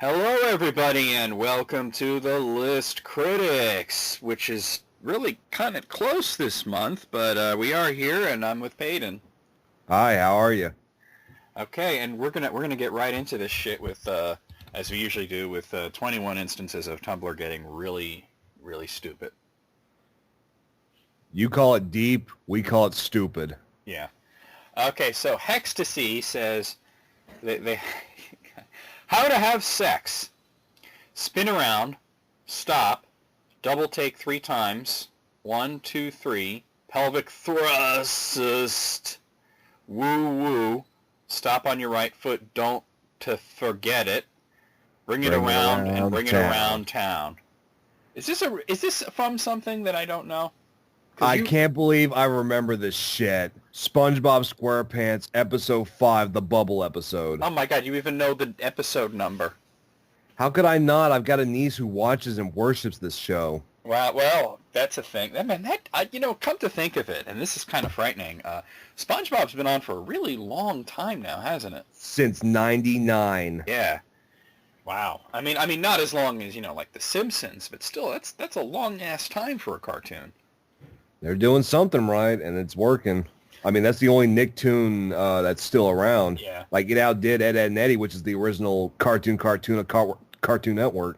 Hello, everybody, and welcome to the List Critics, which is really kind of close this month, but we are here, and I'm with Peyton. Hi, how are you? Okay, and we're gonna get right into this shit with, as we usually do, with 21 instances of Tumblr getting really, really stupid. You call it deep, we call it stupid. Yeah. Okay, so Hextasy says they how to have sex. Spin around, stop, double take 3 times, 1, 2, 3, pelvic thrust, woo woo, stop on your right foot, don't to forget it, bring it around and bring it around town. Is this from something that I don't know? I can't believe I remember this shit. SpongeBob SquarePants, episode 5, the bubble episode. Oh my god, you even know the episode number. How could I not? I've got a niece who watches and worships this show. Wow, well, that's a thing. Come to think of it, and this is kind of frightening. SpongeBob's been on for a really long time now, hasn't it? Since 99. Yeah. Wow. I mean, not as long as like The Simpsons, but still, that's a long ass time for a cartoon. They're doing something right, and it's working. I mean, that's the only Nicktoon that's still around. Yeah. Like, it outdid Ed, Edd, and Eddy, which is the original Cartoon Network.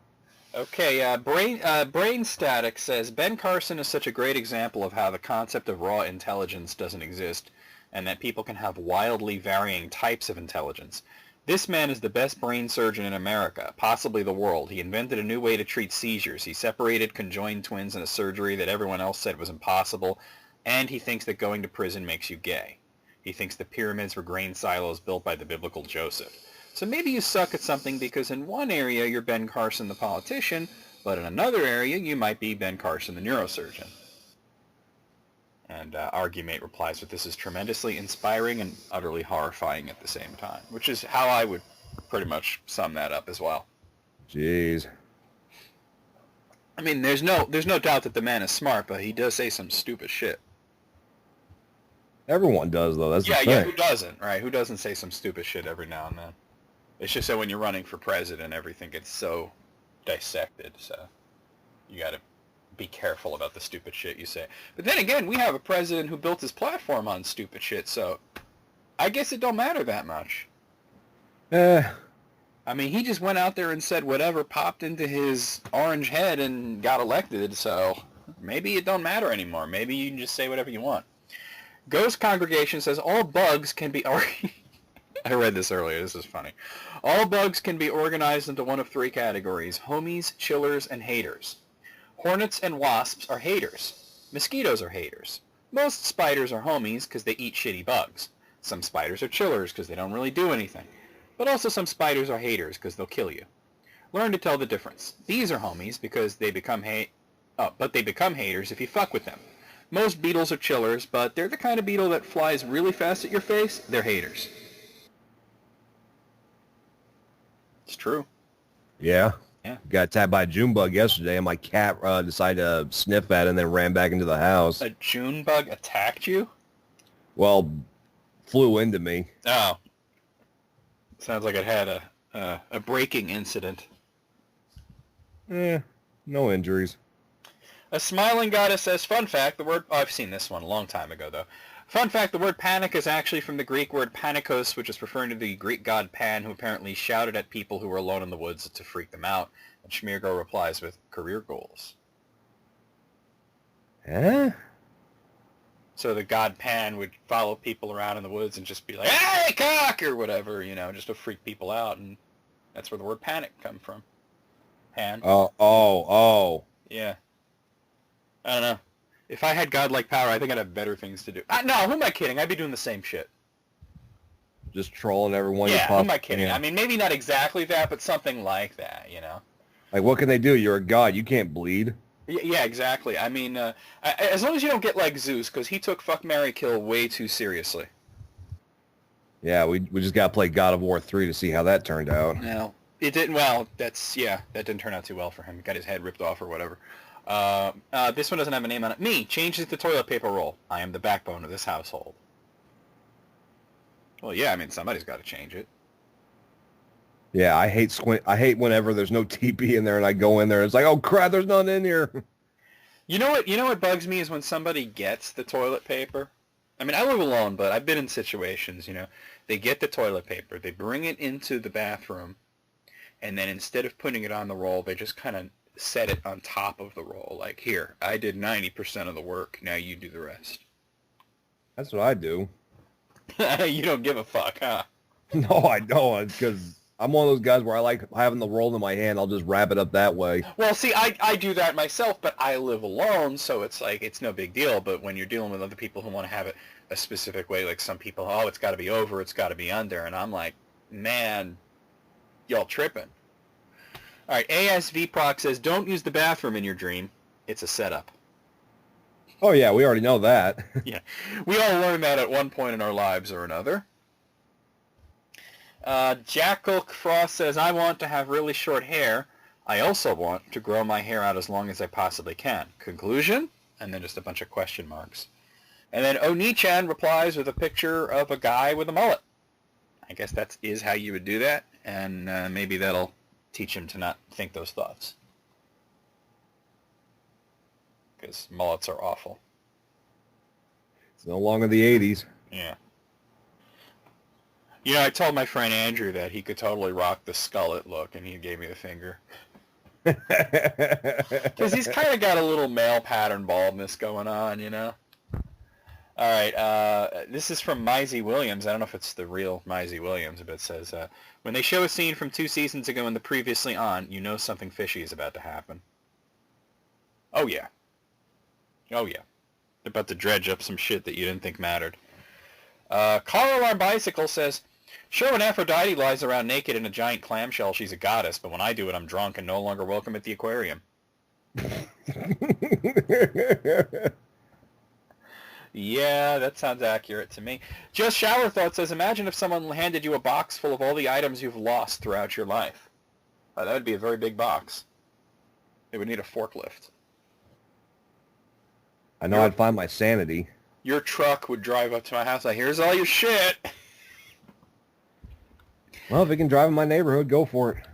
Okay, Brain Static says, Ben Carson is such a great example of how the concept of raw intelligence doesn't exist, and that people can have wildly varying types of intelligence. This man is the best brain surgeon in America, possibly the world. He invented a new way to treat seizures. He separated conjoined twins in a surgery that everyone else said was impossible, and he thinks that going to prison makes you gay. He thinks the pyramids were grain silos built by the biblical Joseph. So maybe you suck at something because in one area you're Ben Carson the politician, but in another area you might be Ben Carson the neurosurgeon. And Argumate replies with, this is tremendously inspiring and utterly horrifying at the same time, which is how I would pretty much sum that up as well. Jeez. I mean, there's no doubt that the man is smart, but he does say some stupid shit. Everyone does, though. That's the thing. Yeah, who doesn't, right? Who doesn't say some stupid shit every now and then? It's just that when you're running for president, everything gets so dissected, so you got to be careful about the stupid shit you say. But then again, we have a president who built his platform on stupid shit, so I guess it don't matter that much. I mean, he just went out there and said whatever popped into his orange head and got elected, so maybe it don't matter anymore. Maybe you can just say whatever you want. Ghost Congregation says all bugs can be... I read this earlier. This is funny. All bugs can be organized into one of 3 categories: homies, chillers, and haters. Hornets and wasps are haters. Mosquitoes are haters. Most spiders are homies because they eat shitty bugs. Some spiders are chillers because they don't really do anything. But also some spiders are haters because they'll kill you. Learn to tell the difference. Bees are homies because they become but they become haters if you fuck with them. Most beetles are chillers, but they're the kind of beetle that flies really fast at your face. They're haters. It's true. Yeah. Yeah. Got attacked by a June bug yesterday, and my cat decided to sniff at it and then ran back into the house. A June bug attacked you? Well, flew into me. Oh. Sounds like it had a breaking incident. No injuries. A Smiling Goddess says, fun fact, the word... Oh, I've seen this one a long time ago, though. Fun fact, the word panic is actually from the Greek word panikos, which is referring to the Greek god Pan, who apparently shouted at people who were alone in the woods to freak them out. And Schmiergo replies with career goals. Huh? So the god Pan would follow people around in the woods and just be like, hey, cock, or whatever, just to freak people out. And that's where the word panic come from. Pan. Oh. Yeah. I don't know. If I had godlike power, I think I'd have better things to do. No, who am I kidding? I'd be doing the same shit. Just trolling everyone. Yeah, who am I kidding? Yeah. I mean, maybe not exactly that, but something like that, Like, what can they do? You're a god. You can't bleed. Yeah, exactly. I mean, as long as you don't get like Zeus, because he took fuck, marry, kill way too seriously. Yeah, we just got to play God of War 3 to see how that turned out. No, it didn't. Well, that didn't turn out too well for him. He got his head ripped off or whatever. This one doesn't have a name on it. Me changes the toilet paper roll. I am the backbone of this household. Well, yeah, I mean, somebody's got to change it. Yeah, I hate squint. I hate whenever there's no TP in there and I go in there. It's like, oh crap, there's none in here. You know what? You know what bugs me is when somebody gets the toilet paper. I mean, I live alone, but I've been in situations. They get the toilet paper, they bring it into the bathroom, and then instead of putting it on the roll, they just kind of set it on top of the roll. Like, here, I did 90% of the work. Now you do the rest. That's what I do. You don't give a fuck, huh? No, I don't, because I'm one of those guys where I like having the roll in my hand. I'll just wrap it up that way. Well, see, I do that myself, but I live alone, so it's like, it's no big deal. But when you're dealing with other people who want to have it a specific way, like some people, oh, it's got to be over, it's got to be under, and I'm like, man, y'all tripping. All right, ASV Proc says, don't use the bathroom in your dream. It's a setup. Oh yeah, we already know that. Yeah, we all learned that at one point in our lives or another. Jackal Frost says, I want to have really short hair. I also want to grow my hair out as long as I possibly can. Conclusion? And then just a bunch of question marks. And then Oni-chan replies with a picture of a guy with a mullet. I guess that is how you would do that, and maybe that'll teach him to not think those thoughts. Because mullets are awful. It's no longer the 80s. Yeah. I told my friend Andrew that he could totally rock the skullet look, and he gave me the finger. Because he's kind of got a little male pattern baldness going on, All right, this is from Maisie Williams. I don't know if it's the real Maisie Williams, but it says, when they show a scene from 2 seasons ago in the previously on, you know something fishy is about to happen. Oh, yeah. Oh, yeah. They're about to dredge up some shit that you didn't think mattered. Car Alarm Bicycle says, sure, when Aphrodite lies around naked in a giant clamshell, she's a goddess, but when I do it, I'm drunk and no longer welcome at the aquarium. Yeah, that sounds accurate to me. Just Shower Thought says, imagine if someone handed you a box full of all the items you've lost throughout your life. That would be a very big box. It would need a forklift. I know I'd find my sanity. Your truck would drive up to my house like, here's all your shit. Well, if it can drive in my neighborhood, go for it.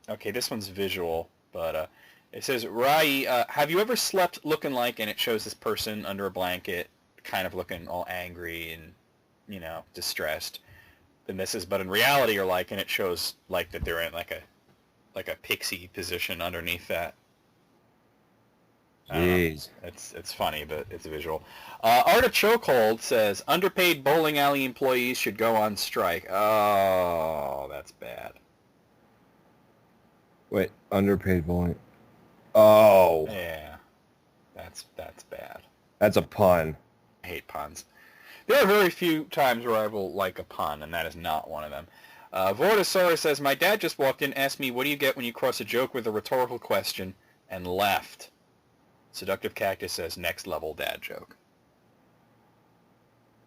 Okay, this one's visual, but it says, Rai, have you ever slept looking like, and it shows this person under a blanket, kind of looking all angry and, distressed. Then this is, but in reality you're like, and it shows like that they're in like a pixie position underneath that. Jeez. It's funny, but it's visual. Artichokehold says, underpaid bowling alley employees should go on strike. Oh, that's bad. Wait, underpaid bowling. Oh. Yeah, that's bad. That's a pun. I hate puns. There are very few times where I will like a pun, and that is not one of them. Vortosaurus says, my dad just walked in, asked me, what do you get when you cross a joke with a rhetorical question, and left. Seductive Cactus says, next level dad joke.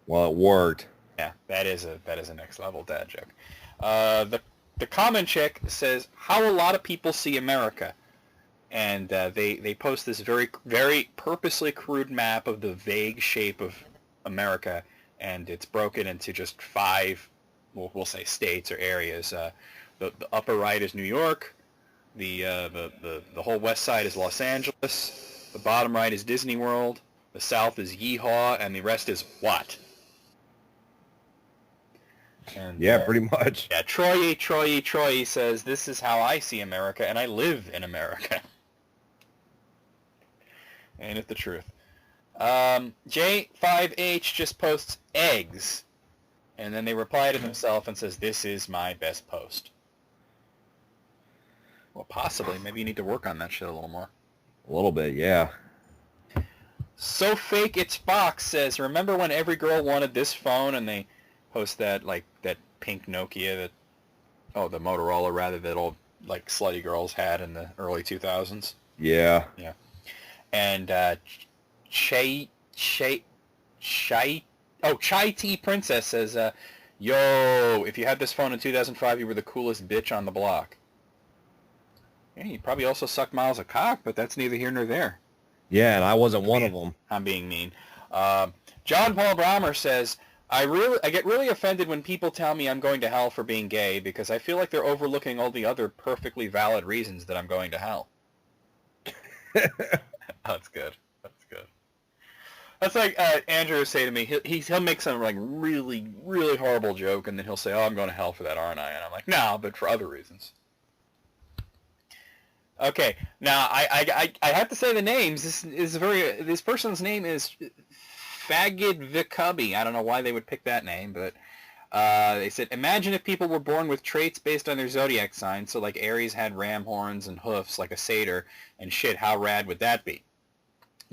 Well, it worked. Yeah, that is a next level dad joke. The common chick says, how a lot of people see America. And they post this very, very purposely crude map of the vague shape of America, and it's broken into just 5, we'll say states or areas. The upper right is New York. The whole west side is Los Angeles. The bottom right is Disney World. The south is Yeehaw, and the rest is what? And, yeah, pretty much. Yeah, Troy says, this is how I see America, and I live in America. Ain't it the truth? J5H just posts eggs, and then they reply to themselves and says, this is my best post. Well, possibly. Maybe you need to work on that shit a little more. A little bit, yeah. So Fake It's Fox says, remember when every girl wanted this phone, and they post that, like, that pink Nokia the Motorola, rather, that all, like, slutty girls had in the early 2000s? Yeah. Yeah. And Chai Tea Princess says, yo, if you had this phone in 2005, you were the coolest bitch on the block. Yeah, you probably also sucked miles of cock, but that's neither here nor there. Yeah, and I wasn't one of them. I'm being mean. John Paul Brahmer says, I get really offended when people tell me I'm going to hell for being gay because I feel like they're overlooking all the other perfectly valid reasons that I'm going to hell. That's good. That's good. That's like Andrew will say to me, he'll make some like really, really horrible joke, and then he'll say, "Oh, I'm going to hell for that, aren't I?" And I'm like, "No, but for other reasons." Okay, now I have to say the names. This person's name is Fagid Vicubby. I don't know why they would pick that name, but they said, imagine if people were born with traits based on their zodiac sign. So like Aries had ram horns and hoofs like a satyr, and shit, how rad would that be?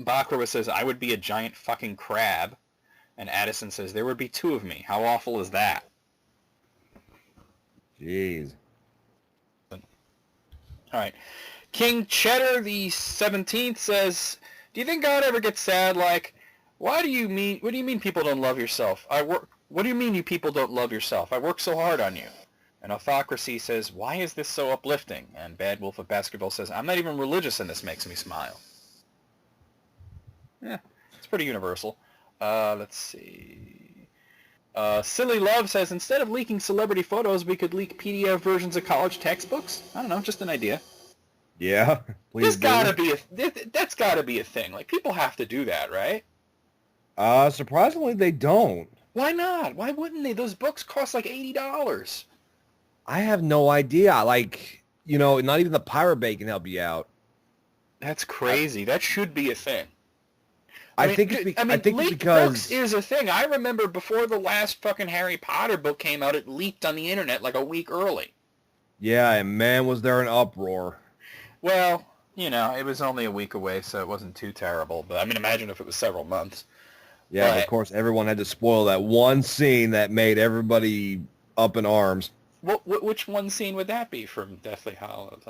Bakrawa says, I would be a giant fucking crab. And Addison says, there would be two of me. How awful is that? Jeez. All right. King Cheddar the 17th says, do you think God ever gets sad? Like, what do you mean people don't love yourself? What do you mean you people don't love yourself? I work so hard on you. And Autocracy says, why is this so uplifting? And Bad Wolf of Basketball says, I'm not even religious and this makes me smile. Yeah, it's pretty universal. Let's see. Silly Love says, instead of leaking celebrity photos, we could leak PDF versions of college textbooks? I don't know, just an idea. Yeah, please do. That's gotta be a thing. Like, people have to do that, right? Surprisingly, they don't. Why not? Why wouldn't they? Those books cost like $80. I have no idea. Like, not even the Pirate Bay can help you out. That's crazy. That should be a thing. I think it's leaked because books is a thing. I remember before the last fucking Harry Potter book came out, it leaked on the internet like a week early. Yeah, and man, was there an uproar. Well, it was only a week away, so it wasn't too terrible. But I mean, imagine if it was several months. Yeah, but of course, everyone had to spoil that one scene that made everybody up in arms. Which one scene would that be from Deathly Hallows?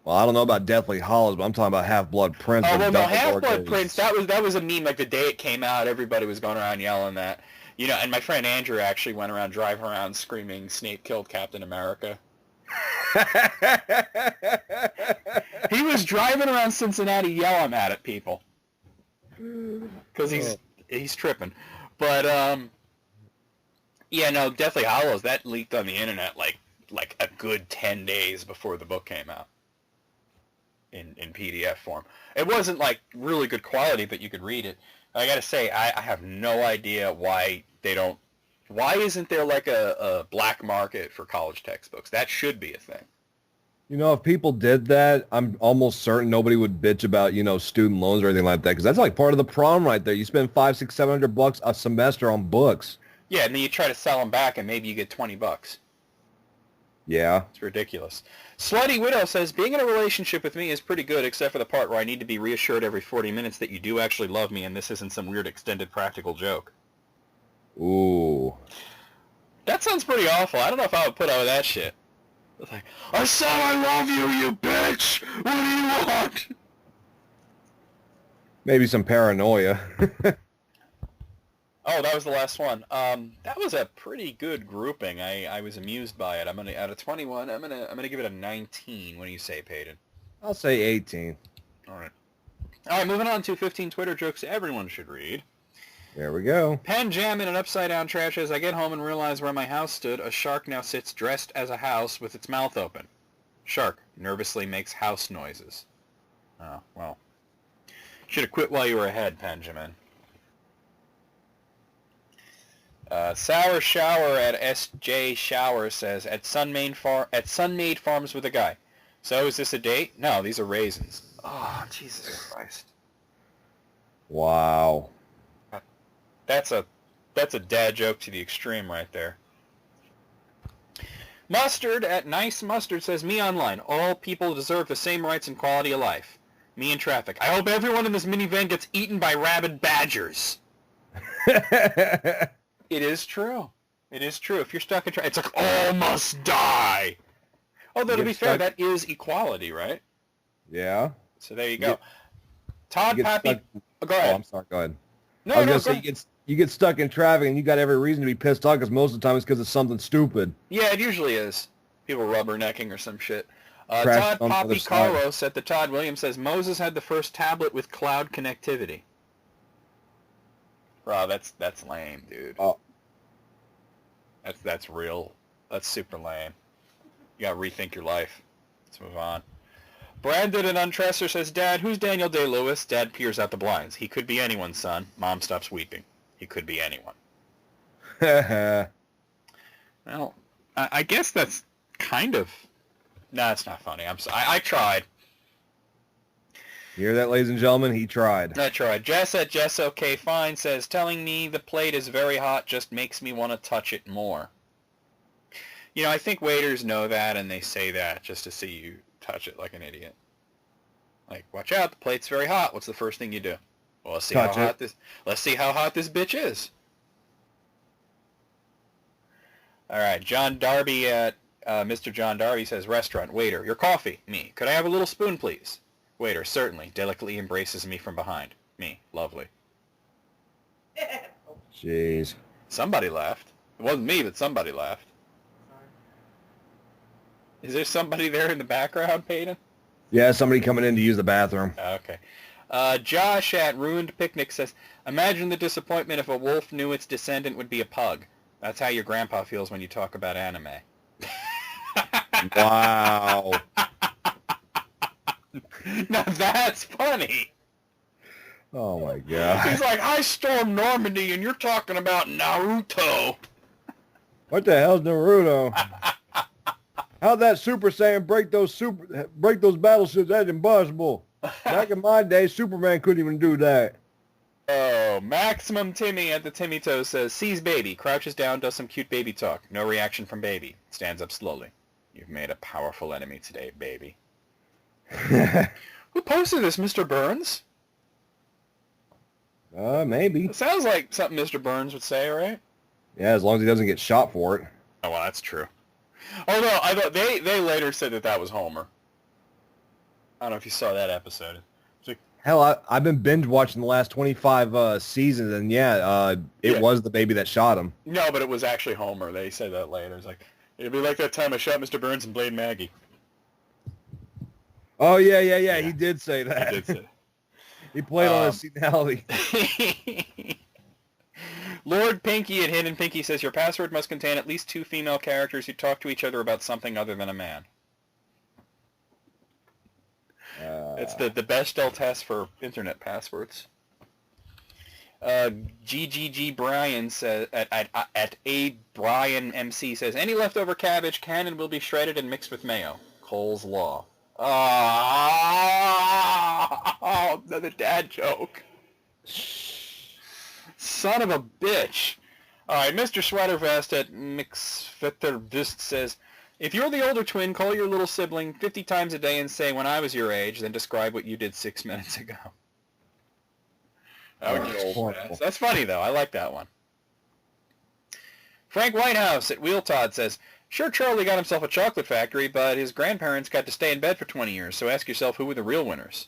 Well, I don't know about Deathly Hallows, but I'm talking about Half-Blood Prince. Oh, well, no, Half-Blood Prince, that was a meme. Like, the day it came out, everybody was going around yelling that. And my friend Andrew actually went around, driving around screaming, Snape killed Captain America. He was driving around Cincinnati yelling at people. Because he's tripping. But, Deathly Hallows, that leaked on the internet like a good 10 days before the book came out. In PDF form. It wasn't like really good quality, but you could read it. I gotta say, I have no idea why isn't there like a black market for college textbooks? That should be a thing. If people did that, I'm almost certain nobody would bitch about, student loans or anything like that, because that's like part of the problem right there. You spend $500, $600, $700 a semester on books. Yeah, and then you try to sell them back, and maybe you get $20. Yeah. It's ridiculous. Slutty Widow says, being in a relationship with me is pretty good, except for the part where I need to be reassured every 40 minutes that you do actually love me and this isn't some weird extended practical joke. Ooh. That sounds pretty awful. I don't know if I would put up with that shit. It's like, I said I love you, you bitch! What do you want? Maybe some paranoia. Oh, that was the last one. That was a pretty good grouping. I was amused by it. Out of 21, I'm gonna give it a 19. What do you say, Peyton? I'll say 18. All right, moving on to 15 Twitter jokes everyone should read. There we go. Pen jam in an upside down trash. As I get home and realize where my house stood, a shark now sits dressed as a house with its mouth open. Shark nervously makes house noises. Oh, well. Should have quit while you were ahead, Benjamin. Sour Shower at SJ Shower says, at Sunmaid Farms with a guy. So is this a date? No, these are raisins. Oh, Jesus Christ. Wow. That's a dad joke to the extreme right there. Mustard at Nice Mustard says, me online. All people deserve the same rights and quality of life. Me in traffic. I hope everyone in this minivan gets eaten by rabid badgers. It is true. It is true. If you're stuck in traffic, it's like, all must die. Although, to be fair, that is equality, right? Yeah. So there you go. Todd Pappy. Go ahead. Oh, I'm sorry. Go ahead. No, I was going to say, you get stuck in traffic and you got every reason to be pissed off because most of the time it's because of something stupid. Yeah, it usually is. People rubbernecking or some shit. Todd Poppy Carlos at the Todd Williams says, Moses had the first tablet with cloud connectivity. Bro, that's lame, dude. Oh. That's real. That's super lame. You gotta rethink your life. Let's move on. Brandon and Untresser says, Dad, who's Daniel Day-Lewis? Dad peers out the blinds. He could be anyone, son. Mom stops weeping. He could be anyone. Well, I guess that's kind of... No, it's not funny. I'm sorry. I tried. You hear that, ladies and gentlemen? He tried. I tried. Jess at Jess OK Fine says, telling me the plate is very hot just makes me want to touch it more. You know, I think waiters know that, and they say that just to see you touch it like an idiot. Like, watch out, the plate's very hot. What's the first thing you do? Well, let's see how hot this bitch is. All right, John Darby at Mr. John Darby says, restaurant, waiter, your coffee. Me, could I have a little spoon, please? Waiter, certainly, delicately embraces me from behind. Me, lovely. Jeez. Somebody laughed. It wasn't me, but somebody laughed. Is there somebody there in the background, Peyton? Yeah, somebody coming in to use the bathroom. Okay. Josh at Ruined Picnic says, imagine the disappointment if a wolf knew its descendant would be a pug. That's how your grandpa feels when you talk about anime. Wow. Now that's funny. Oh my god. He's like, I stormed Normandy and you're talking about Naruto. What the hell's Naruto? How'd that Super Saiyan break those battleships? That's impossible. Back in my day, Superman couldn't even do that. Oh, Maximum Timmy at the Timmy Toe says, sees baby, crouches down, does some cute baby talk. No reaction from baby. Stands up slowly. You've made a powerful enemy today, baby. Who posted this, Mr. Burns? Maybe. It sounds like something Mr. Burns would say, right? Yeah, as long as he doesn't get shot for it. Oh, well, that's true. Although, I thought they later said that was Homer. I don't know if you saw that episode. Like, hell, I've been binge watching the last 25 seasons, and it was the baby that shot him. No, but it was actually Homer. They said that later. It's like, it'd be like that time I shot Mr. Burns and Blade Maggie. Oh, yeah. He did say that. He did say He played on his senility. Lord Pinky at Hidden Pinky says, your password must contain at least 2 female characters who talk to each other about something other than a man. It's the Bechdel test for internet passwords. GGG Brian says, at A Brian MC says, any leftover cabbage can and will be shredded and mixed with mayo. Cole's Law. Oh, another dad joke. Son of a bitch. All right, Mr. Sweatervest at Mixfittervist says, if you're the older twin, call your little sibling 50 times a day and say, when I was your age, then describe what you did 6 minutes ago. That's funny, though. I like that one. Frank Whitehouse at Wheel Todd says, sure, Charlie got himself a chocolate factory, but his grandparents got to stay in bed for 20 years, so ask yourself who were the real winners.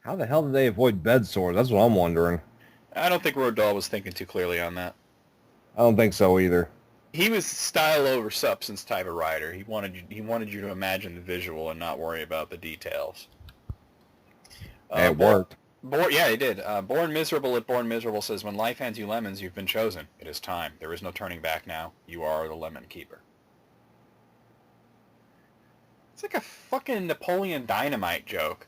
How the hell did they avoid bed sores? That's what I'm wondering. I don't think Roald Dahl was thinking too clearly on that. I don't think so either. He was style over substance type of writer. He wanted you to imagine the visual and not worry about the details. It worked. Yeah, he did. Born Miserable at Born Miserable says, when life hands you lemons, you've been chosen. It is time. There is no turning back now. You are the lemon keeper. It's like a fucking Napoleon Dynamite joke.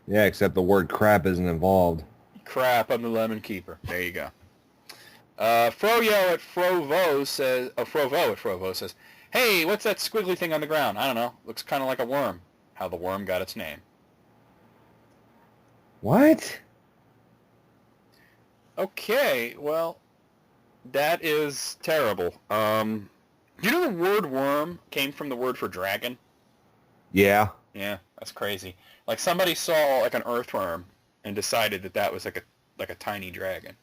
Yeah, except the word crap isn't involved. Crap, I'm the lemon keeper. There you go. Froyo at Frovo says, hey, what's that squiggly thing on the ground? I don't know. Looks kind of like a worm. How the worm got its name. What? Okay, well, that is terrible. You know the word worm came from the word for dragon? Yeah. Yeah, that's crazy. Like somebody saw like an earthworm and decided that was like a tiny dragon.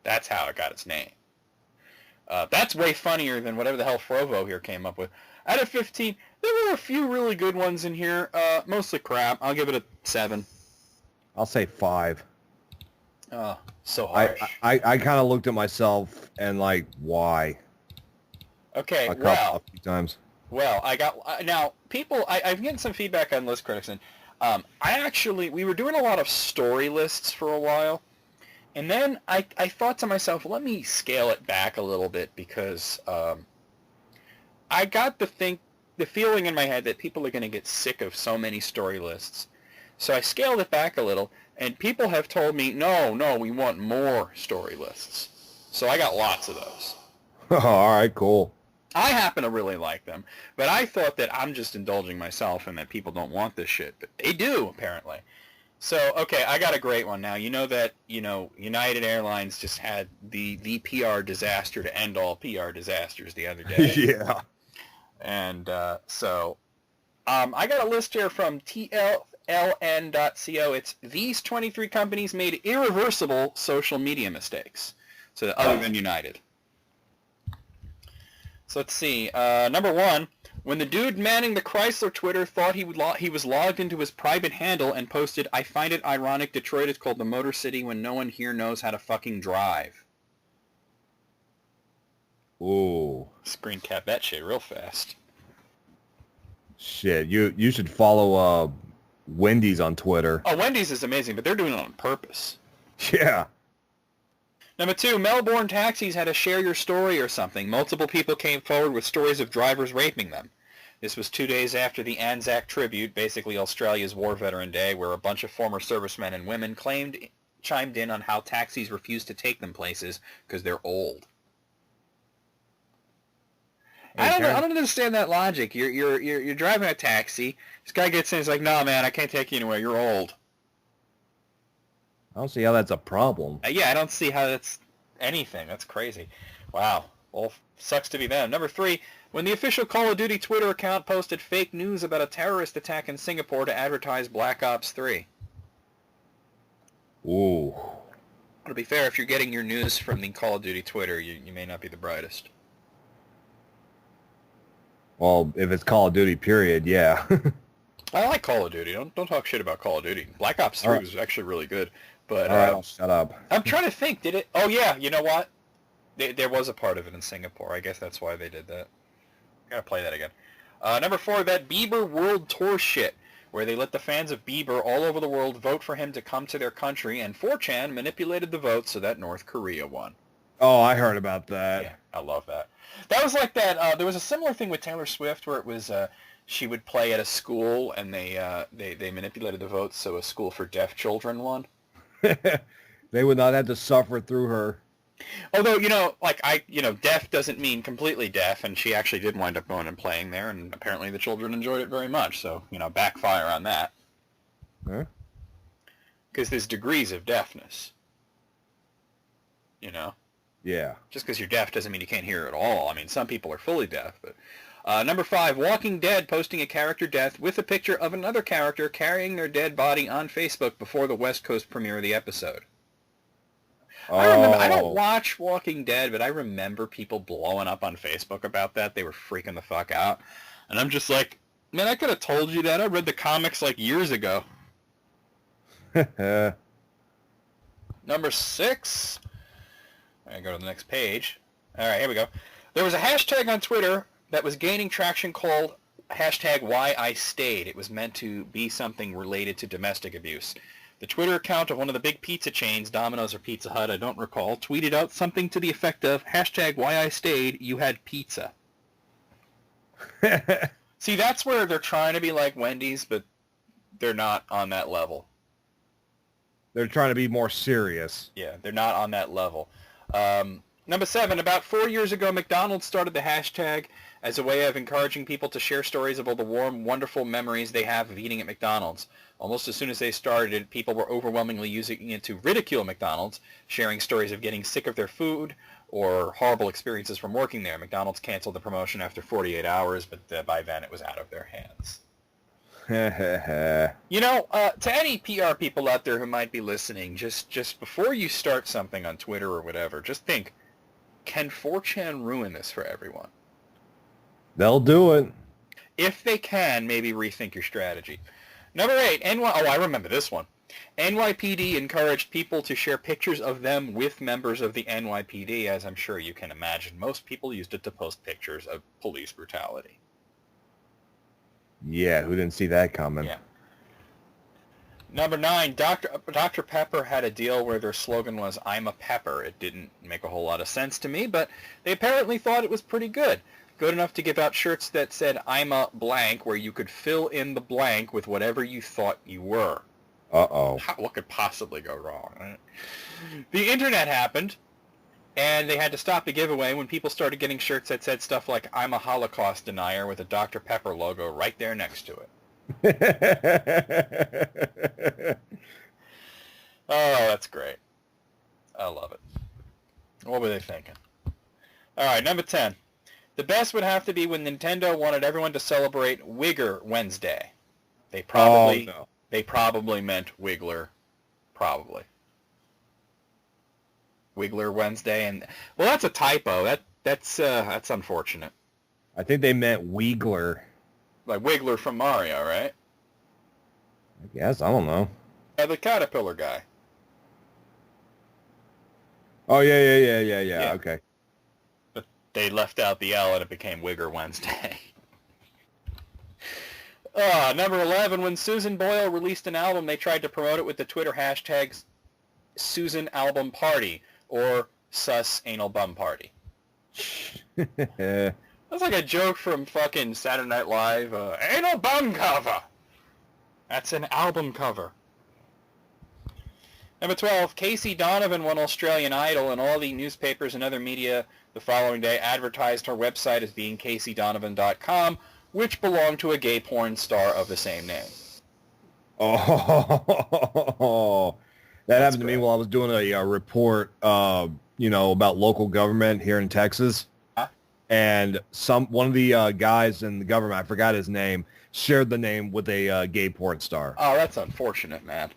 That's how it got its name. That's way funnier than whatever the hell Frovo here came up with. Out of 15, there were a few really good ones in here. Mostly crap. I'll give it a 7. I'll say 5. Oh, so harsh. I kind of looked at myself and like, why? Okay, a few times. Well, I got now. People, I've getting some feedback on List Critics, and We were doing a lot of story lists for a while, and then I thought to myself, let me scale it back a little bit because I got the feeling in my head that people are going to get sick of so many story lists. So I scaled it back a little, and people have told me, no, we want more story lists. So I got lots of those. All right, cool. I happen to really like them, but I thought that I'm just indulging myself and that people don't want this shit, but they do, apparently. So, okay, I got a great one now. You know that, United Airlines just had the PR disaster to end all PR disasters the other day. Yeah. And I got a list here from TLN.co. It's these 23 companies made irreversible social media mistakes. So other than United. So let's see. Number one, when the dude manning the Chrysler Twitter thought he was logged into his private handle and posted, "I find it ironic Detroit is called the Motor City when no one here knows how to fucking drive." Ooh. Screen cap that shit real fast. Shit, you should follow Wendy's on Twitter. Oh, Wendy's is amazing, but they're doing it on purpose. Yeah. Number two, Melbourne taxis had a share your story or something. Multiple people came forward with stories of drivers raping them. This was 2 days after the Anzac Tribute, basically Australia's War Veteran Day, where a bunch of former servicemen and women chimed in on how taxis refuse to take them places because they're old. I don't understand that logic. You're driving a taxi. This guy gets in. He's like, "No, man, I can't take you anywhere. You're old." I don't see how that's a problem. Yeah, I don't see how that's anything. That's crazy. Wow. Well, sucks to be them. Number three, when the official Call of Duty Twitter account posted fake news about a terrorist attack in Singapore to advertise Black Ops 3. Ooh. To be fair, if you're getting your news from the Call of Duty Twitter, you may not be the brightest. Well, if it's Call of Duty, period, yeah. I like Call of Duty. Don't talk shit about Call of Duty. Black Ops 3 was actually really good. But all right, shut up. I'm trying to think. Did it? Oh yeah. You know what? There was a part of it in Singapore. I guess that's why they did that. Gotta play that again. Number four, that Bieber World Tour shit, where they let the fans of Bieber all over the world vote for him to come to their country, and 4chan manipulated the vote so that North Korea won. Oh, I heard about that. Yeah, I love that. That was like that. There was a similar thing with Taylor Swift where it was she would play at a school and they manipulated the votes so a school for deaf children won. They would not have to suffer through her. Although, deaf doesn't mean completely deaf, and she actually did wind up going and playing there, and apparently the children enjoyed it very much, so, backfire on that. Huh? Because there's degrees of deafness. Yeah. Just because you're deaf doesn't mean you can't hear at all. I mean, some people are fully deaf, but... number five, Walking Dead posting a character death with a picture of another character carrying their dead body on Facebook before the West Coast premiere of the episode. Oh. I don't watch Walking Dead, but I remember people blowing up on Facebook about that. They were freaking the fuck out. And I'm just like, man, I could have told you that. I read the comics like years ago. Number six. I go to the next page. All right, here we go. There was a hashtag on Twitter that was gaining traction called hashtag Why I Stayed. It was meant to be something related to domestic abuse. The Twitter account of one of the big pizza chains, Domino's or Pizza Hut, I don't recall, tweeted out something to the effect of hashtag Why I Stayed, you had pizza. See, that's where they're trying to be like Wendy's, but they're not on that level. They're trying to be more serious. Yeah, they're not on that level. Number seven, about 4 years ago, McDonald's started the hashtag as a way of encouraging people to share stories of all the warm, wonderful memories they have of eating at McDonald's. Almost as soon as they started it, people were overwhelmingly using it to ridicule McDonald's, sharing stories of getting sick of their food or horrible experiences from working there. McDonald's canceled the promotion after 48 hours, but by then it was out of their hands. To any PR people out there who might be listening, just before you start something on Twitter or whatever, just think, can 4chan ruin this for everyone? They'll do it. If they can, maybe rethink your strategy. Number eight, I remember this one. NYPD encouraged people to share pictures of them with members of the NYPD, as I'm sure you can imagine. Most people used it to post pictures of police brutality. Yeah, who didn't see that coming? Yeah. Number 9, Dr. Pepper had a deal where their slogan was, I'm a pepper. It didn't make a whole lot of sense to me, but they apparently thought it was pretty good. Good enough to give out shirts that said, I'm a blank, where you could fill in the blank with whatever you thought you were. Uh-oh. What could possibly go wrong? Right? The internet happened, and they had to stop the giveaway when people started getting shirts that said stuff like, I'm a Holocaust denier, with a Dr. Pepper logo right there next to it. Oh, that's great. I love it. What were they thinking? All right, number 10. The best would have to be when Nintendo wanted everyone to celebrate Wigger Wednesday. They probably meant Wiggler. Probably. Wiggler Wednesday, and well, that's a typo. That's unfortunate. I think they meant Wiggler. Like Wiggler from Mario, right? I guess, I don't know. The caterpillar guy. Oh, yeah, okay. But they left out the L and it became Wigger Wednesday. Number 11, when Susan Boyle released an album, they tried to promote it with the Twitter hashtags Susan Album Party or Sus Anal Bum Party. That's like a joke from fucking Saturday Night Live. Anal Bum cover. That's an album cover. Number 12, Casey Donovan won Australian Idol, and all the newspapers and other media the following day advertised her website as being CaseyDonovan.com, which belonged to a gay porn star of the same name. Oh, that happened to me while I was doing a report, about local government here in Texas. Huh? And one of the guys in the government, I forgot his name, shared the name with a gay porn star. Oh, that's unfortunate, man.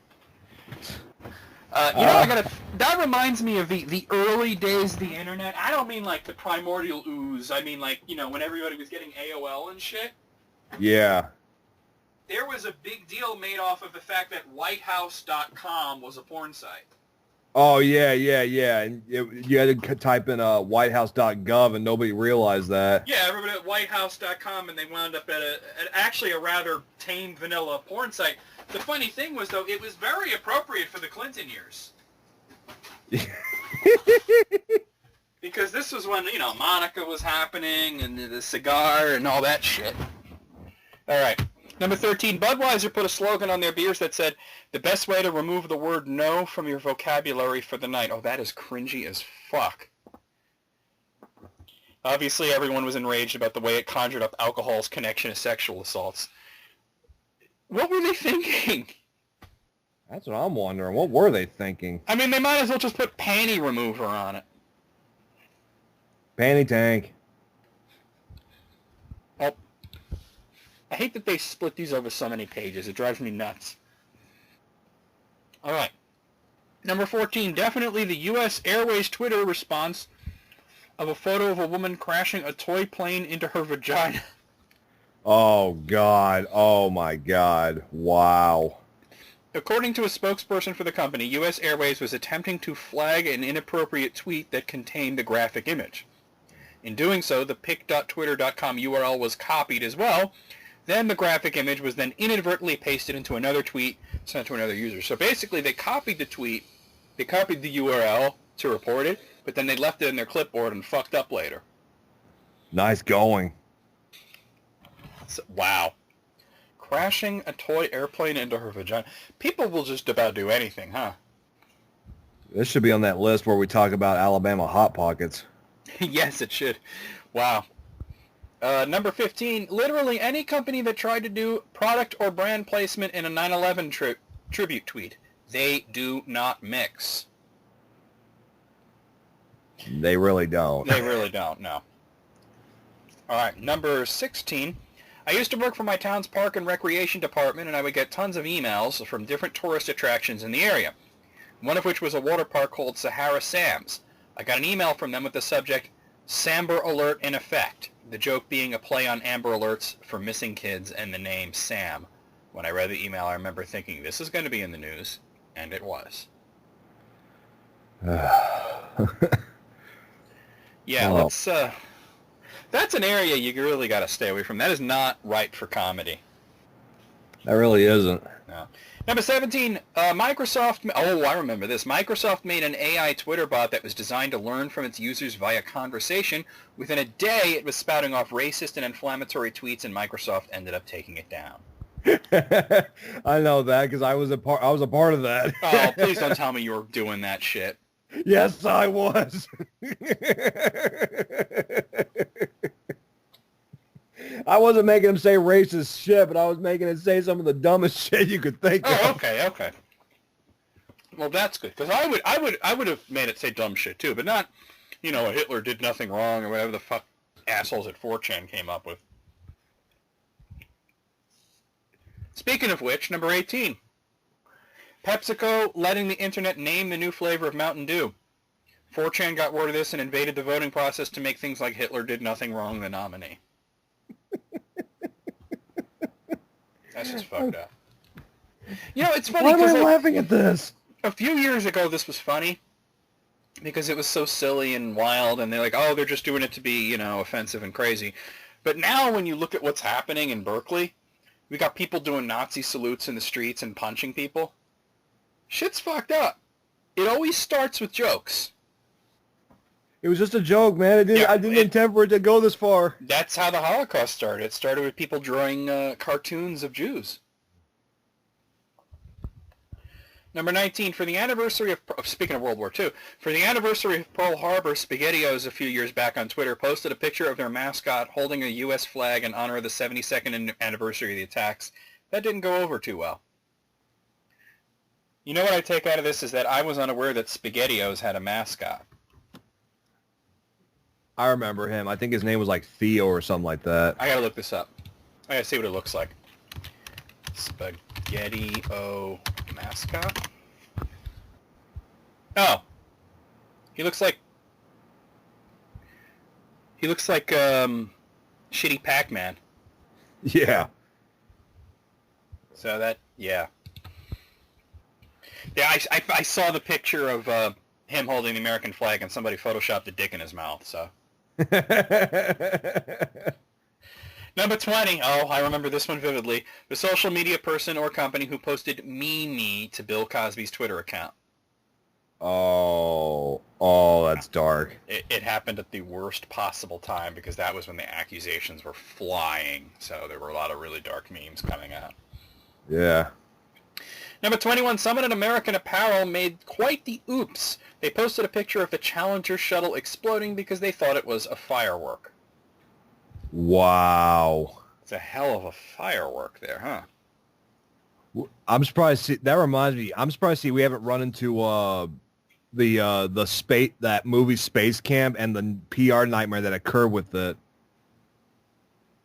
That reminds me of the early days of the internet. I don't mean like the primordial ooze. I mean like, when everybody was getting AOL and shit. Yeah. There was a big deal made off of the fact that whitehouse.com was a porn site. Oh, yeah. And you had to type in whitehouse.gov, and nobody realized that. Yeah, everybody at whitehouse.com, and they wound up at actually a rather tame vanilla porn site. The funny thing was, though, it was very appropriate for the Clinton years. Because this was when, Monica was happening, and the cigar, and all that shit. All right. Number 13, Budweiser put a slogan on their beers that said, the best way to remove the word no from your vocabulary for the night. Oh, that is cringy as fuck. Obviously, everyone was enraged about the way it conjured up alcohol's connection to sexual assaults. What were they thinking? That's what I'm wondering. What were they thinking? I mean, they might as well just put panty remover on it. Panty tank. Oh. I hate that they split these over so many pages. It drives me nuts. All right. Number 14, definitely the U.S. Airways Twitter response of a photo of a woman crashing a toy plane into her vagina. Oh, God. Oh, my God. Wow. According to a spokesperson for the company, U.S. Airways was attempting to flag an inappropriate tweet that contained the graphic image. In doing so, the pic.twitter.com URL was copied as well. Then the graphic image was then inadvertently pasted into another tweet sent to another user. So basically, they copied the tweet, they copied the URL to report it, but then they left it in their clipboard and fucked up later. Nice going. So, wow. Crashing a toy airplane into her vagina. People will just about do anything, huh? This should be on that list where we talk about Alabama Hot Pockets. Yes, it should. Wow. Number 15, literally any company that tried to do product or brand placement in a 9/11 tribute tweet. They do not mix. They really don't. They really don't, no. All right, number 16. I used to work for my town's park and recreation department, and I would get tons of emails from different tourist attractions in the area, one of which was a water park called Sahara Sam's. I got an email from them with the subject, Samber Alert in Effect, the joke being a play on Amber Alerts for missing kids and the name Sam. When I read the email, I remember thinking, this is going to be in the news, and it was. Yeah, well, that's an area you really got to stay away from. That is not right for comedy. That really isn't. No. Number 17, Microsoft... Oh, I remember this. Microsoft made an AI Twitter bot that was designed to learn from its users via conversation. Within a day, it was spouting off racist and inflammatory tweets, and Microsoft ended up taking it down. I know that because I was a part of that. Oh, please don't tell me you were doing that shit. Yes, I was. I wasn't making him say racist shit, but I was making him say some of the dumbest shit you could think of. Oh, okay. Well, that's good because I would have made it say dumb shit too, but not, Hitler did nothing wrong or whatever the fuck assholes at 4chan came up with. Speaking of which, number 18. PepsiCo letting the internet name the new flavor of Mountain Dew. 4chan got word of this and invaded the voting process to make things like Hitler did nothing wrong the nominee. That's just fucked up. It's funny. Why am I laughing at this? A few years ago, this was funny because it was so silly and wild, and they're like, oh, they're just doing it to be, offensive and crazy. But now when you look at what's happening in Berkeley, we got people doing Nazi salutes in the streets and punching people. Shit's fucked up. It always starts with jokes. It was just a joke, man. I didn't intend for it to go this far. That's how the Holocaust started. It started with people drawing cartoons of Jews. Number 19, for the anniversary of, speaking of World War II, for the anniversary of Pearl Harbor, SpaghettiOs a few years back on Twitter posted a picture of their mascot holding a U.S. flag in honor of the 72nd anniversary of the attacks. That didn't go over too well. You know what I take out of this is that I was unaware that SpaghettiOs had a mascot. I remember him. I think his name was like Theo or something like that. I gotta look this up. I gotta see what it looks like. SpaghettiO mascot? Oh. He looks like shitty Pac-Man. Yeah. So that, yeah. Yeah, I saw the picture of him holding the American flag and somebody photoshopped a dick in his mouth, so. Number 20. Oh, I remember this one vividly. The social media person or company who posted me to Bill Cosby's Twitter account. Oh, that's dark. It happened at the worst possible time because that was when the accusations were flying. So there were a lot of really dark memes coming out. Yeah. Number 21, someone in American Apparel made quite the oops. They posted a picture of the Challenger shuttle exploding because they thought it was a firework. Wow. It's a hell of a firework there, huh? I'm surprised. That reminds me. I'm surprised. We haven't run into the space, that movie Space Camp, and the PR nightmare that occurred with it.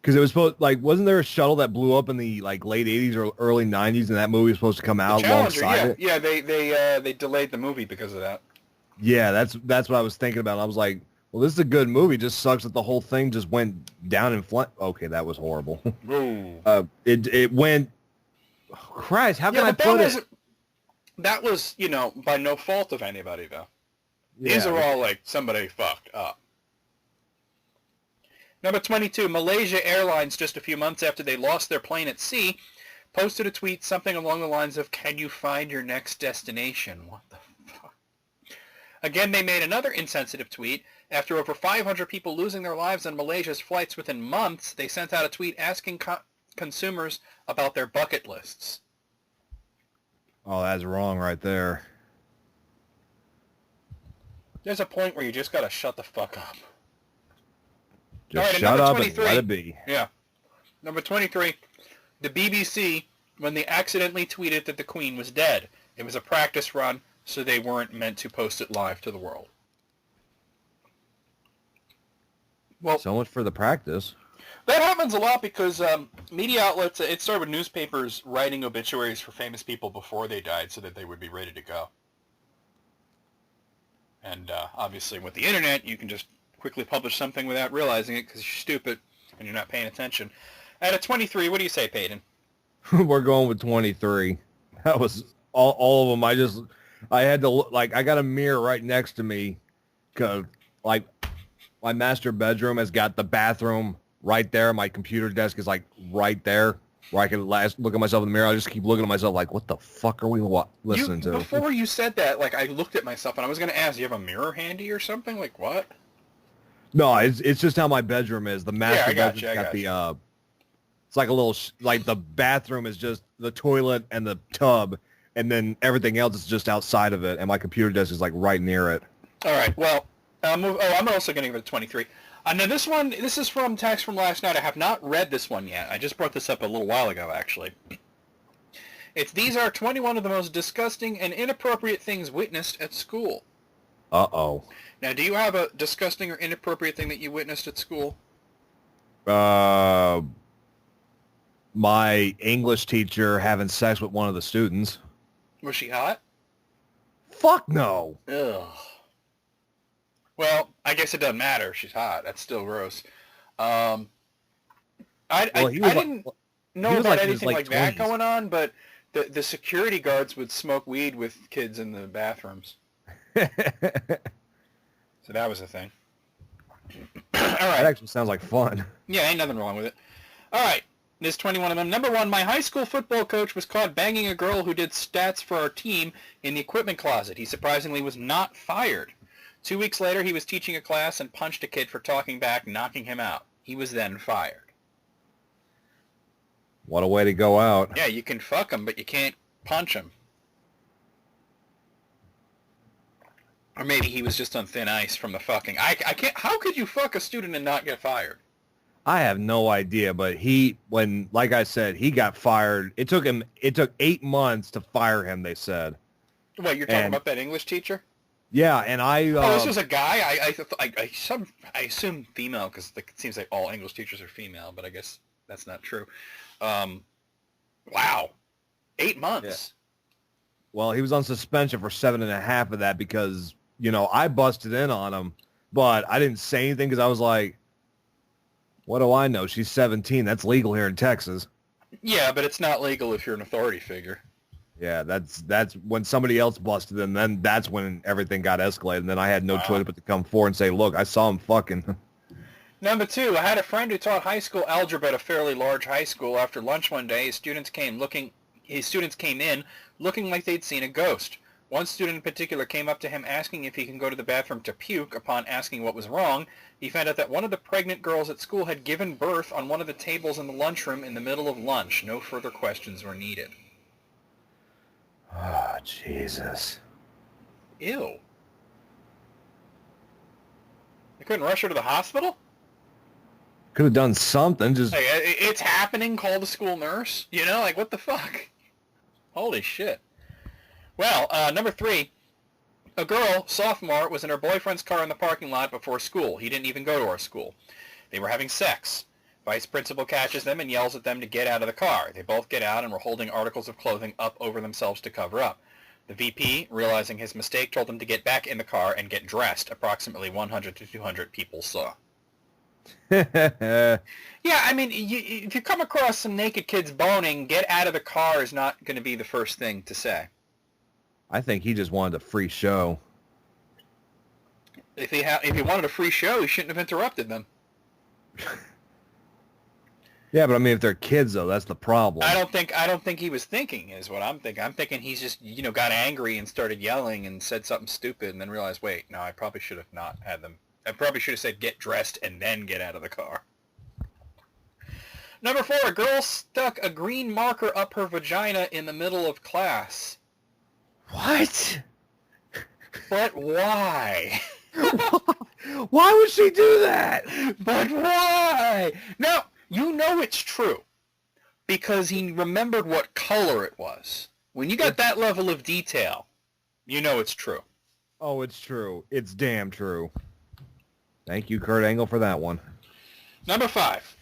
Because it was supposed, wasn't there a shuttle that blew up in the late 80s or early 90s, and that movie was supposed to come out alongside it? Yeah, they delayed the movie because of that. Yeah, that's what I was thinking about. I was like, well, this is a good movie. Just sucks that the whole thing just went down in flames. Okay, that was horrible. It went. Oh, Christ, how can I put it? That was, by no fault of anybody, though. Yeah. These are all somebody fucked up. Number 22, Malaysia Airlines, just a few months after they lost their plane at sea, posted a tweet something along the lines of, "Can you find your next destination?" What the fuck? Again, they made another insensitive tweet. After over 500 people losing their lives on Malaysia's flights within months, they sent out a tweet asking consumers about their bucket lists. Oh, that's wrong right there. There's a point where you just gotta shut the fuck up. Just shut up and let it be. Yeah. Number 23, the BBC, when they accidentally tweeted that the Queen was dead. It was a practice run, so they weren't meant to post it live to the world. Well, so much for the practice. That happens a lot because media outlets, it started with newspapers writing obituaries for famous people before they died so that they would be ready to go. And obviously with the internet, you can just quickly publish something without realizing it because you're stupid and you're not paying attention. At a 23, what do you say, Peyton? We're going with 23. That was all of them. I had to look, I got a mirror right next to me because my master bedroom has got the bathroom right there. My computer desk is right there. where I can look at myself in the mirror. I just keep looking at myself like, what the fuck are we listening to? Before you said that, like, I looked at myself, and I was going to ask, do you have a mirror handy or something? Like, what? No, it's just how my bedroom is. The master bedroom's got the it's like a little like the bathroom is just the toilet and the tub, and then everything else is just outside of it, and my computer desk is like right near it. All right. Well, I'm also going to give it a 23. Now this is from text from last night. I have not read this one yet. I just brought this up a little while ago, actually. These are 21 of the most disgusting and inappropriate things witnessed at school. Uh-oh. Now, do you have a disgusting or inappropriate thing that you witnessed at school? My English teacher having sex with one of the students. Was she hot? Fuck no. Ugh. Well, I guess it doesn't matter if she's hot. That's still gross. I didn't know about anything like that going on, but the security guards would smoke weed with kids in the bathrooms. So that was a thing. All right. That actually sounds like fun. Yeah, ain't nothing wrong with it. All right. There's 21 of them. Number 1, my high school football coach was caught banging a girl who did stats for our team in the equipment closet. He surprisingly was not fired. 2 weeks later, he was teaching a class and punched a kid for talking back, knocking him out. He was then fired. What a way to go out. Yeah, you can fuck him, but you can't punch him. Or maybe he was just on thin ice from the fucking. I can't. How could you fuck a student and not get fired? I have no idea, but like I said, he got fired. It took 8 months to fire him, they said. What, you're talking about that English teacher? Yeah, and this was a guy? I assume female, because it seems like all English teachers are female, but I guess that's not true. Wow. 8 months. Yeah. Well, he was on suspension for 7.5 of that because, I busted in on him, but I didn't say anything because I was like, what do I know? She's 17. That's legal here in Texas. Yeah, but it's not legal if you're an authority figure. Yeah, that's when somebody else busted him. Then that's when everything got escalated. And then I had no choice but to come forward and say, look, I saw him fucking. Number 2, I had a friend who taught high school algebra at a fairly large high school. After lunch one day, his students came in looking like they'd seen a ghost. One student in particular came up to him asking if he can go to the bathroom to puke. Upon asking what was wrong, he found out that one of the pregnant girls at school had given birth on one of the tables in the lunchroom in the middle of lunch. No further questions were needed. Oh, Jesus. Ew. They couldn't rush her to the hospital? Could have done something. Just like, it's happening, call the school nurse? Like, what the fuck? Holy shit. Well, number 3, a girl, sophomore, was in her boyfriend's car in the parking lot before school. He didn't even go to our school. They were having sex. Vice principal catches them and yells at them to get out of the car. They both get out and were holding articles of clothing up over themselves to cover up. The VP, realizing his mistake, told them to get back in the car and get dressed. Approximately 100 to 200 people saw. Yeah, I mean, if you come across some naked kids boning, get out of the car is not going to be the first thing to say. I think he just wanted a free show. If he wanted a free show, he shouldn't have interrupted them. Yeah, but I mean, if they're kids, though, that's the problem. I don't think he was thinking, is what I'm thinking. I'm thinking he's just, got angry and started yelling and said something stupid and then realized, wait, no, I probably should have not had them. I probably should have said get dressed and then get out of the car. Number 4, a girl stuck a green marker up her vagina in the middle of class. What? But why? Why would she do that? But why? Now, it's true because he remembered what color it was. When you got that level of detail, it's true. Oh, it's true. It's damn true. Thank you, Kurt Angle, for that one. Number 5.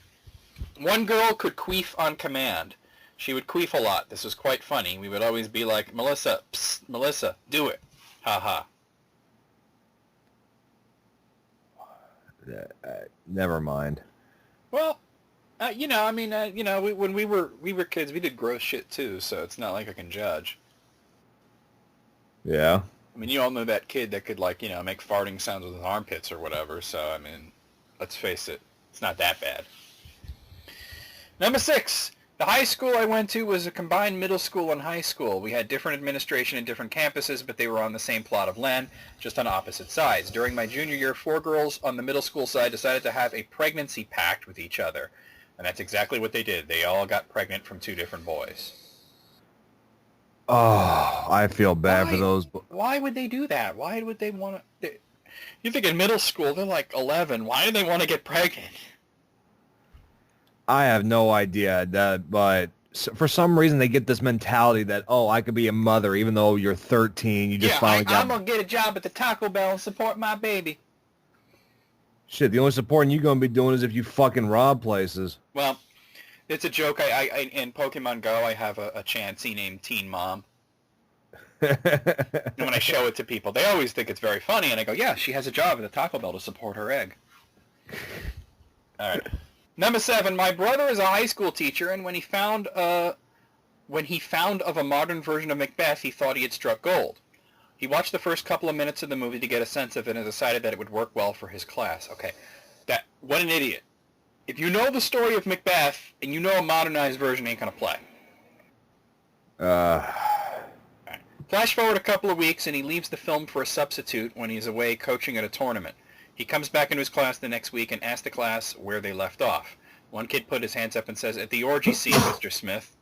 One girl could queef on command. She would queef a lot. This was quite funny. We would always be like, Melissa, psst, Melissa, do it. Ha ha. Never mind. Well, when we were kids, we did gross shit too, so it's not like I can judge. Yeah. I mean, you all know that kid that could, make farting sounds with his armpits or whatever, so, I mean, let's face it, it's not that bad. Number 6. The high school I went to was a combined middle school and high school. We had different administration and different campuses, but they were on the same plot of land, just on opposite sides. During my junior year, 4 girls on the middle school side decided to have a pregnancy pact with each other. And that's exactly what they did. They all got pregnant from 2 different boys. Oh, I feel bad for those. Why would they do that? Why would they want to... You think in middle school, they're like 11. Why do they want to get pregnant? I have no idea, but for some reason they get this mentality that, oh, I could be a mother even though you're 13. You just finally got... I'm going to get a job at the Taco Bell and support my baby. Shit, the only supporting you're going to be doing is if you fucking rob places. Well, it's a joke. I in Pokemon Go, I have a Chansey named Teen Mom. And when I show it to people, they always think it's very funny, and I go, yeah, she has a job at the Taco Bell to support her egg. All right. Number 7, my brother is a high school teacher, and when he found of a modern version of Macbeth, he thought he had struck gold. He watched the first couple of minutes of the movie to get a sense of it and decided that it would work well for his class. Okay, what an idiot. If you know the story of Macbeth and you know a modernized version ain't gonna play. Right. Flash forward a couple of weeks and he leaves the film for a substitute when he's away coaching at a tournament. He comes back into his class the next week and asks the class where they left off. One kid put his hands up and says, "At the orgy scene, Mr. Smith."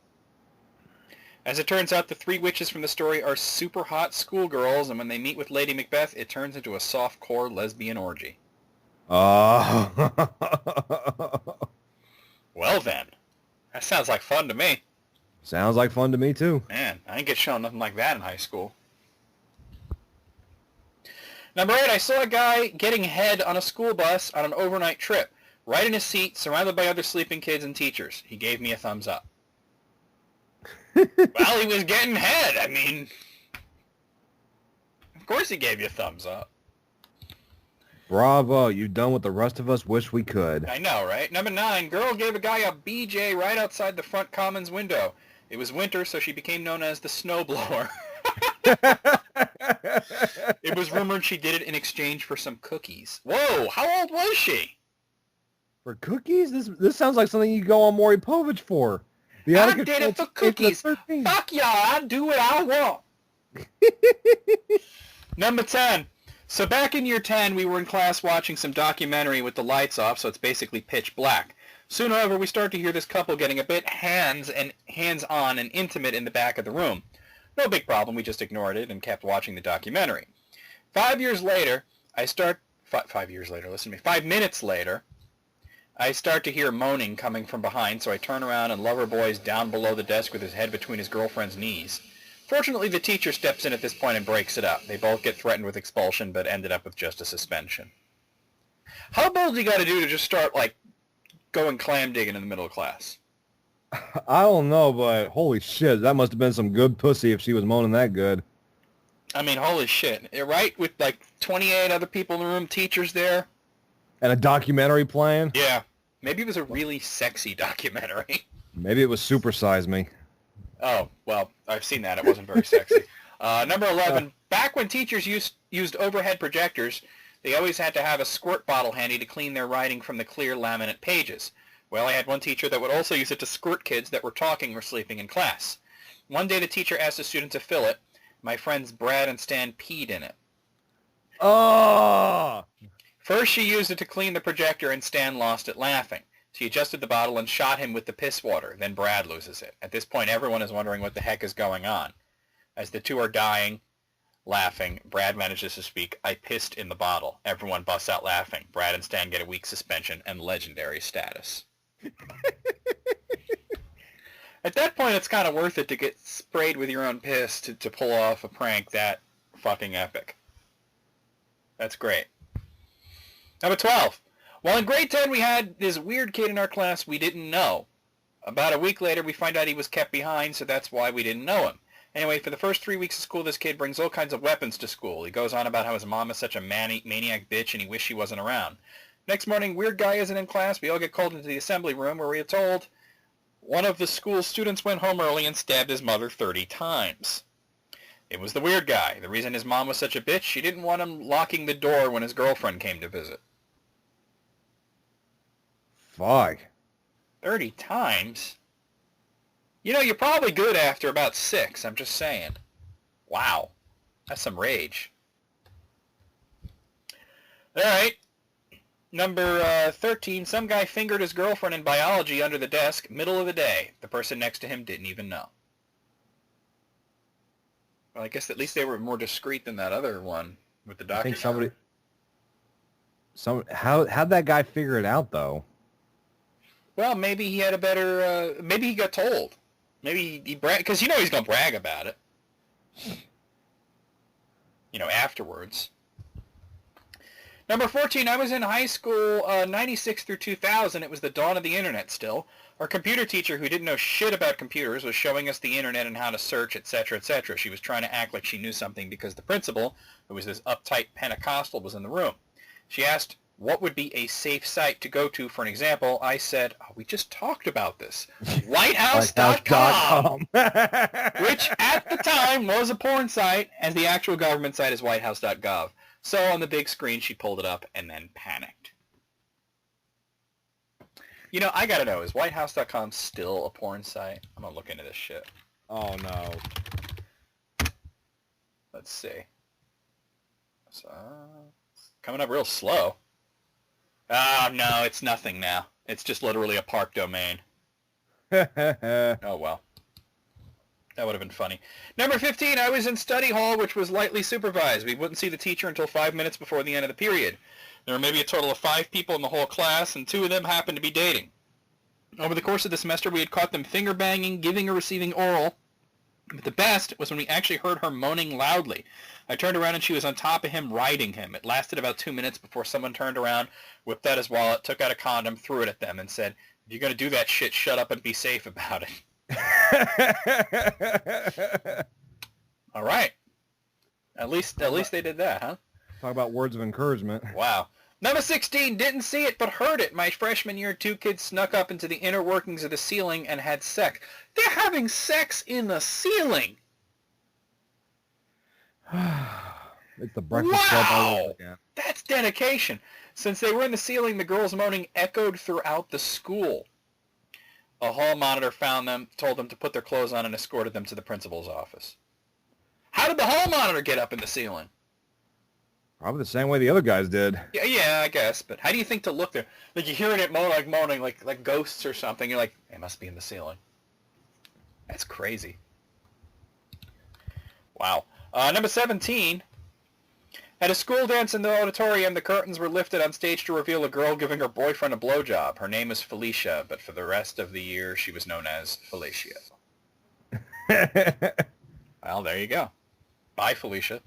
As it turns out, the 3 witches from the story are super hot schoolgirls, and when they meet with Lady Macbeth, it turns into a soft-core lesbian orgy. Well then, that sounds like fun to me. Sounds like fun to me too. Man, I didn't get shown nothing like that in high school. Number 8, I saw a guy getting head on a school bus on an overnight trip, right in his seat, surrounded by other sleeping kids and teachers. He gave me a thumbs up. Well, he was getting head. I mean, of course he gave you a thumbs up. Bravo, you've done what the rest of us wish we could. I know, right? Number 9, girl gave a guy a BJ right outside the front commons window. It was winter, so she became known as the snowblower. It was rumored she did it in exchange for some cookies. Whoa, how old was she? For cookies? This sounds like something you go on Maury Povich for. I did it for cookies. Fuck y'all, I do what I want. Number 10. So back in year 10, we were in class watching some documentary with the lights off, so it's basically pitch black. Soon, however, we start to hear this couple getting a bit hands-on and intimate in the back of the room. No big problem, we just ignored it and kept watching the documentary. 5 years later, 5 years later, listen to me, 5 minutes later, I start to hear moaning coming from behind, so I turn around and Loverboy's down below the desk with his head between his girlfriend's knees. Fortunately, the teacher steps in at this point and breaks it up. They both get threatened with expulsion, but ended up with just a suspension. How bold do you got to do to just start, like, going clam digging in the middle of class? I don't know, but holy shit, that must have been some good pussy if she was moaning that good. I mean, holy shit. Right? With, like, 28 other people in the room, teachers there. And a documentary playing? Yeah. Maybe it was a really sexy documentary. Maybe it was Super Size Me. Oh, well, I've seen that. It wasn't very sexy. Number 11, back when teachers used overhead projectors, they always had to have a squirt bottle handy to clean their writing from the clear laminate pages. Well, I had one teacher that would also use it to squirt kids that were talking or sleeping in class. One day the teacher asked a student to fill it. My friends Brad and Stan peed in it. Oh! First she used it to clean the projector and Stan lost it laughing. She adjusted the bottle and shot him with the piss water. Then Brad loses it. At this point everyone is wondering what the heck is going on. As the two are dying, laughing, Brad manages to speak, "I pissed in the bottle." Everyone busts out laughing. Brad and Stan get a week suspension and legendary status. At that point, it's kind of worth it to get sprayed with your own piss to pull off a prank that fucking epic. That's great. Number 12. While in grade 10, we had this weird kid in our class we didn't know. About a week later, we find out he was kept behind, so that's why we didn't know him. Anyway, for the first 3 weeks of school, this kid brings all kinds of weapons to school. He goes on about how his mom is such a maniac bitch and he wished she wasn't around. Next morning, weird guy isn't in class. We all get called into the assembly room where we are told one of the school students went home early and stabbed his mother 30 times. It was the weird guy. The reason his mom was such a bitch, she didn't want him locking the door when his girlfriend came to visit. Fuck. 30 times? You know, you're probably good after about 6. I'm just saying. Wow. That's some rage. All right. Number 13. Some guy fingered his girlfriend in biology under the desk, middle of the day. The person next to him didn't even know. Well, I guess at least they were more discreet than that other one with the doctor. I think how'd that guy figure it out, though? Well, maybe he had a better, maybe he got told. Maybe he bragged, because you know he's going to brag about it. You know, afterwards. Number 14, I was in high school 96 through 2000. It was the dawn of the internet still. Our computer teacher, who didn't know shit about computers, was showing us the internet and how to search, etc., etc. She was trying to act like she knew something because the principal, who was this uptight Pentecostal, was in the room. She asked what would be a safe site to go to for an example. I said, oh, we just talked about this. Whitehouse.com, which at the time was a porn site, as the actual government site is whitehouse.gov. So on the big screen, she pulled it up and then panicked. You know, I gotta know, is whitehouse.com still a porn site? I'm gonna look into this shit. Oh, no. Let's see. So, it's coming up real slow. Oh, no, it's nothing now. It's just literally a park domain. Oh, well. That would have been funny. Number 15, I was in study hall, which was lightly supervised. We wouldn't see the teacher until 5 minutes before the end of the period. There were maybe a total of 5 people in the whole class, and 2 of them happened to be dating. Over the course of the semester, we had caught them finger-banging, giving or receiving oral. But the best was when we actually heard her moaning loudly. I turned around and she was on top of him, riding him. It lasted about 2 minutes before someone turned around, whipped out his wallet, took out a condom, threw it at them, and said, if you're going to do that shit, shut up and be safe about it. All right. At least they did that, huh? Talk about words of encouragement. Wow. Number 16, didn't see it but heard it. My freshman year, 2 kids snuck up into the inner workings of the ceiling and had sex. They're having sex in the ceiling. It's the Breakfast Club all over Wow. again. That's dedication. Since they were in the ceiling, the girls' moaning echoed throughout the school. A hall monitor found them, told them to put their clothes on, and escorted them to the principal's office. How did the hall monitor get up in the ceiling? Probably the same way the other guys did. Yeah, I guess. But how do you think to look there? Like you're hearing it moaning like ghosts or something. You're like, it must be in the ceiling. That's crazy. Wow. Number 17. At a school dance in the auditorium, the curtains were lifted on stage to reveal a girl giving her boyfriend a blowjob. Her name is Felicia, but for the rest of the year, she was known as Felicia. Well, there you go. Bye, Felicia.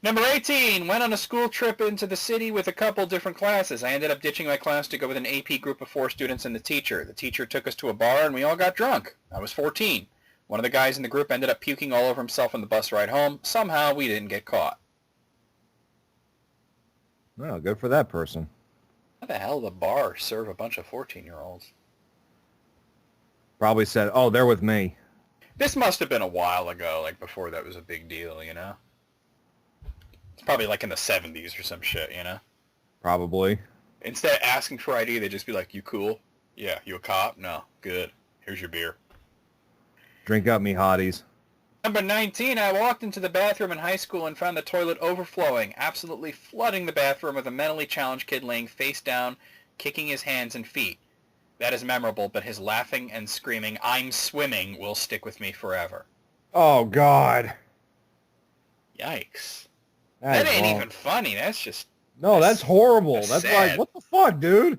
Number 18, went on a school trip into the city with a couple different classes. I ended up ditching my class to go with an AP group of 4 students and the teacher. The teacher took us to a bar and we all got drunk. I was 14. One of the guys in the group ended up puking all over himself on the bus ride home. Somehow we didn't get caught. Well, good for that person. How the hell did the bar serve a bunch of 14-year-olds? Probably said, oh, they're with me. This must have been a while ago, like before that was a big deal, you know? It's probably like in the 70s or some shit, you know? Probably. Instead of asking for ID, they'd just be like, you cool? Yeah. You a cop? No. Good. Here's your beer. Drink up, me hotties. Number 19, I walked into the bathroom in high school and found the toilet overflowing, absolutely flooding the bathroom with a mentally challenged kid laying face down, kicking his hands and feet. That is memorable, but his laughing and screaming, I'm swimming, will stick with me forever. Oh, God. Yikes. That ain't even funny. That's just... No, that's horrible. That's sad. like, what the fuck, dude?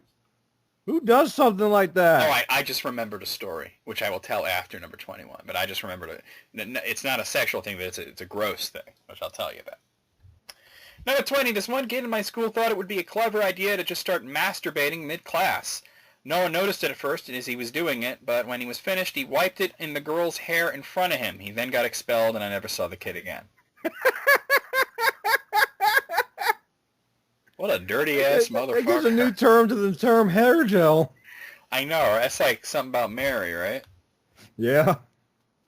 Who does something like that? Oh, I just remembered a story, which I will tell after number 21, but I just remembered it. It's not a sexual thing, but it's a gross thing, which I'll tell you about. Number 20, this one kid in my school thought it would be a clever idea to just start masturbating mid-class. No one noticed it at first as he was doing it, but when he was finished, he wiped it in the girl's hair in front of him. He then got expelled, and I never saw the kid again. What a dirty-ass motherfucker. There's a new term to the term hair gel. I know. That's like something about Mary, right? Yeah.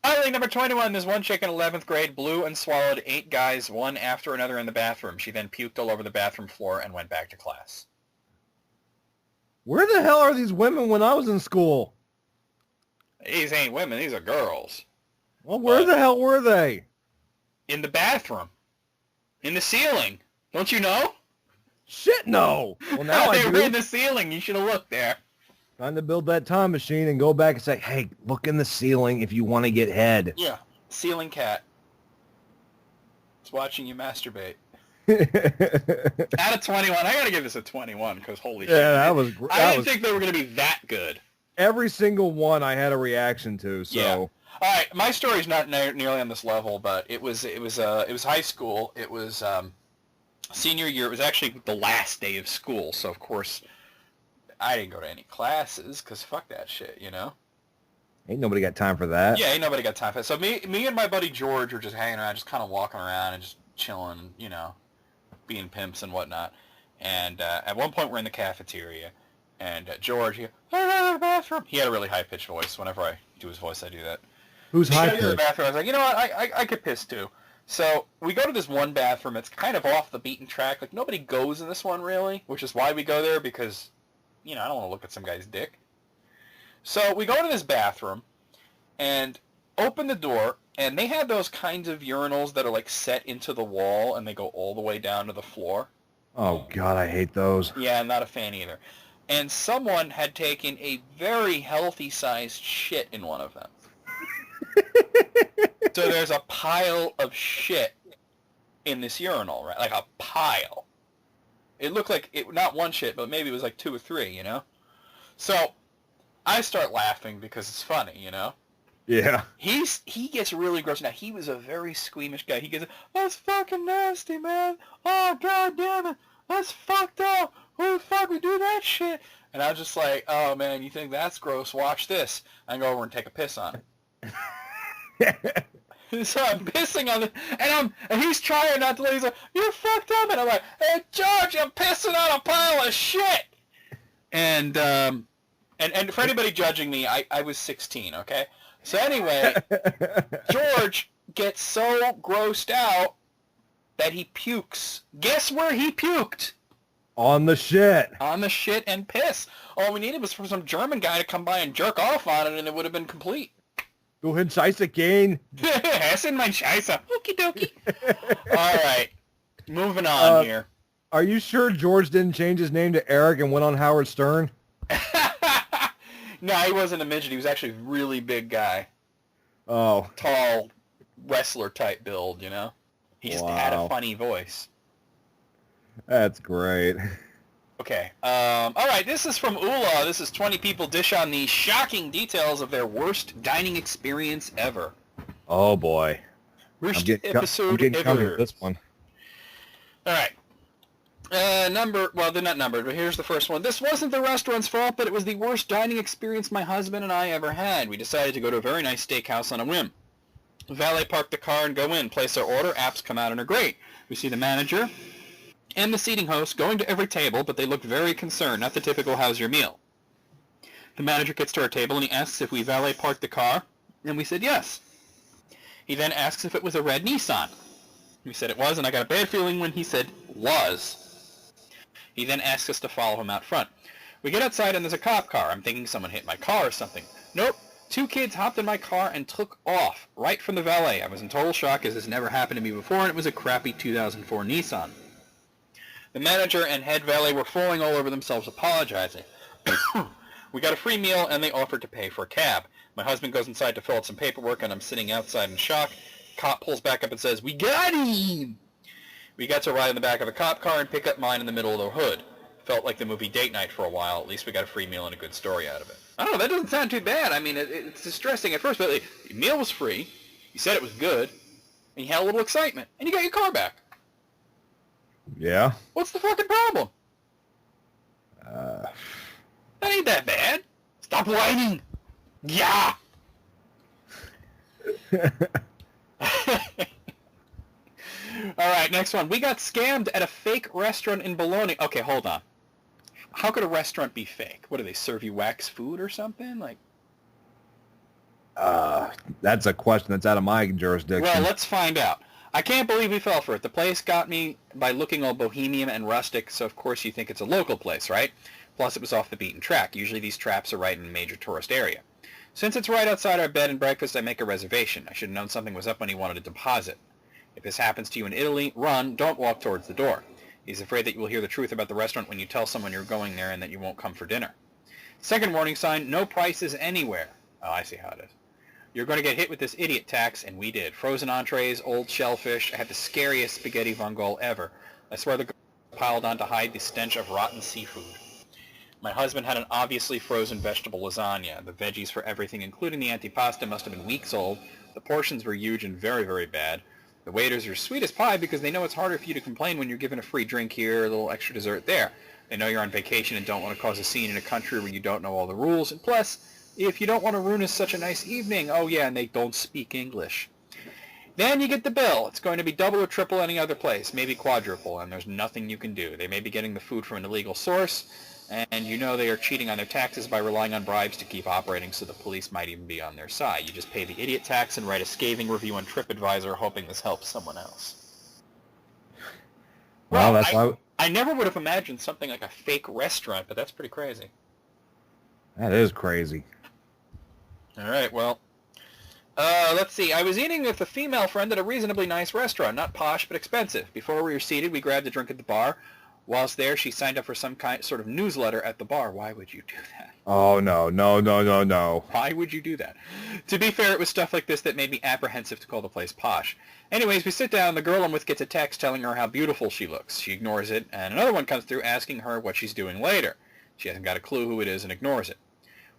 Finally, number 21, this one chick in 11th grade blew and swallowed 8 guys, one after another in the bathroom. She then puked all over the bathroom floor and went back to class. Where the hell are these women when I was in school? These ain't women, these are girls. Well, where the hell were they? In the bathroom. In the ceiling. Don't you know? Shit, no. Well, now I They do. were in the ceiling. You should have looked there. Time to build that time machine and go back and say, hey, look in the ceiling if you want to get head. Yeah. Ceiling cat. It's watching you masturbate. Out of 21, I gotta give this a 21 because holy shit. Yeah, that was great. I didn't think they were gonna be that good. Every single one I had a reaction to. So. Yeah. All right, my story's not nearly on this level, but it was high school. It was senior year. It was actually the last day of school, so of course I didn't go to any classes because fuck that shit, you know. Ain't nobody got time for that. Yeah, ain't nobody got time for that. So me and my buddy George were just hanging around, just kind of walking around and just chilling, you know, being pimps and whatnot. And at one point we're in the cafeteria, and George, I go to the bathroom. He had a really high-pitched voice. Whenever I do his voice, I do that. Who's I go to the high-pitched? bathroom. I was like, you know what, I could piss too. So we go to this one bathroom. It's kind of off the beaten track. Like, nobody goes in this one, really, which is why we go there, because, you know, I don't want to look at some guy's dick. So we go to this bathroom and open the door, and they had those kinds of urinals that are, like, set into the wall, and they go all the way down to the floor. Oh, God, I hate those. Yeah, I'm not a fan either. And someone had taken a very healthy-sized shit in one of them. So there's a pile of shit in this urinal, right? Like a pile. It looked like, not one shit, but maybe it was like 2 or 3, you know? So I start laughing because it's funny, you know? Yeah. He gets really gross. Now, he was a very squeamish guy. He gets, that's fucking nasty, man. Oh, God damn it. That's fucked up. Who the fuck would do that shit? And I was just like, oh, man, you think that's gross? Watch this. I go over and take a piss on it. So I'm pissing on it, and he's trying not to let. He's like, "You're fucked up," and I'm like, "Hey, George, I'm pissing on a pile of shit." And for anybody judging me, I was 16, okay? So anyway, George gets so grossed out that he pukes. Guess where he puked? On the shit. On the shit and piss. All we needed was for some German guy to come by and jerk off on it, and it would have been complete. Du hin Scheiße gehen. Essen mein Scheiße. Okie dokie. All right. Moving on here. Are you sure George didn't change his name to Eric and went on Howard Stern? No, he wasn't a midget. He was actually a really big guy. Oh. Tall, wrestler-type build, you know? He just had a Wow. funny voice. That's great. Okay. All right, this is from Ula. This is 20 people dish on the shocking details of their worst dining experience ever. Oh, boy. I'm Worst getting episode coming ever. with this one. All right. Well, they're not numbered, but here's the first one. This wasn't the restaurant's fault, but it was the worst dining experience my husband and I ever had. We decided to go to a very nice steakhouse on a whim. Valet park the car and go in, place our order, apps come out and are great. We see the manager and the seating host going to every table, but they looked very concerned, not the typical how's your meal. The manager gets to our table and he asks if we valet parked the car, and we said yes. He then asks if it was a red Nissan. We said it was, and I got a bad feeling when he said was. He then asks us to follow him out front. We get outside and there's a cop car. I'm thinking someone hit my car or something. Nope. 2 kids hopped in my car and took off right from the valet. I was in total shock as this never happened to me before, and it was a crappy 2004 Nissan. The manager and head valet were falling all over themselves apologizing. We got a free meal and they offered to pay for a cab. My husband goes inside to fill out some paperwork and I'm sitting outside in shock. Cop pulls back up and says, "We got him!" We got to ride in the back of a cop car and pick up mine in the middle of the hood. Felt like the movie Date Night for a while. At least we got a free meal and a good story out of it. I don't know, that doesn't sound too bad. I mean, it's distressing at first, but the meal was free. You said it was good. And you had a little excitement. And you got your car back. Yeah. What's the fucking problem? That ain't that bad. Stop whining. Yeah. All right, next one. We got scammed at a fake restaurant in Bologna. Okay, hold on. How could a restaurant be fake? What, do they serve you wax food or something? Like, That's a question that's out of my jurisdiction. well, let's find out. I can't believe we fell for it. The place got me by looking all bohemian and rustic, so of course you think it's a local place, right? Plus it was off the beaten track. Usually these traps are right in a major tourist area. Since it's right outside our bed and breakfast, I make a reservation. I should have known something was up when he wanted a deposit. If this happens to you in Italy, run, don't walk towards the door. He's afraid that you will hear the truth about the restaurant when you tell someone you're going there and that you won't come for dinner. Second warning sign, no prices anywhere. Oh, I see how it is. You're going to get hit with this idiot tax, and we did. Frozen entrees, old shellfish. I had the scariest spaghetti vongole ever. I swear the girl piled on to hide the stench of rotten seafood. My husband had an obviously frozen vegetable lasagna. The veggies for everything, including the antipasta, must have been weeks old. The portions were huge and very, very bad. The waiters are sweet as pie because they know it's harder for you to complain when you're given a free drink here, a little extra dessert there. They know you're on vacation and don't want to cause a scene in a country where you don't know all the rules. And plus, if you don't want to ruin such a nice evening, oh yeah, and they don't speak English. Then you get the bill. It's going to be double or triple any other place, maybe quadruple, and there's nothing you can do. They may be getting the food from an illegal source, and you know they are cheating on their taxes by relying on bribes to keep operating, so the police might even be on their side. You just pay the idiot tax and write a scathing review on TripAdvisor, hoping this helps someone else. Well, that's why... I never would have imagined something like a fake restaurant, but that's pretty crazy. That is crazy. All right, well, let's see. I was eating with a female friend at a reasonably nice restaurant, not posh, but expensive. Before we were seated, we grabbed a drink at the bar. Whilst there, she signed up for some sort of newsletter at the bar. Why would you do that? Oh, no. Why would you do that? To be fair, it was stuff like this that made me apprehensive to call the place posh. Anyways, we sit down. The girl I'm with gets a text telling her how beautiful she looks. She ignores it, and another one comes through asking her what she's doing later. She hasn't got a clue who it is and ignores it.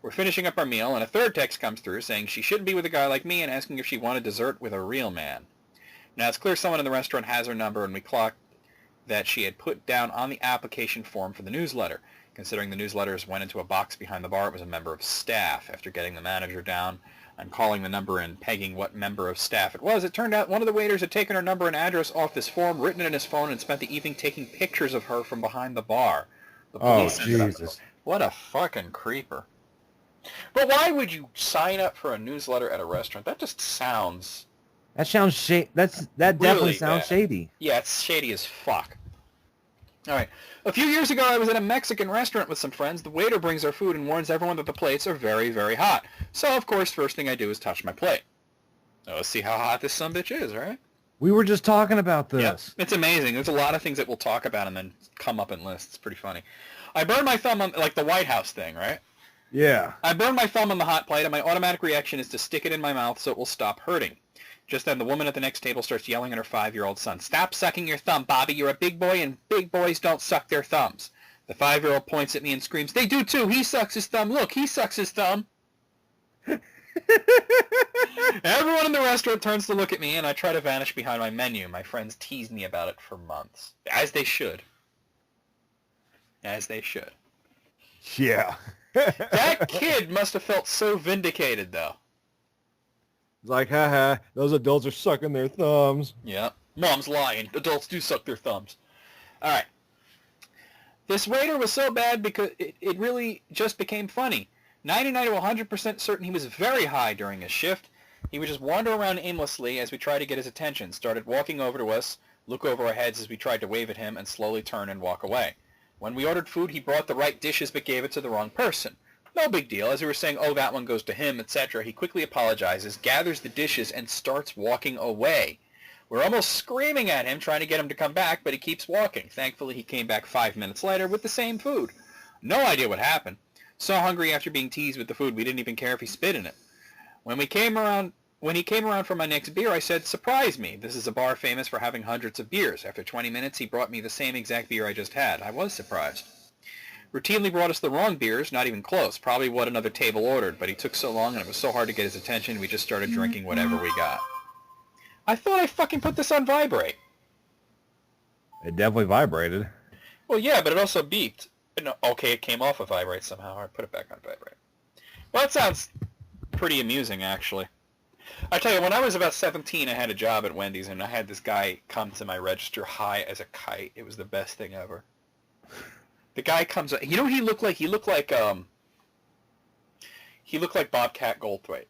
We're finishing up our meal, and a third text comes through saying she shouldn't be with a guy like me and asking if she wanted dessert with a real man. Now, it's clear someone in the restaurant has her number, and we clocked that she had put down on the application form for the newsletter. Considering the newsletters went into a box behind the bar, it was a member of staff. After getting the manager down and calling the number and pegging what member of staff it was, it turned out one of the waiters had taken her number and address off this form, written it in his phone, and spent the evening taking pictures of her from behind the bar. The police Jesus. What a fucking creeper. But why would you sign up for a newsletter at a restaurant? That just sounds... That sounds that definitely really sounds bad. shady. Yeah, it's shady as fuck. All right. A few years ago, I was at a Mexican restaurant with some friends. The waiter brings our food and warns everyone that the plates are very, very hot. So, of course, first thing I do is touch my plate. Oh, let's see how hot this sumbitch is, right? We were just talking about this. Yep. It's amazing. There's a lot of things that we'll talk about and then come up in lists. It's pretty funny. I burned my thumb on, like the White House thing, right? Yeah. I burned my thumb on the hot plate, and my automatic reaction is to stick it in my mouth so it will stop hurting. Just then, the woman at the next table starts yelling at her 5-year-old son, "Stop sucking your thumb, Bobby. You're a big boy, and big boys don't suck their thumbs." The 5-year-old points at me and screams, "They do too. He sucks his thumb. Look, he sucks his thumb." Everyone in the restaurant turns to look at me, and I try to vanish behind my menu. My friends teased me about it for months. As they should. As they should. Yeah. That kid must have felt so vindicated, though. It's like, haha, those adults are sucking their thumbs. Yeah. Mom's lying. Adults do suck their thumbs. All right. This waiter was so bad because it really just became funny. 99 to 100% certain he was very high during his shift. He would just wander around aimlessly as we tried to get his attention, started walking over to us, look over our heads as we tried to wave at him, and slowly turn and walk away. When we ordered food, he brought the right dishes but gave it to the wrong person. No big deal. As we were saying, oh, that one goes to him, etc., he quickly apologizes, gathers the dishes, and starts walking away. We're almost screaming at him, trying to get him to come back, but he keeps walking. Thankfully, he came back 5 minutes later with the same food. No idea what happened. So hungry after being teased with the food, we didn't even care if he spit in it. When he came around for my next beer, I said, "Surprise me. This is a bar famous for having hundreds of beers." After 20 minutes, he brought me the same exact beer I just had. I was surprised. Routinely brought us the wrong beers, not even close, probably what another table ordered, but he took so long and it was so hard to get his attention, we just started drinking whatever we got. I thought I fucking put this on vibrate. It definitely vibrated. Well, yeah, but it also beeped. No, okay, it came off of vibrate somehow. I put it back on vibrate. Well, that sounds pretty amusing, actually. I tell you, when I was about 17, I had a job at Wendy's, and I had this guy come to my register high as a kite. It was the best thing ever. The guy comes up. You know what he looked like? He looked like Bobcat Goldthwait.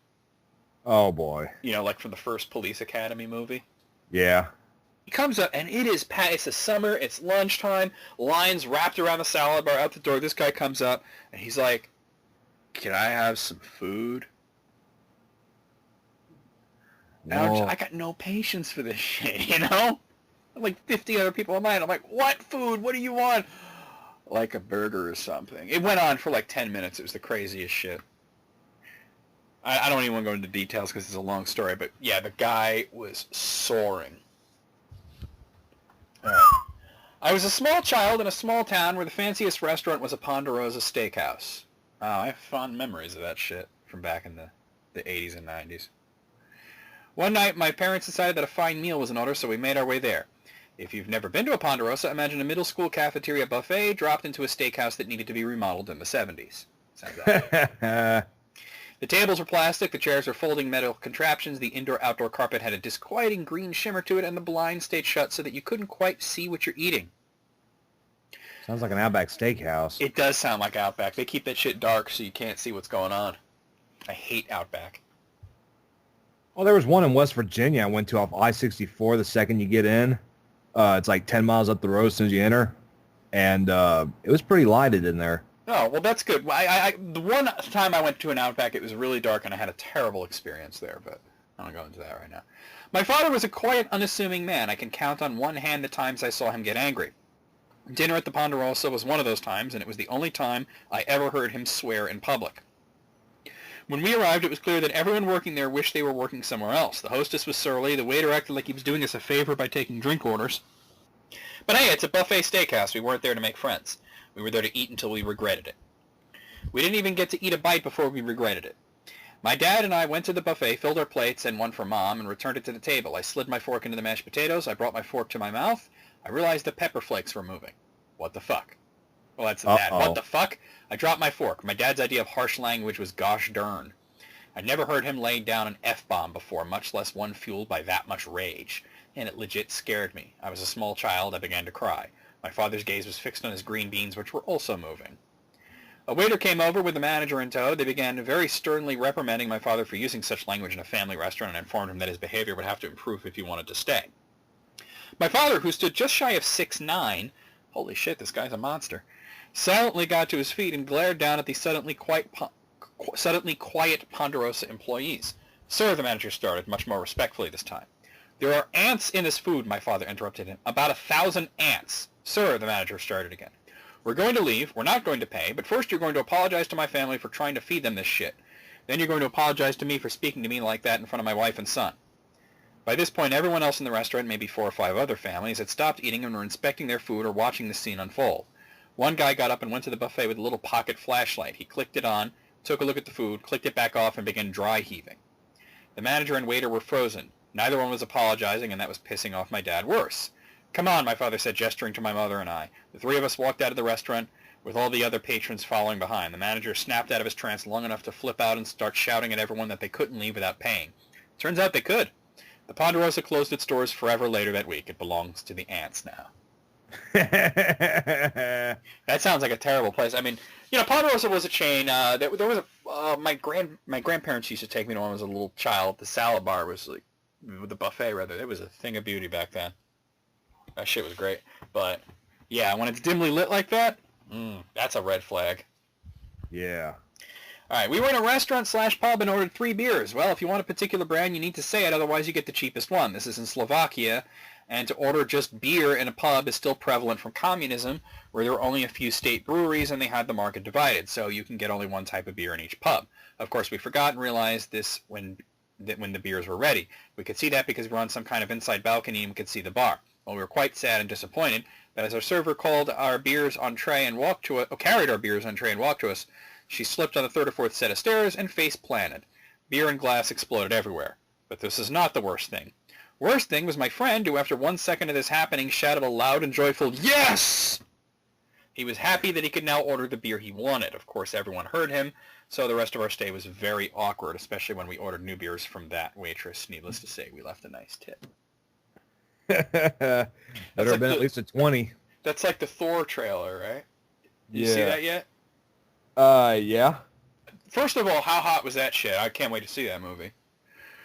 Oh boy. You know, like from the first Police Academy movie. Yeah. He comes up, and it's the summer, it's lunchtime, lines wrapped around the salad bar out the door. This guy comes up, and he's like, can I have some food? Whoa. I got no patience for this shit, you know? Like 50 other people in line. I'm like, what food? What do you want? Like a burger or something. It went on for like 10 minutes. It was the craziest shit. I don't even want to go into details because it's a long story, but yeah, the guy was soaring. I was a small child in a small town where the fanciest restaurant was a Ponderosa Steakhouse. Oh, I have fond memories of that shit from back in the 80s and 90s. One night, my parents decided that a fine meal was in order, so we made our way there. If you've never been to a Ponderosa, imagine a middle school cafeteria buffet dropped into a steakhouse that needed to be remodeled in the 70s. Sounds like The tables were plastic, the chairs were folding metal contraptions, the indoor-outdoor carpet had a disquieting green shimmer to it, and the blinds stayed shut so that you couldn't quite see what you're eating. Sounds like an Outback Steakhouse. It does sound like Outback. They keep that shit dark so you can't see what's going on. I hate Outback. Well, there was one in West Virginia I went to off I-64 the second you get in. It's like 10 miles up the road as soon as you enter. And it was pretty lighted in there. Oh, well, that's good. The one time I went to an Outback, it was really dark, and I had a terrible experience there, but I don't go into that right now. My father was a quiet, unassuming man. I can count on one hand the times I saw him get angry. Dinner at the Ponderosa was one of those times, and it was the only time I ever heard him swear in public. When we arrived, it was clear that everyone working there wished they were working somewhere else. The hostess was surly, the waiter acted like he was doing us a favor by taking drink orders. But hey, it's a buffet steakhouse. We weren't there to make friends. We were there to eat until we regretted it. We didn't even get to eat a bite before we regretted it. My dad and I went to the buffet, filled our plates and one for Mom, and returned it to the table. I slid my fork into the mashed potatoes. I brought my fork to my mouth. I realized the pepper flakes were moving. What the fuck? Well, that's that. What the fuck? I dropped my fork. My dad's idea of harsh language was gosh darn. I'd never heard him lay down an F-bomb before, much less one fueled by that much rage. And it legit scared me. I was a small child. I began to cry. My father's gaze was fixed on his green beans, which were also moving. A waiter came over with the manager in tow. They began very sternly reprimanding my father for using such language in a family restaurant and informed him that his behavior would have to improve if he wanted to stay. My father, who stood just shy of 6'9", holy shit, this guy's a monster, silently got to his feet and glared down at the suddenly quiet Ponderosa employees. Sir, the manager started, much more respectfully this time. There are ants in this food, my father interrupted him. About 1,000 ants. Sir, the manager started again. We're going to leave. We're not going to pay. But first you're going to apologize to my family for trying to feed them this shit. Then you're going to apologize to me for speaking to me like that in front of my wife and son. By this point, everyone else in the restaurant, maybe 4 or 5 other families, had stopped eating and were inspecting their food or watching the scene unfold. One guy got up and went to the buffet with a little pocket flashlight. He clicked it on, took a look at the food, clicked it back off, and began dry heaving. The manager and waiter were frozen. Neither one was apologizing, and that was pissing off my dad worse. Come on, my father said, gesturing to my mother and I. The 3 of us walked out of the restaurant, with all the other patrons following behind. The manager snapped out of his trance long enough to flip out and start shouting at everyone that they couldn't leave without paying. Turns out they could. The Ponderosa closed its doors forever later that week. It belongs to the ants now. That sounds like a terrible place. I mean, you know, Ponderosa was a chain. There was a my grandparents used to take me to when I was a little child. The salad bar was like, with the buffet rather. It was a thing of beauty back then. That shit was great. But yeah, when it's dimly lit like that, that's a red flag. Yeah. All right, we were in a restaurant/pub and ordered 3 beers. Well, if you want a particular brand, you need to say it, otherwise you get the cheapest one. This is in Slovakia, and to order just beer in a pub is still prevalent from communism, where there were only a few state breweries and they had the market divided, so you can get only one type of beer in each pub. Of course, we forgot and realized this when the beers were ready. We could see that because we were on some kind of inside balcony and we could see the bar. Well, we were quite sad and disappointed, but as our server called our beers on tray and carried our beers on tray and walked to us, she slipped on the 3rd or 4th set of stairs and face planted. Beer and glass exploded everywhere. But this is not the worst thing. Worst thing was my friend, who after 1 second of this happening shouted a loud and joyful, "Yes!" He was happy that he could now order the beer he wanted. Of course, everyone heard him, so the rest of our stay was very awkward, especially when we ordered new beers from that waitress. Needless to say, we left a nice tip. Better have been at least a 20. That's like the Thor trailer, right? You see that yet? Yeah. First of all, how hot was that shit? I can't wait to see that movie.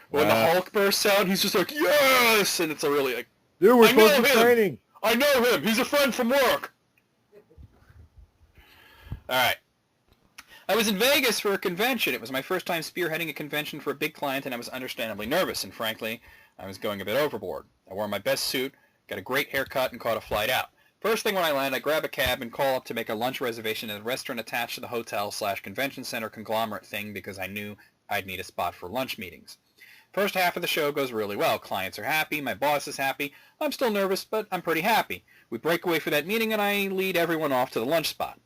When the Hulk bursts out, he's just like, "Yes!" And it's a really like, dude, we're supposed to be training. I know him. He's a friend from work. All right. I was in Vegas for a convention. It was my first time spearheading a convention for a big client, and I was understandably nervous, and frankly, I was going a bit overboard. I wore my best suit, got a great haircut, and caught a flight out. First thing when I land, I grab a cab and call up to make a lunch reservation at a restaurant attached to the hotel/convention center conglomerate thing because I knew I'd need a spot for lunch meetings. First half of the show goes really well. Clients are happy, my boss is happy. I'm still nervous, but I'm pretty happy. We break away for that meeting and I lead everyone off to the lunch spot.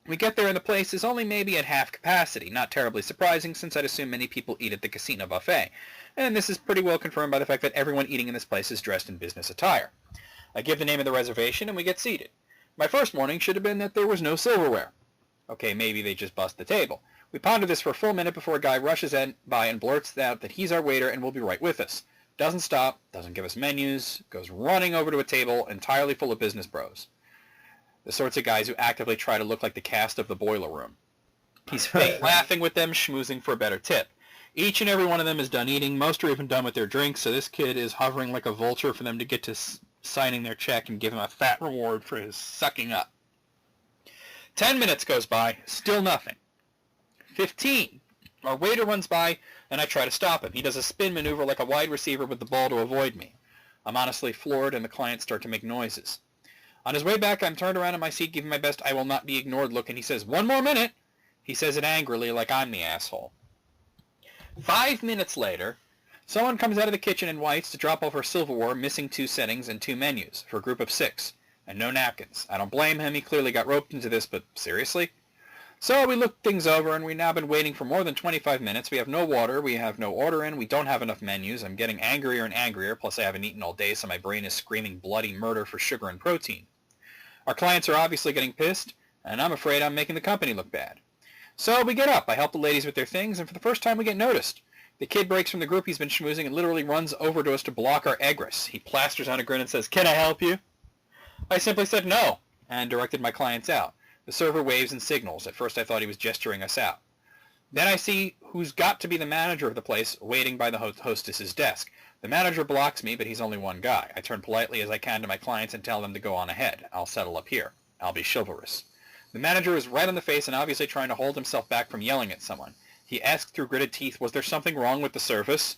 We get there and the place is only maybe at half capacity, not terribly surprising since I'd assume many people eat at the casino buffet. And this is pretty well confirmed by the fact that everyone eating in this place is dressed in business attire. I give the name of the reservation and we get seated. My first warning should have been that there was no silverware. Okay, maybe they just bust the table. We ponder this for a full minute before a guy rushes by and blurts out that he's our waiter and will be right with us. Doesn't stop, doesn't give us menus, goes running over to a table entirely full of business bros. The sorts of guys who actively try to look like the cast of The Boiler Room. He's fake laughing with them, schmoozing for a better tip. Each and every one of them is done eating. Most are even done with their drinks, so this kid is hovering like a vulture for them to get to signing their check and give him a fat reward for his sucking up. 10 minutes goes by, still nothing. 15. Our waiter runs by, and I try to stop him. He does a spin maneuver like a wide receiver with the ball to avoid me. I'm honestly floored, and the clients start to make noises. On his way back, I'm turned around in my seat, giving my best I will not be ignored look, and he says, 1 more minute. He says it angrily like I'm the asshole. 5 minutes later, someone comes out of the kitchen in whites to drop off her silverware, missing 2 settings and 2 menus for a group of 6, and no napkins. I don't blame him. He clearly got roped into this, but seriously? So we looked things over, and we've now been waiting for more than 25 minutes. We have no water. We have no order in. We don't have enough menus. I'm getting angrier and angrier, plus I haven't eaten all day, so my brain is screaming bloody murder for sugar and protein. Our clients are obviously getting pissed, and I'm afraid I'm making the company look bad. So we get up. I help the ladies with their things, and for the first time we get noticed. The kid breaks from the group he's been schmoozing and literally runs over to us to block our egress. He plasters on a grin and says, "Can I help you?" I simply said no, and directed my clients out. The server waves and signals. At first I thought he was gesturing us out. Then I see who's got to be the manager of the place waiting by the hostess's desk. The manager blocks me, but he's only one guy. I turn politely as I can to my clients and tell them to go on ahead. I'll settle up here. I'll be chivalrous. The manager is red on the face and obviously trying to hold himself back from yelling at someone. He asked through gritted teeth, was there something wrong with the service?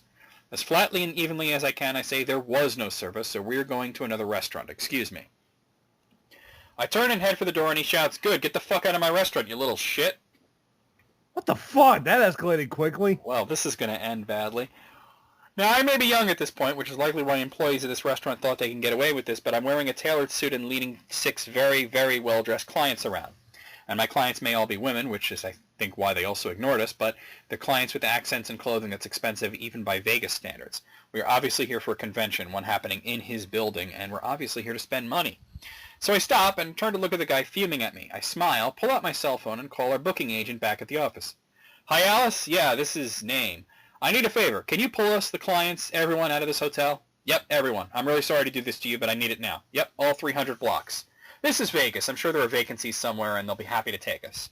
As flatly and evenly as I can, I say there was no service, so we're going to another restaurant. Excuse me. I turn and head for the door and he shouts, "Good, get the fuck out of my restaurant, you little shit." What the fuck? That escalated quickly. Well, this is going to end badly. Now, I may be young at this point, which is likely why employees of this restaurant thought they can get away with this, but I'm wearing a tailored suit and leading 6 very, very well-dressed clients around. And my clients may all be women, which is, I think, why they also ignored us, but they're clients with accents and clothing that's expensive even by Vegas standards. We are obviously here for a convention, one happening in his building, and we're obviously here to spend money. So I stop and turn to look at the guy fuming at me. I smile, pull out my cell phone, and call our booking agent back at the office. "Hi, Alice? Yeah, this is Name. I need a favor. Can you pull us, the clients, everyone out of this hotel?" "Yep, everyone. I'm really sorry to do this to you, but I need it now." "Yep, all 300 blocks. This is Vegas. I'm sure there are vacancies somewhere, and they'll be happy to take us."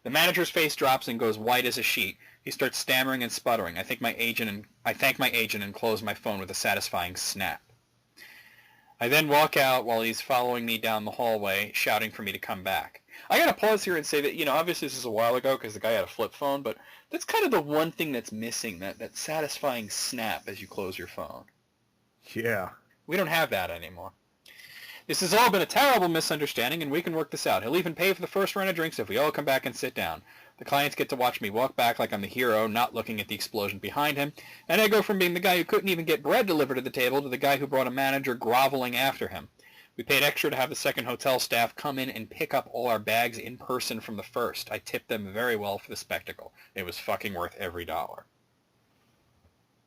The manager's face drops and goes white as a sheet. He starts stammering and sputtering. I thank my agent and close my phone with a satisfying snap. I then walk out while he's following me down the hallway, shouting for me to come back. I gotta pause here and say that, obviously this is a while ago because the guy had a flip phone, but that's kind of the one thing that's missing, that satisfying snap as you close your phone. Yeah. We don't have that anymore. This has all been a terrible misunderstanding, and we can work this out. He'll even pay for the first round of drinks if we all come back and sit down. The clients get to watch me walk back like I'm the hero, not looking at the explosion behind him, and I go from being the guy who couldn't even get bread delivered to the table to the guy who brought a manager groveling after him. We paid extra to have the second hotel staff come in and pick up all our bags in person from the first. I tipped them very well for the spectacle. It was fucking worth every dollar.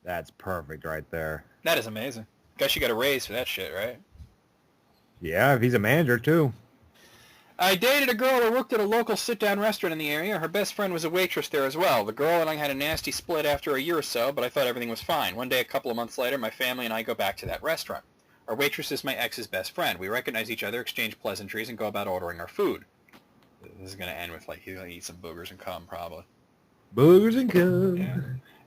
That's perfect right there. That is amazing. Guess you got a raise for that shit, right? Yeah, if he's a manager, too. I dated a girl who worked at a local sit-down restaurant in the area. Her best friend was a waitress there as well. The girl and I had a nasty split after a year or so, but I thought everything was fine. One day, a couple of months later, my family and I go back to that restaurant. Our waitress is my ex's best friend. We recognize each other, exchange pleasantries, and go about ordering our food. This is going to end with, he's going to eat some boogers and cum, probably. Boogers and cum. Yeah.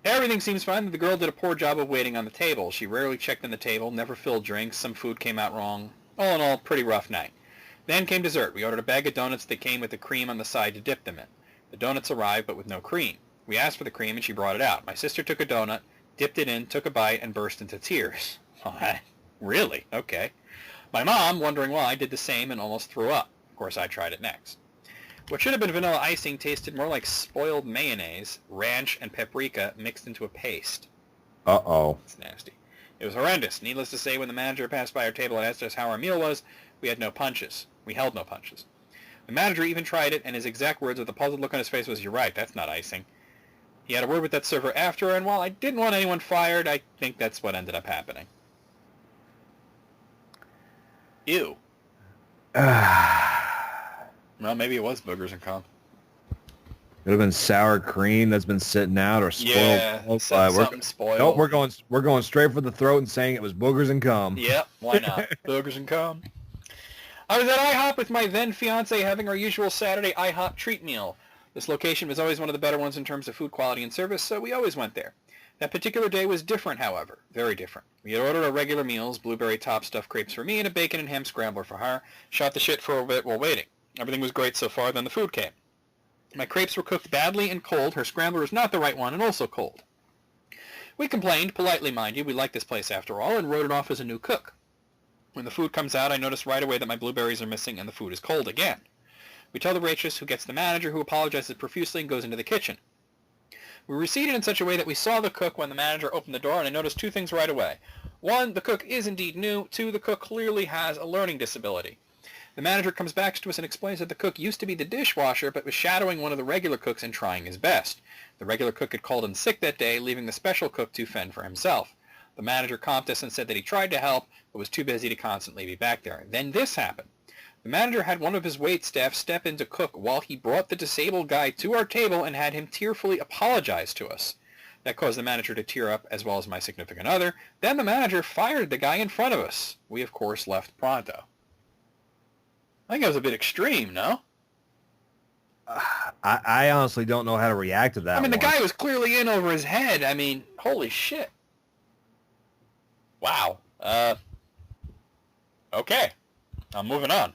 Everything seems fine, but the girl did a poor job of waiting on the table. She rarely checked in the table, never filled drinks, some food came out wrong. All in all, pretty rough night. Then came dessert. We ordered a bag of donuts that came with the cream on the side to dip them in. The donuts arrived, but with no cream. We asked for the cream, and she brought it out. My sister took a donut, dipped it in, took a bite, and burst into tears. Really? Okay. My mom, wondering why, did the same and almost threw up. Of course, I tried it next. What should have been vanilla icing tasted more like spoiled mayonnaise, ranch, and paprika mixed into a paste. Uh-oh. It's nasty. It was horrendous. Needless to say, when the manager passed by our table and asked us how our meal was, we had no punches. We held no punches. The manager even tried it, and his exact words with a puzzled look on his face was, "You're right, that's not icing." He had a word with that server after, and while I didn't want anyone fired, I think that's what ended up happening. Ew. Well, maybe it was boogers and cum. Could have been sour cream that's been sitting out or spoiled. Yeah, something spoiled. Nope, we're going straight for the throat and saying it was boogers and cum. Yep, why not? Boogers and cum. I was at IHOP with my then fiance having our usual Saturday IHOP treat meal. This location was always one of the better ones in terms of food quality and service, so we always went there. That particular day was different, however. Very different. We had ordered our regular meals, blueberry top stuffed crepes for me and a bacon and ham scrambler for her. Shot the shit for a bit while waiting. Everything was great so far, then the food came. My crepes were cooked badly and cold. Her scrambler was not the right one and also cold. We complained, politely mind you, we liked this place after all, and wrote it off as a new cook. When the food comes out, I notice right away that my blueberries are missing and the food is cold again. We tell the waitress, who gets the manager, who apologizes profusely and goes into the kitchen. We were seated in such a way that we saw the cook when the manager opened the door, and I noticed two things right away. One, the cook is indeed new. Two, the cook clearly has a learning disability. The manager comes back to us and explains that the cook used to be the dishwasher, but was shadowing one of the regular cooks and trying his best. The regular cook had called in sick that day, leaving the special cook to fend for himself. The manager comped us and said that he tried to help, but was too busy to constantly be back there. Then this happened. The manager had one of his wait staff step in to cook while he brought the disabled guy to our table and had him tearfully apologize to us. That caused the manager to tear up, as well as my significant other. Then the manager fired the guy in front of us. We, of course, left pronto. I think that was a bit extreme, no? I honestly don't know how to react to that. I mean, the one. guy was clearly in over his head. I mean, holy shit. Wow. Okay. I'm moving on.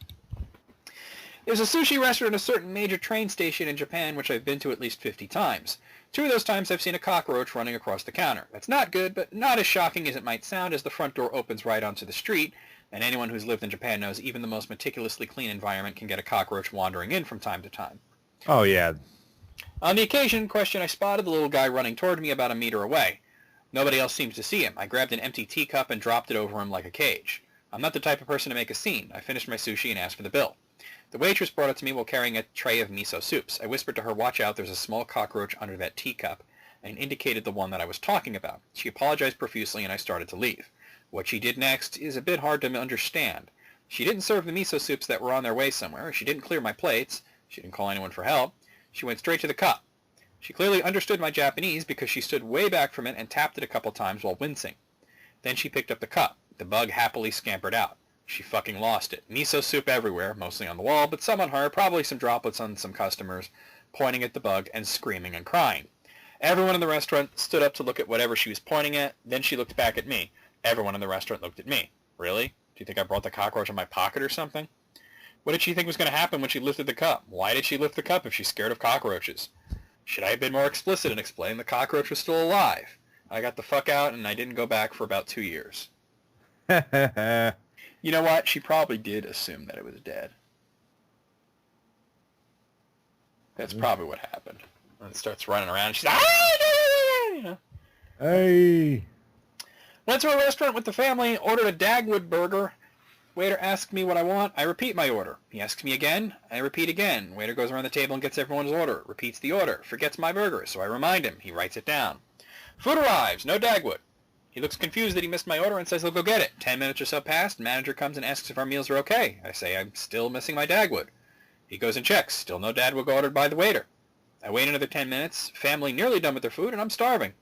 There's a sushi restaurant at a certain major train station in Japan, which I've been to at least 50 times. 2 of those times I've seen a cockroach running across the counter. That's not good, but not as shocking as it might sound, as the front door opens right onto the street, and anyone who's lived in Japan knows even the most meticulously clean environment can get a cockroach wandering in from time to time. Oh, yeah. On the occasion in question, I spotted the little guy running toward me about a meter away. Nobody else seems to see him. I grabbed an empty teacup and dropped it over him like a cage. I'm not the type of person to make a scene. I finished my sushi and asked for the bill. The waitress brought it to me while carrying a tray of miso soups. I whispered to her, "Watch out, there's a small cockroach under that teacup," and indicated the one that I was talking about. She apologized profusely, and I started to leave. What she did next is a bit hard to understand. She didn't serve the miso soups that were on their way somewhere. She didn't clear my plates. She didn't call anyone for help. She went straight to the cup. She clearly understood my Japanese because she stood way back from it and tapped it a couple times while wincing. Then she picked up the cup. The bug happily scampered out. She fucking lost it. Miso soup everywhere, mostly on the wall, but some on her, probably some droplets on some customers, pointing at the bug and screaming and crying. Everyone in the restaurant stood up to look at whatever she was pointing at. Then she looked back at me. Everyone in the restaurant looked at me. Really? Do you think I brought the cockroach in my pocket or something? What did she think was going to happen when she lifted the cup? Why did she lift the cup if she's scared of cockroaches? Should I have been more explicit and explained the cockroach was still alive? I got the fuck out and I didn't go back for about 2 years. You know what? She probably did assume that it was dead. That's probably what happened. And it starts running around and she's like, "Ah!" You know. Hey. Went to a restaurant with the family, ordered a Dagwood burger. Waiter asks me what I want. I repeat my order. He asks me again. I repeat again. Waiter goes around the table and gets everyone's order. Repeats the order. Forgets my burger, so I remind him. He writes it down. Food arrives. No Dagwood. He looks confused that he missed my order and says he'll go get it. 10 minutes or so passed. Manager comes and asks if our meals are okay. I say I'm still missing my Dagwood. He goes and checks. Still no Dagwood ordered by the waiter. I wait another 10 minutes. Family nearly done with their food, and I'm starving.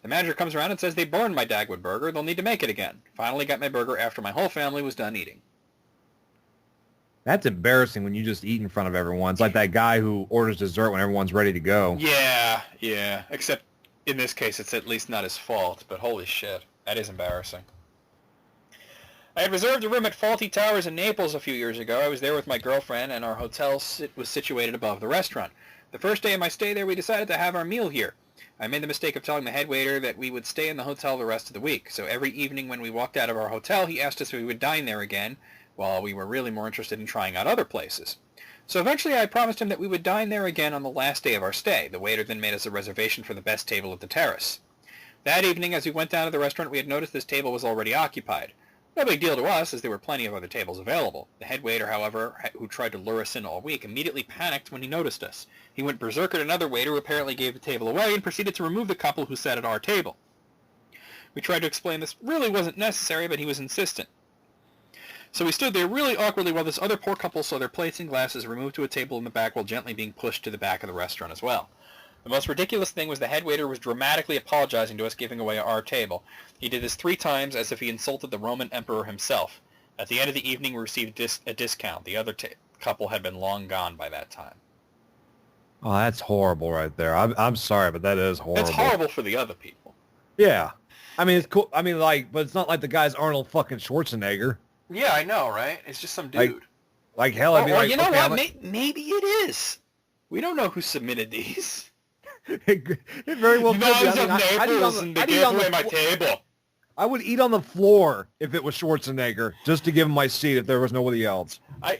The manager comes around and says they burned my Dagwood burger. They'll need to make it again. Finally got my burger after my whole family was done eating. That's embarrassing when you just eat in front of everyone. It's like that guy who orders dessert when everyone's ready to go. Yeah. Except in this case, it's at least not his fault. But holy shit, that is embarrassing. I had reserved a room at Faulty Towers in Naples a few years ago. I was there with my girlfriend, and our hotel was situated above the restaurant. The first day of my stay there, we decided to have our meal here. I made the mistake of telling the head waiter that we would stay in the hotel the rest of the week, so every evening when we walked out of our hotel, he asked us if we would dine there again, while we were really more interested in trying out other places. So eventually I promised him that we would dine there again on the last day of our stay. The waiter then made us a reservation for the best table at the terrace. That evening, as we went down to the restaurant, we had noticed this table was already occupied. No big deal to us, as there were plenty of other tables available. The head waiter, however, who tried to lure us in all week, immediately panicked when he noticed us. He went berserk at another waiter who apparently gave the table away and proceeded to remove the couple who sat at our table. We tried to explain this really wasn't necessary, but he was insistent. So we stood there really awkwardly while this other poor couple saw their plates and glasses removed to a table in the back while gently being pushed to the back of the restaurant as well. The most ridiculous thing was the head waiter was dramatically apologizing to us giving away our table. He did this 3 times as if he insulted the Roman emperor himself. At the end of the evening, we received a discount. The other couple had been long gone by that time. Oh, that's horrible right there. I'm sorry, but that is horrible. It's horrible for the other people. Yeah. I mean, it's cool. I mean, like, but it's not like the guy's Arnold fucking Schwarzenegger. Yeah, I know, right? It's just some dude. Like hell, I'd be like, you know okay, what? Maybe it is. We don't know who submitted these. It very well could be. They gave away my table. I would eat on the floor if it was Schwarzenegger, just to give him my seat if there was nobody else. I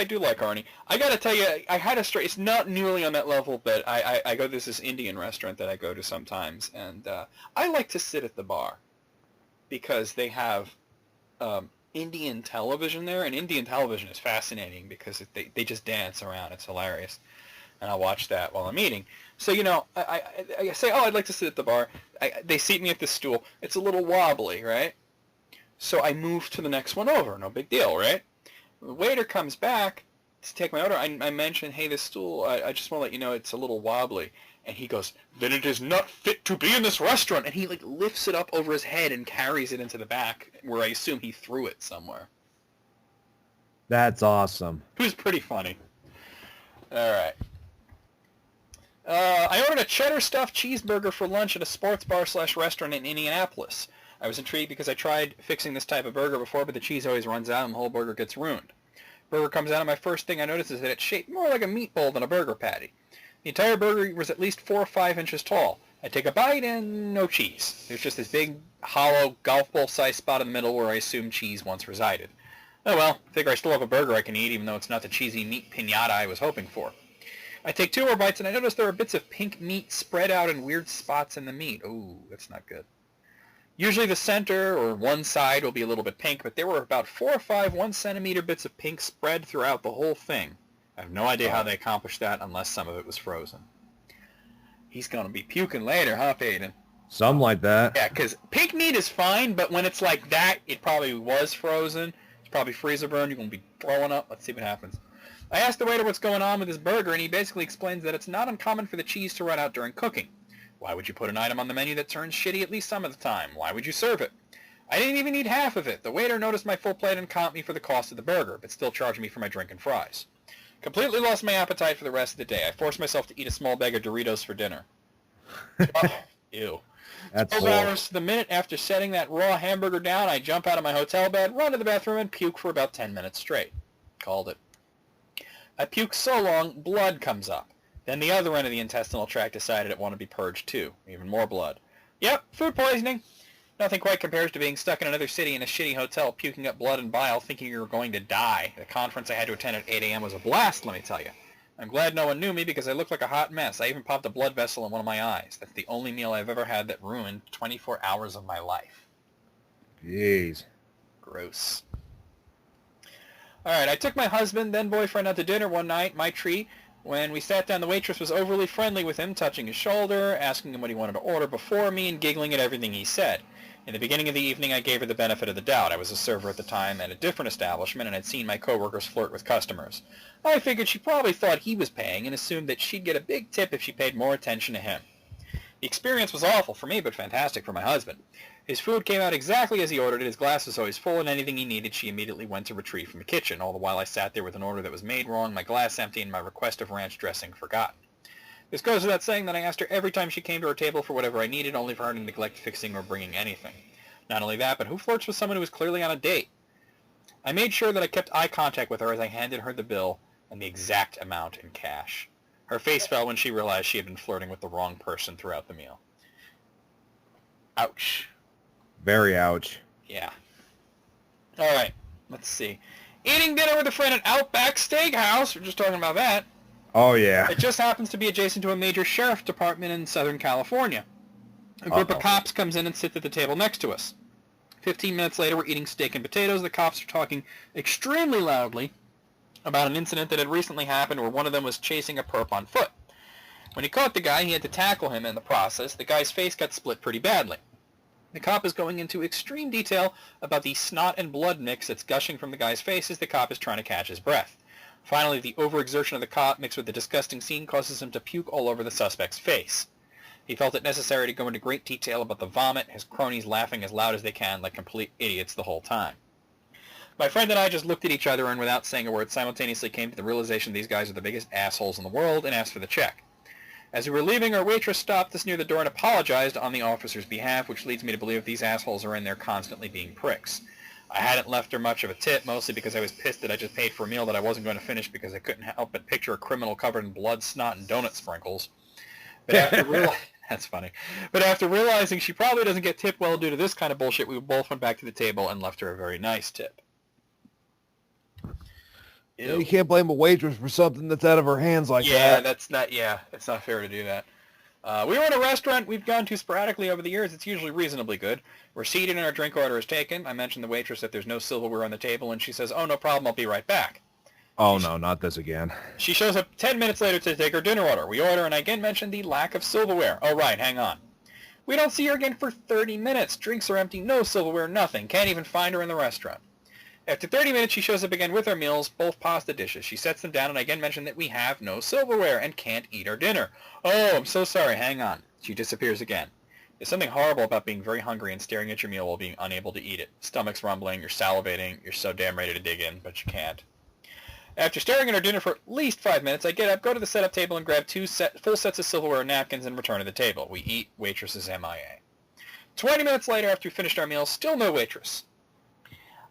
do like Arnie. I gotta tell you, I had a straight. It's not nearly on that level, but I go to this Indian restaurant that I go to sometimes, and I like to sit at the bar because they have Indian television there, and Indian television is fascinating because they just dance around. It's hilarious. And I watch that while I'm eating. So, you know, I say, oh, I'd like to sit at the bar. They seat me at this stool. It's a little wobbly, right? So I move to the next one over. No big deal, right? The waiter comes back to take my order. I mention, hey, this stool, I just want to let you know it's a little wobbly. And he goes, then it is not fit to be in this restaurant. And he, like, lifts it up over his head and carries it into the back, where I assume he threw it somewhere. That's awesome. It was pretty funny. All right. I ordered a cheddar stuffed cheeseburger for lunch at a sports bar/restaurant in Indianapolis. I was intrigued because I tried fixing this type of burger before, but the cheese always runs out and the whole burger gets ruined. Burger comes out and my first thing I notice is that it's shaped more like a meatball than a burger patty. The entire burger was at least 4 or 5 inches tall. I take a bite and no cheese. There's just this big, hollow, golf ball-sized spot in the middle where I assume cheese once resided. Oh well, figure I still have a burger I can eat even though it's not the cheesy meat piñata I was hoping for. I take 2 more bites and I notice there are bits of pink meat spread out in weird spots in the meat. Ooh, that's not good. Usually the center or one side will be a little bit pink, but there were about 4 or 5 1-centimeter bits of pink spread throughout the whole thing. I have no idea how they accomplished that unless some of it was frozen. He's going to be puking later, huh, Peyton? Something like that. Yeah, because pink meat is fine, but when it's like that, it probably was frozen. It's probably freezer burned. You're going to be throwing up. Let's see what happens. I asked the waiter what's going on with his burger, and he basically explains that it's not uncommon for the cheese to run out during cooking. Why would you put an item on the menu that turns shitty at least some of the time? Why would you serve it? I didn't even eat half of it. The waiter noticed my full plate and comped me for the cost of the burger, but still charged me for my drink and fries. Completely lost my appetite for the rest of the day. I forced myself to eat a small bag of Doritos for dinner. Oh, ew. That's 12 hours to the minute after setting that raw hamburger down, I jump out of my hotel bed, run to the bathroom, and puke for about 10 minutes straight. Called it. I puked so long, blood comes up. Then the other end of the intestinal tract decided it wanted to be purged too. Even more blood. Yep, food poisoning. Nothing quite compares to being stuck in another city in a shitty hotel, puking up blood and bile, thinking you were going to die. The conference I had to attend at 8 a.m. was a blast, let me tell you. I'm glad no one knew me because I looked like a hot mess. I even popped a blood vessel in one of my eyes. That's the only meal I've ever had that ruined 24 hours of my life. Jeez. Gross. Alright, I took my husband, then boyfriend, out to dinner one night, my treat. When we sat down, the waitress was overly friendly with him, touching his shoulder, asking him what he wanted to order before me, and giggling at everything he said. In the beginning of the evening, I gave her the benefit of the doubt. I was a server at the time at a different establishment and had seen my coworkers flirt with customers. I figured she probably thought he was paying and assumed that she'd get a big tip if she paid more attention to him. The experience was awful for me, but fantastic for my husband. His food came out exactly as he ordered it. His glass was always full, and anything he needed, she immediately went to retrieve from the kitchen. All the while I sat there with an order that was made wrong, my glass empty, and my request of ranch dressing forgotten. This goes without saying that I asked her every time she came to our table for whatever I needed, only for her to neglect fixing or bringing anything. Not only that, but who flirts with someone who was clearly on a date? I made sure that I kept eye contact with her as I handed her the bill and the exact amount in cash. Her face fell when she realized she had been flirting with the wrong person throughout the meal. Ouch. Very ouch. Yeah. All right. Let's see. Eating dinner with a friend at Outback Steakhouse. We're just talking about that. Oh, yeah. It just happens to be adjacent to a major sheriff department in Southern California. A group of cops comes in and sits at the table next to us. 15 minutes later, we're eating steak and potatoes. The cops are talking extremely loudly about an incident that had recently happened where one of them was chasing a perp on foot. When he caught the guy, he had to tackle him in the process. The guy's face got split pretty badly. The cop is going into extreme detail about the snot and blood mix that's gushing from the guy's face as the cop is trying to catch his breath. Finally, the overexertion of the cop mixed with the disgusting scene causes him to puke all over the suspect's face. He felt it necessary to go into great detail about the vomit, his cronies laughing as loud as they can like complete idiots the whole time. My friend and I just looked at each other and without saying a word simultaneously came to the realization these guys are the biggest assholes in the world and asked for the check. As we were leaving, our waitress stopped us near the door and apologized on the officer's behalf, which leads me to believe these assholes are in there constantly being pricks. I hadn't left her much of a tip, mostly because I was pissed that I just paid for a meal that I wasn't going to finish because I couldn't help but picture a criminal covered in blood, snot, and donut sprinkles. But after that's funny. But after realizing she probably doesn't get tipped well due to this kind of bullshit, we both went back to the table and left her a very nice tip. You can't blame a waitress for something that's out of her hands like that. Yeah, that's not. Yeah, it's not fair to do that. We were in a restaurant we've gone to sporadically over the years. It's usually reasonably good. We're seated and our drink order is taken. I mentioned the waitress that there's no silverware on the table, and she says, "Oh, no problem. I'll be right back." Oh, no, not this again. She shows up 10 minutes later to take her dinner order. We order, and I again mention the lack of silverware. Oh, right, hang on. We don't see her again for 30 minutes. Drinks are empty, no silverware, nothing. Can't even find her in the restaurant. After 30 minutes, she shows up again with our meals, both pasta dishes. She sets them down, and I again mention that we have no silverware and can't eat our dinner. Oh, I'm so sorry. Hang on. She disappears again. There's something horrible about being very hungry and staring at your meal while being unable to eat it. Stomach's rumbling, you're salivating, you're so damn ready to dig in, but you can't. After staring at our dinner for at least 5 minutes, I get up, go to the setup table, and grab full sets of silverware and napkins and return to the table. We eat. Waitress is MIA. 20 minutes later, after we finished our meal, still no waitress.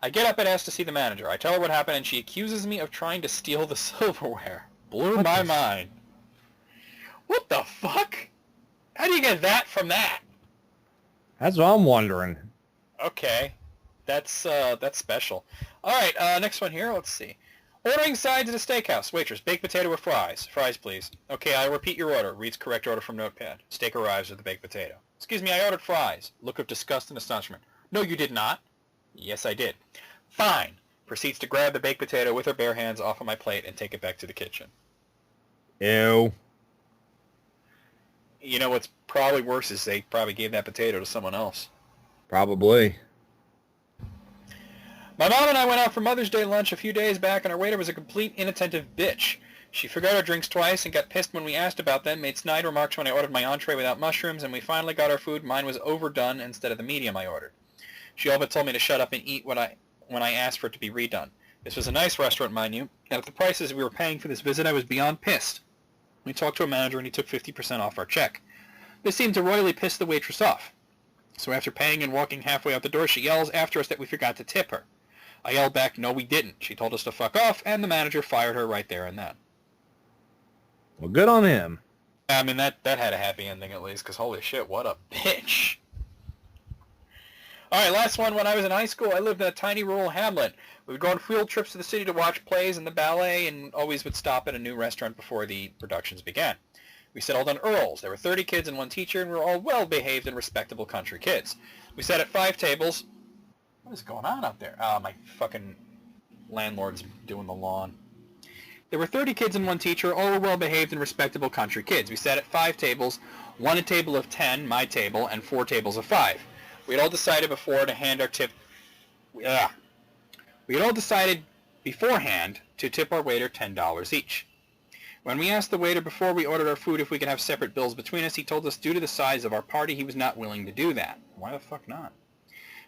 I get up and ask to see the manager. I tell her what happened, and she accuses me of trying to steal the silverware. Blew my mind. What the fuck? How do you get that from that? That's what I'm wondering. Okay. That's special. All right, next one here. Let's see. Ordering sides at a steakhouse. Waitress, baked potato with fries. Fries, please. Okay, I repeat your order. Reads correct order from notepad. Steak arrives with the baked potato. Excuse me, I ordered fries. Look of disgust and astonishment. No, you did not. Yes, I did. Fine. Proceeds to grab the baked potato with her bare hands off of my plate and take it back to the kitchen. Ew. You know what's probably worse is they probably gave that potato to someone else. Probably. My mom and I went out for Mother's Day lunch a few days back, and our waiter was a complete inattentive bitch. She forgot our drinks twice and got pissed when we asked about them, made snide remarks when I ordered my entree without mushrooms, and we finally got our food. Mine was overdone instead of the medium I ordered. She all but told me to shut up and eat when I asked for it to be redone. This was a nice restaurant, mind you, and at the prices we were paying for this visit, I was beyond pissed. We talked to a manager, and he took 50% off our check. This seemed to royally piss the waitress off. So after paying and walking halfway out the door, she yells after us that we forgot to tip her. I yelled back, no, we didn't. She told us to fuck off, and the manager fired her right there and then. Well, good on him. I mean, that had a happy ending at least, because holy shit, what a bitch. All right, last one. When I was in high school, I lived in a tiny rural hamlet. We would go on field trips to the city to watch plays and the ballet, and always would stop at a new restaurant before the productions began. We settled on Earl's. There were 30 kids and one teacher, and we were all well-behaved and respectable country kids. We sat at 5 tables. What is going on out there? Oh, my fucking landlord's doing the lawn. There were 30 kids and one teacher, all were well-behaved and respectable country kids. We sat at 5 tables, one a table of 10, my table, and 4 tables of 5. We had all decided before to hand our tip... We had all decided beforehand to tip our waiter $10 each. When we asked the waiter before we ordered our food if we could have separate bills between us, he told us due to the size of our party, he was not willing to do that. Why the fuck not?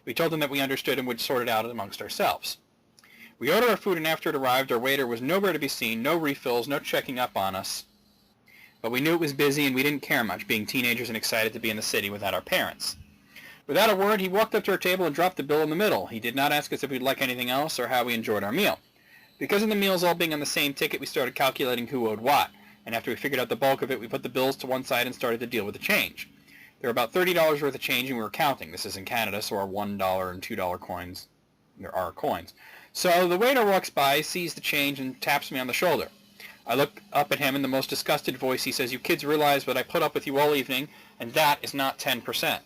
We told him that we understood and would sort it out amongst ourselves. We ordered our food, and after it arrived, our waiter was nowhere to be seen, no refills, no checking up on us. But we knew it was busy, and we didn't care much, being teenagers and excited to be in the city without our parents. Without a word, he walked up to our table and dropped the bill in the middle. He did not ask us if we'd like anything else or how we enjoyed our meal. Because of the meals all being on the same ticket, we started calculating who owed what. and after we figured out the bulk of it, we put the bills to one side and started to deal with the change. There were about $30 worth of change, and we were counting. This is in Canada, so our $1 and $2 coins, there are coins. So the waiter walks by, sees the change, and taps me on the shoulder. I look up at him in the most disgusted voice. He says, "You kids realize what I put up with you all evening, and that is not 10%.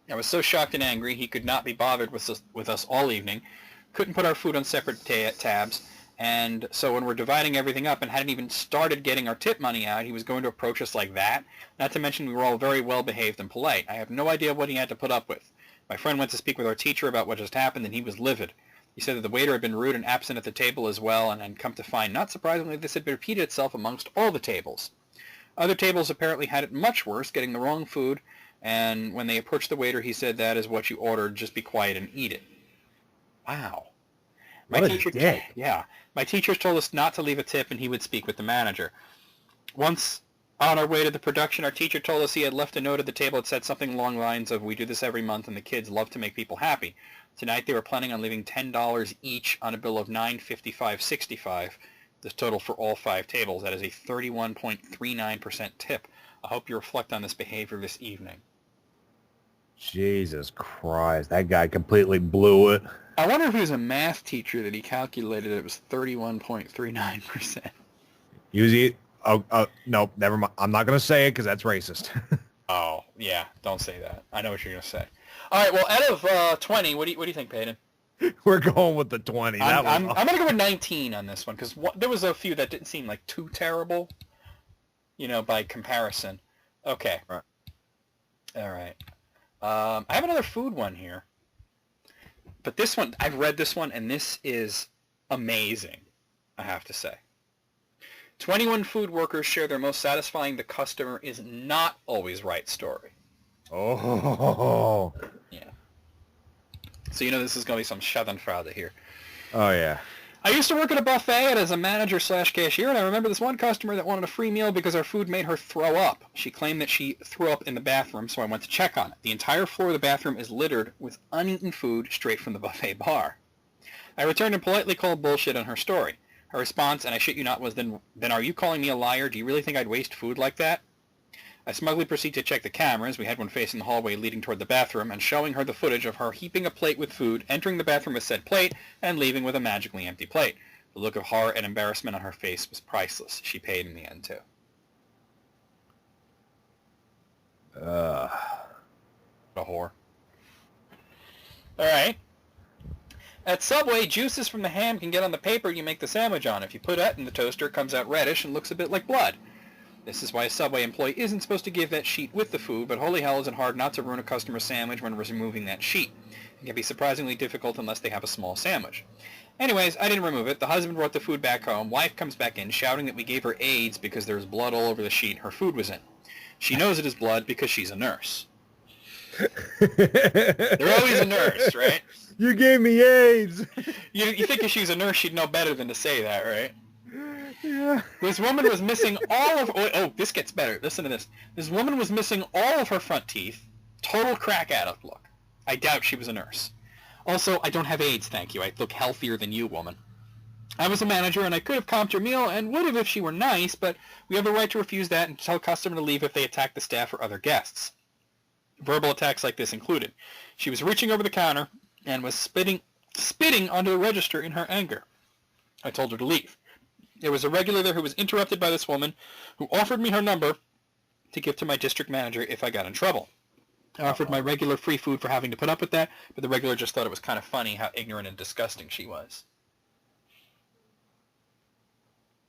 I was so shocked and angry he could not be bothered with us all evening, couldn't put our food on separate tabs, and so when we're dividing everything up and hadn't even started getting our tip money out, he was going to approach us like that? Not to mention we were all very well behaved and polite. I have no idea what he had to put up with. My friend went to speak with our teacher about what just happened, and he was livid. He said that the waiter had been rude and absent at the table as well, and had come to find, not surprisingly, this had repeated itself amongst all the tables. Other tables apparently had it much worse, getting the wrong food, and when they approached the waiter, he said, "That is what you ordered, just be quiet and eat it." Wow. What a dick. Yeah. My teachers told us not to leave a tip, and he would speak with the manager. Once on our way to the production, our teacher told us he had left a note at the table that said something along the lines of, "We do this every month, and the kids love to make people happy." Tonight they were planning on leaving $10 each on a bill of $9.55.65. This total for all 5 tables. That is a 31.39% tip. I hope you reflect on this behavior this evening. Jesus Christ, that guy completely blew it. I wonder if he was a math teacher that he calculated it was 31.39%. Usually, no, never mind. I'm not going to say it because that's racist. Oh, yeah, don't say that. I know what you're going to say. All right, well, out of 20, what do you think, Peyton? We're going with the 20. I'm going to go with 19 on this one because there was a few that didn't seem like too terrible, by comparison. Okay. Right. All right. I have another food one here. But this one, I've read this one, and this is amazing, I have to say. 21 food workers share their most satisfying "the customer is not always right" story. Oh. Yeah. So this is going to be some schadenfreude here. Oh, yeah. I used to work at a buffet as a manager/cashier, and I remember this one customer that wanted a free meal because our food made her throw up. She claimed that she threw up in the bathroom, so I went to check on it. The entire floor of the bathroom is littered with uneaten food straight from the buffet bar. I returned and politely called bullshit on her story. Her response, and I shit you not, was, then are you calling me a liar? Do you really think I'd waste food like that? I smugly proceed to check the cameras. We had one facing the hallway leading toward the bathroom, and showing her the footage of her heaping a plate with food, entering the bathroom with said plate, and leaving with a magically empty plate. The look of horror and embarrassment on her face was priceless. She paid in the end, too. A whore. All right. At Subway, juices from the ham can get on the paper you make the sandwich on. If you put that in the toaster, it comes out reddish and looks a bit like blood. This is why a Subway employee isn't supposed to give that sheet with the food, but holy hell is it hard not to ruin a customer's sandwich when removing that sheet. It can be surprisingly difficult unless they have a small sandwich. Anyways, I didn't remove it. The husband brought the food back home. Wife comes back in, shouting that we gave her AIDS because there's blood all over the sheet her food was in. She knows it is blood because she's a nurse. They're always a nurse, right? You gave me AIDS. You think if she's a nurse, she'd know better than to say that, right? Yeah. This woman was missing all of... Oh, this gets better. Listen to this. This woman was missing all of her front teeth. Total crack addict look. I doubt she was a nurse. Also, I don't have AIDS, thank you. I look healthier than you, woman. I was a manager, and I could have comped her meal, and would have if she were nice, but we have the right to refuse that and tell a customer to leave if they attack the staff or other guests. Verbal attacks like this included. She was reaching over the counter and was spitting onto the register in her anger. I told her to leave. There was a regular there who was interrupted by this woman, who offered me her number to give to my district manager if I got in trouble. I offered my regular free food for having to put up with that, but the regular just thought it was kind of funny how ignorant and disgusting she was.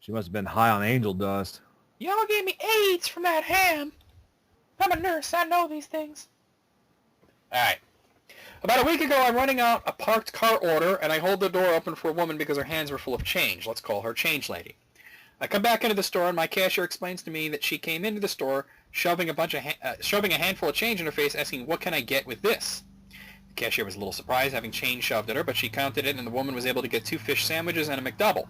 She must have been high on angel dust. Y'all gave me AIDS from that ham. I'm a nurse. I know these things. All right. About a week ago, I'm running out a parked car order, and I hold the door open for a woman because her hands were full of change. Let's call her Change Lady. I come back into the store, and my cashier explains to me that she came into the store shoving a handful of change in her face, asking, "What can I get with this?" The cashier was a little surprised having change shoved at her, but she counted it, and the woman was able to get 2 fish sandwiches and a McDouble.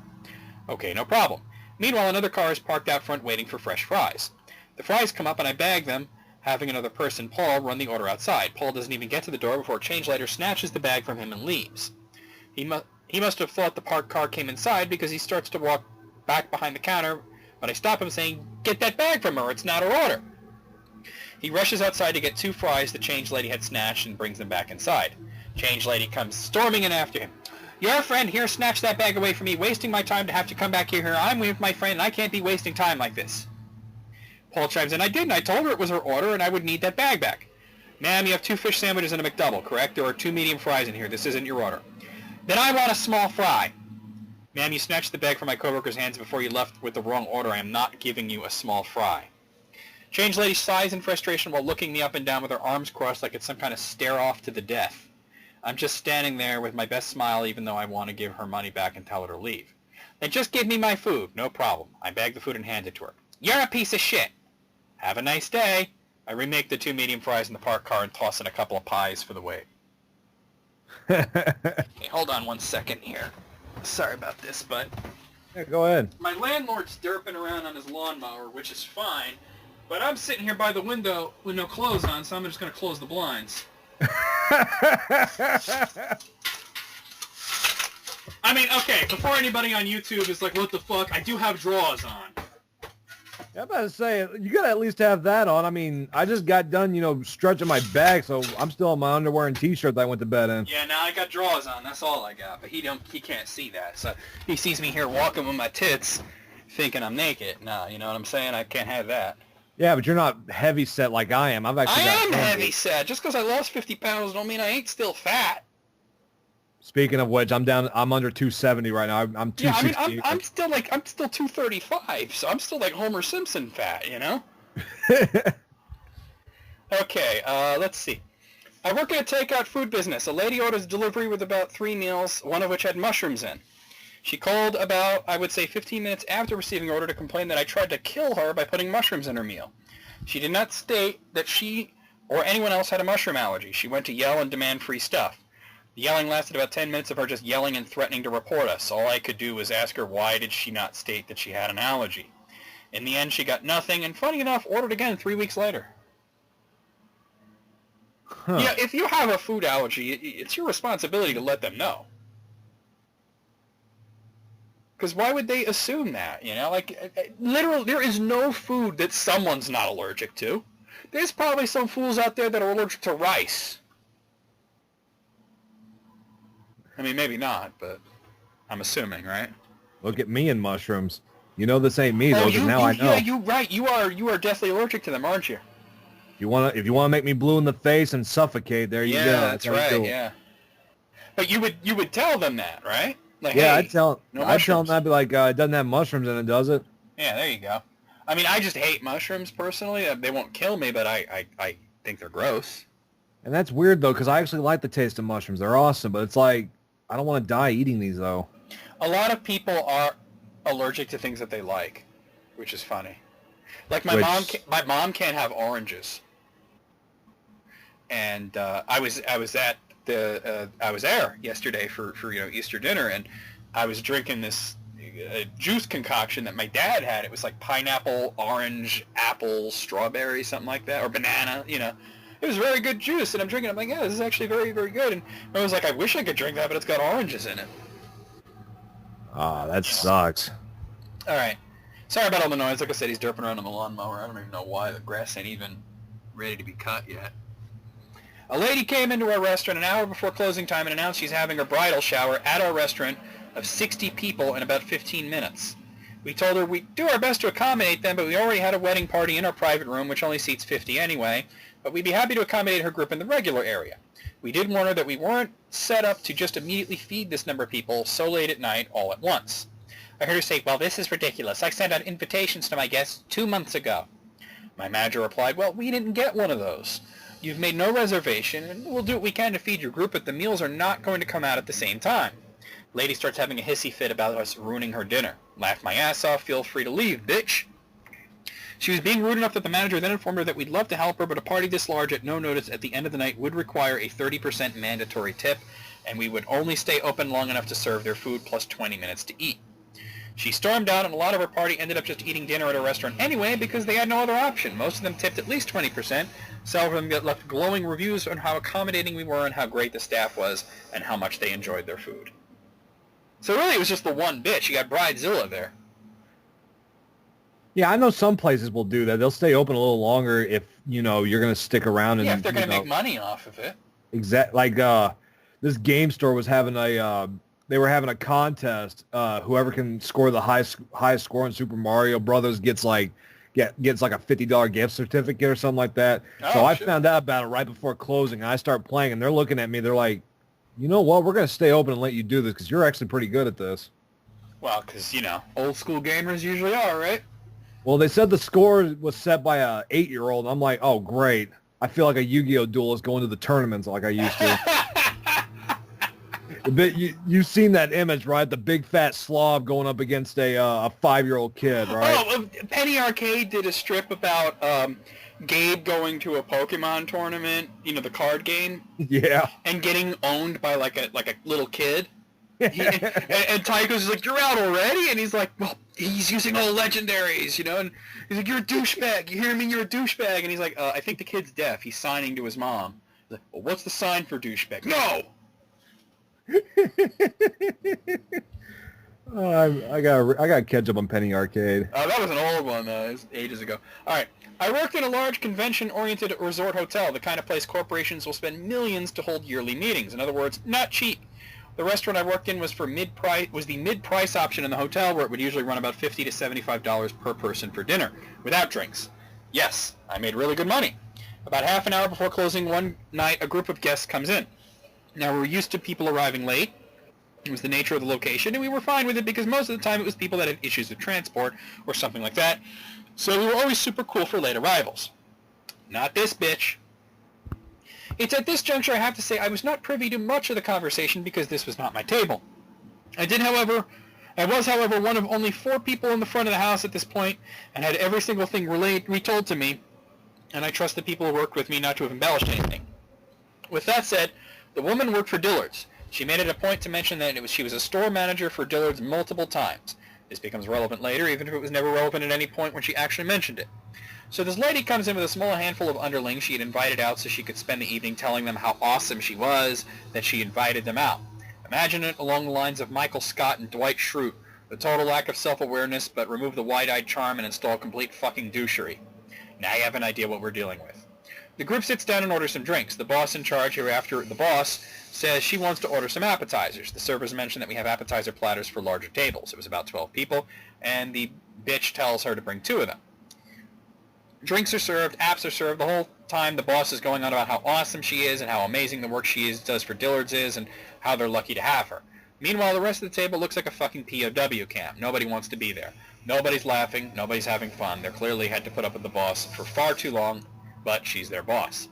Okay, no problem. Meanwhile, another car is parked out front waiting for fresh fries. The fries come up, and I bag them, having another person, Paul, run the order outside. Paul doesn't even get to the door before Change Later snatches the bag from him and leaves. He must have thought the parked car came inside because he starts to walk back behind the counter but I stop him saying, "Get that bag from her, it's not her order." He rushes outside to get 2 fries the change lady had snatched and brings them back inside. Change lady comes storming in after him. "Your friend here snatched that bag away from me, wasting my time to have to come back here. I'm with my friend, and I can't be wasting time like this." Paul chimes in, "I didn't. I told her it was her order and I would need that bag back." "Ma'am, you have 2 fish sandwiches and a McDouble, correct? There are 2 medium fries in here. This isn't your order." "Then I want a small fry." "Ma'am, you snatched the bag from my coworker's hands before you left with the wrong order. I am not giving you a small fry." Change lady sighs in frustration while looking me up and down with her arms crossed like it's some kind of stare-off to the death. I'm just standing there with my best smile even though I want to give her money back and tell her to leave. "Then just give me my food." "No problem." I bag the food and hand it to her. "You're a piece of shit." "Have a nice day." I remake the 2 medium fries in the parked car and toss in a couple of pies for the wait. Okay, hold on 1 second here. Sorry about this, but... Yeah, go ahead. My landlord's derping around on his lawnmower, which is fine, but I'm sitting here by the window with no clothes on, so I'm just going to close the blinds. I mean, okay, before anybody on YouTube is like, what the fuck, I do have drawers on. I'm about to say, you gotta at least have that on. I mean, I just got done, stretching my back, so I'm still in my underwear and t-shirt that I went to bed in. Yeah, now I got drawers on, that's all I got, but he can't see that, so he sees me here walking with my tits, thinking I'm naked. No, you know what I'm saying? I can't have that. Yeah, but you're not heavy set like I am. I am heavy set. Just because I lost 50 pounds don't mean I ain't still fat. Speaking of which, I'm under 270 right now. I'm 260. Yeah, I mean, I'm still 235, so I'm still like Homer Simpson fat, you know? Okay, let's see. I work in a takeout food business. A lady orders delivery with about 3 meals, one of which had mushrooms in. She called about, I would say, 15 minutes after receiving her order to complain that I tried to kill her by putting mushrooms in her meal. She did not state that she or anyone else had a mushroom allergy. She went to yell and demand free stuff. The yelling lasted about 10 minutes of her just yelling and threatening to report us. All I could do was ask her why did she not state that she had an allergy. In the end, she got nothing, and funny enough, ordered again 3 weeks later. Huh. Yeah, if you have a food allergy, it's your responsibility to let them know. Because why would they assume that, literally, there is no food that someone's not allergic to. There's probably some fools out there that are allergic to rice. I mean, maybe not, but I'm assuming, right? Look at me and mushrooms. You know this ain't me, though, because now I know. Yeah, you're right. You are definitely allergic to them, aren't you? If you wanna make me blue in the face and suffocate, there you go. Yeah, that's right. Yeah. But you would tell them that, right? Like, yeah, hey, I'd tell them that. I'd be like, it doesn't have mushrooms in it, does it? Yeah, there you go. I mean, I just hate mushrooms personally. They won't kill me, but I think they're gross. And that's weird though, because I actually like the taste of mushrooms. They're awesome, but it's like I don't want to die eating these though. A lot of people are allergic to things that they like, which is funny. Like my mom can't have oranges. And I was there yesterday for Easter dinner, and I was drinking this juice concoction that my dad had. It was like pineapple, orange, apple, strawberry, something like that, or banana. It was very good juice, and I'm drinking. I'm like, yeah, this is actually very, very good. And I was like, I wish I could drink that, but it's got oranges in it. Ah, that sucks. All right. Sorry about all the noise. Like I said, he's derping around on the lawnmower. I don't even know why. The grass ain't even ready to be cut yet. A lady came into our restaurant an hour before closing time and announced she's having her bridal shower at our restaurant of 60 people in about 15 minutes. We told her we'd do our best to accommodate them, but we already had a wedding party in our private room, which only seats 50 anyway, but we'd be happy to accommodate her group in the regular area. We did warn her that we weren't set up to just immediately feed this number of people so late at night all at once. I heard her say, well, this is ridiculous. I sent out invitations to my guests 2 months ago. My manager replied, well, we didn't get one of those. You've made no reservation, and we'll do what we can to feed your group, but the meals are not going to come out at the same time. Lady starts having a hissy fit about us ruining her dinner. Laughed my ass off. Feel free to leave, bitch. She was being rude enough that the manager then informed her that we'd love to help her, but a party this large at no notice at the end of the night would require a 30% mandatory tip, and we would only stay open long enough to serve their food plus 20 minutes to eat. She stormed out, and a lot of her party ended up just eating dinner at a restaurant anyway because they had no other option. Most of them tipped at least 20%. Several of them left glowing reviews on how accommodating we were and how great the staff was and how much they enjoyed their food. So really it was just the one bitch. You got Bridezilla there. Yeah, I know some places will do that. They'll stay open a little longer if, you're going to stick around and, Yeah, if they're going to make money off of it. like this game store was having they were having a contest. Whoever can score the highest score in Super Mario Brothers gets like a $50 gift certificate or something like that. So Oh, I shit. found out about it right before closing. And I start playing, and they're looking at me. They're like, "You know what? We're going to stay open and let you do this because you're actually pretty good at this." Well, because, old school gamers usually are, right? Well, they said the score was set by a 8-year-old. I'm like, "Oh, great! I feel like a Yu-Gi-Oh duelist going to the tournaments like I used to." You've seen that image, right? The big fat slob going up against a 5-year-old kid, right? Oh, Penny Arcade did a strip about Gabe going to a Pokemon tournament, the card game, Yeah. and getting owned by like a little kid. And Tycho's like, "You're out already?" And he's like, "Well, he's using all legendaries, And he's like, "You're a douchebag. You hear me? You're a douchebag." And he's like, "I think the kid's deaf. He's signing to his mom." He's like, "Well, what's the sign for douchebag?" "No!" I got catch up on Penny Arcade. That was an old one, it was ages ago. All right. I worked in a large convention-oriented resort hotel, the kind of place corporations will spend millions to hold yearly meetings. In other words, not cheap. The restaurant I worked in was the mid-price option in the hotel, where it would usually run about $50 to $75 per person for dinner, without drinks. Yes, I made really good money. About half an hour before closing one night, a group of guests comes in. Now, we're used to people arriving late. It was the nature of the location, and we were fine with it because most of the time it was people that had issues with transport or something like that. So we were always super cool for late arrivals. Not this bitch. It's at this juncture I have to say I was not privy to much of the conversation because this was not my table. I was, however, one of only 4 people in the front of the house at this point and had every single thing retold to me, and I trust the people who worked with me not to have embellished anything. With that said, the woman worked for Dillard's. She made it a point to mention that she was a store manager for Dillard's multiple times. This becomes relevant later, even if it was never relevant at any point when she actually mentioned it. So this lady comes in with a small handful of underlings she had invited out so she could spend the evening telling them how awesome she was, that she invited them out. Imagine it along the lines of Michael Scott and Dwight Schrute, the total lack of self-awareness, but remove the wide-eyed charm and install complete fucking douchery. Now you have an idea what we're dealing with. The group sits down and orders some drinks. The boss in charge hereafter, the boss, says she wants to order some appetizers. The servers mention that we have appetizer platters for larger tables. It was about 12 people, and the bitch tells her to bring 2 of them. Drinks are served, apps are served. The whole time the boss is going on about how awesome she is and how amazing the work does for Dillard's is and how they're lucky to have her. Meanwhile, the rest of the table looks like a fucking POW camp. Nobody wants to be there. Nobody's laughing. Nobody's having fun. They clearly had to put up with the boss for far too long, but she's their boss.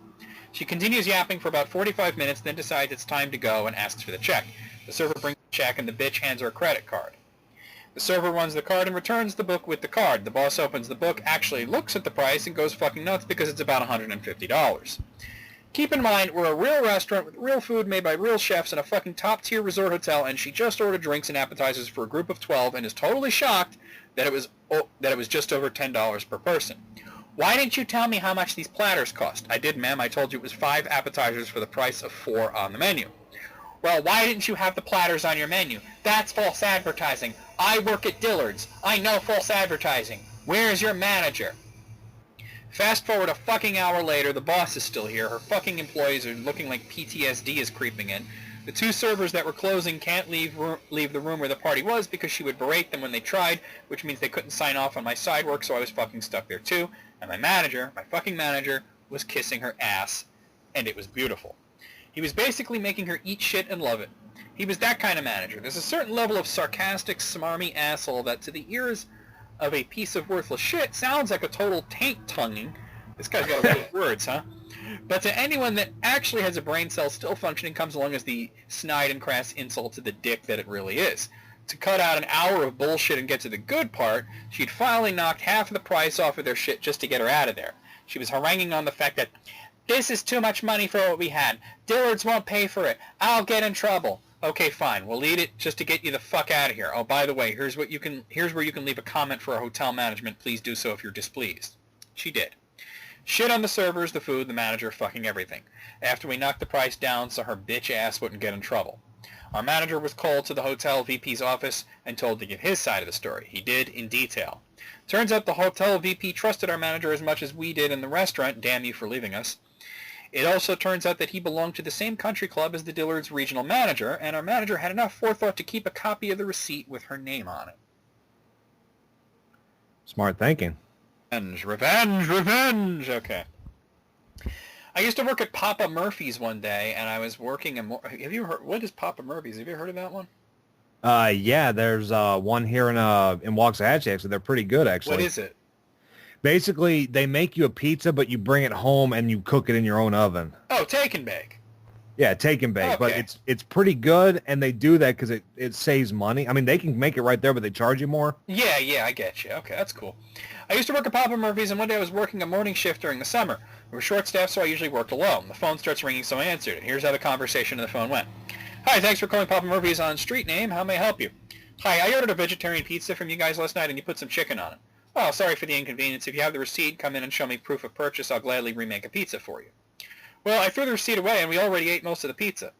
She continues yapping for about 45 minutes, then decides it's time to go and asks for the check. The server brings the check and the bitch hands her a credit card. The server runs the card and returns the book with the card. The boss opens the book, actually looks at the price, and goes fucking nuts because it's about $150. Keep in mind, we're a real restaurant with real food made by real chefs in a fucking top-tier resort hotel, and she just ordered drinks and appetizers for a group of 12 and is totally shocked that it was just over $10 per person. "Why didn't you tell me how much these platters cost?" "I did, ma'am. I told you it was 5 appetizers for the price of 4 on the menu." "Well, why didn't you have the platters on your menu?" "That's false advertising. I work at Dillard's. I know false advertising. Where is your manager?" Fast forward a fucking hour later, the boss is still here. Her fucking employees are looking like PTSD is creeping in. The 2 servers that were closing can't leave the room where the party was because she would berate them when they tried, which means they couldn't sign off on my side work, so I was fucking stuck there too. And my fucking manager, was kissing her ass, and it was beautiful. He was basically making her eat shit and love it. He was that kind of manager. There's a certain level of sarcastic, smarmy asshole that to the ears of a piece of worthless shit sounds like a total taint-tonguing. This guy's got a lot of words, huh? But to anyone that actually has a brain cell still functioning comes along as the snide and crass insult to the dick that it really is. To cut out an hour of bullshit and get to the good part, she'd finally knocked half of the price off of their shit just to get her out of there. She was haranguing on the fact that, "This is too much money for what we had. Dillard's won't pay for it. I'll get in trouble." "Okay, fine. We'll eat it just to get you the fuck out of here. Oh, by the way, here's where you can leave a comment for our hotel management. Please do so if you're displeased." She did. Shit on the servers, the food, the manager, fucking everything. After we knocked the price down so her bitch ass wouldn't get in trouble. Our manager was called to the hotel VP's office and told to give his side of the story. He did in detail. Turns out the hotel VP trusted our manager as much as we did in the restaurant. Damn you for leaving us. It also turns out that he belonged to the same country club as the Dillard's regional manager, and our manager had enough forethought to keep a copy of the receipt with her name on it. Smart thinking. Revenge, revenge, revenge! Okay. I used to work at Papa Murphy's one day, and I was working have you heard, what is Papa Murphy's? Have you heard of that one? Yeah, there's one here in Waxahachie, actually. They're pretty good, actually. What is it? Basically, they make you a pizza, but you bring it home and you cook it in your own oven. Oh, take and bake. Yeah, take and bake. Okay. But it's pretty good, and they do that because it saves money. I mean, they can make it right there, but they charge you more. Yeah, I get you. Okay, that's cool. I used to work at Papa Murphy's, and one day I was working a morning shift during the summer. We were short-staffed, so I usually worked alone. The phone starts ringing, so I answered it. Here's how the conversation on the phone went. Hi, thanks for calling Papa Murphy's on street name. How may I help you? Hi, I ordered a vegetarian pizza from you guys last night, and you put some chicken on it. Oh, sorry for the inconvenience. If you have the receipt, come in and show me proof of purchase. I'll gladly remake a pizza for you. Well, I threw the receipt away, and we already ate most of the pizza.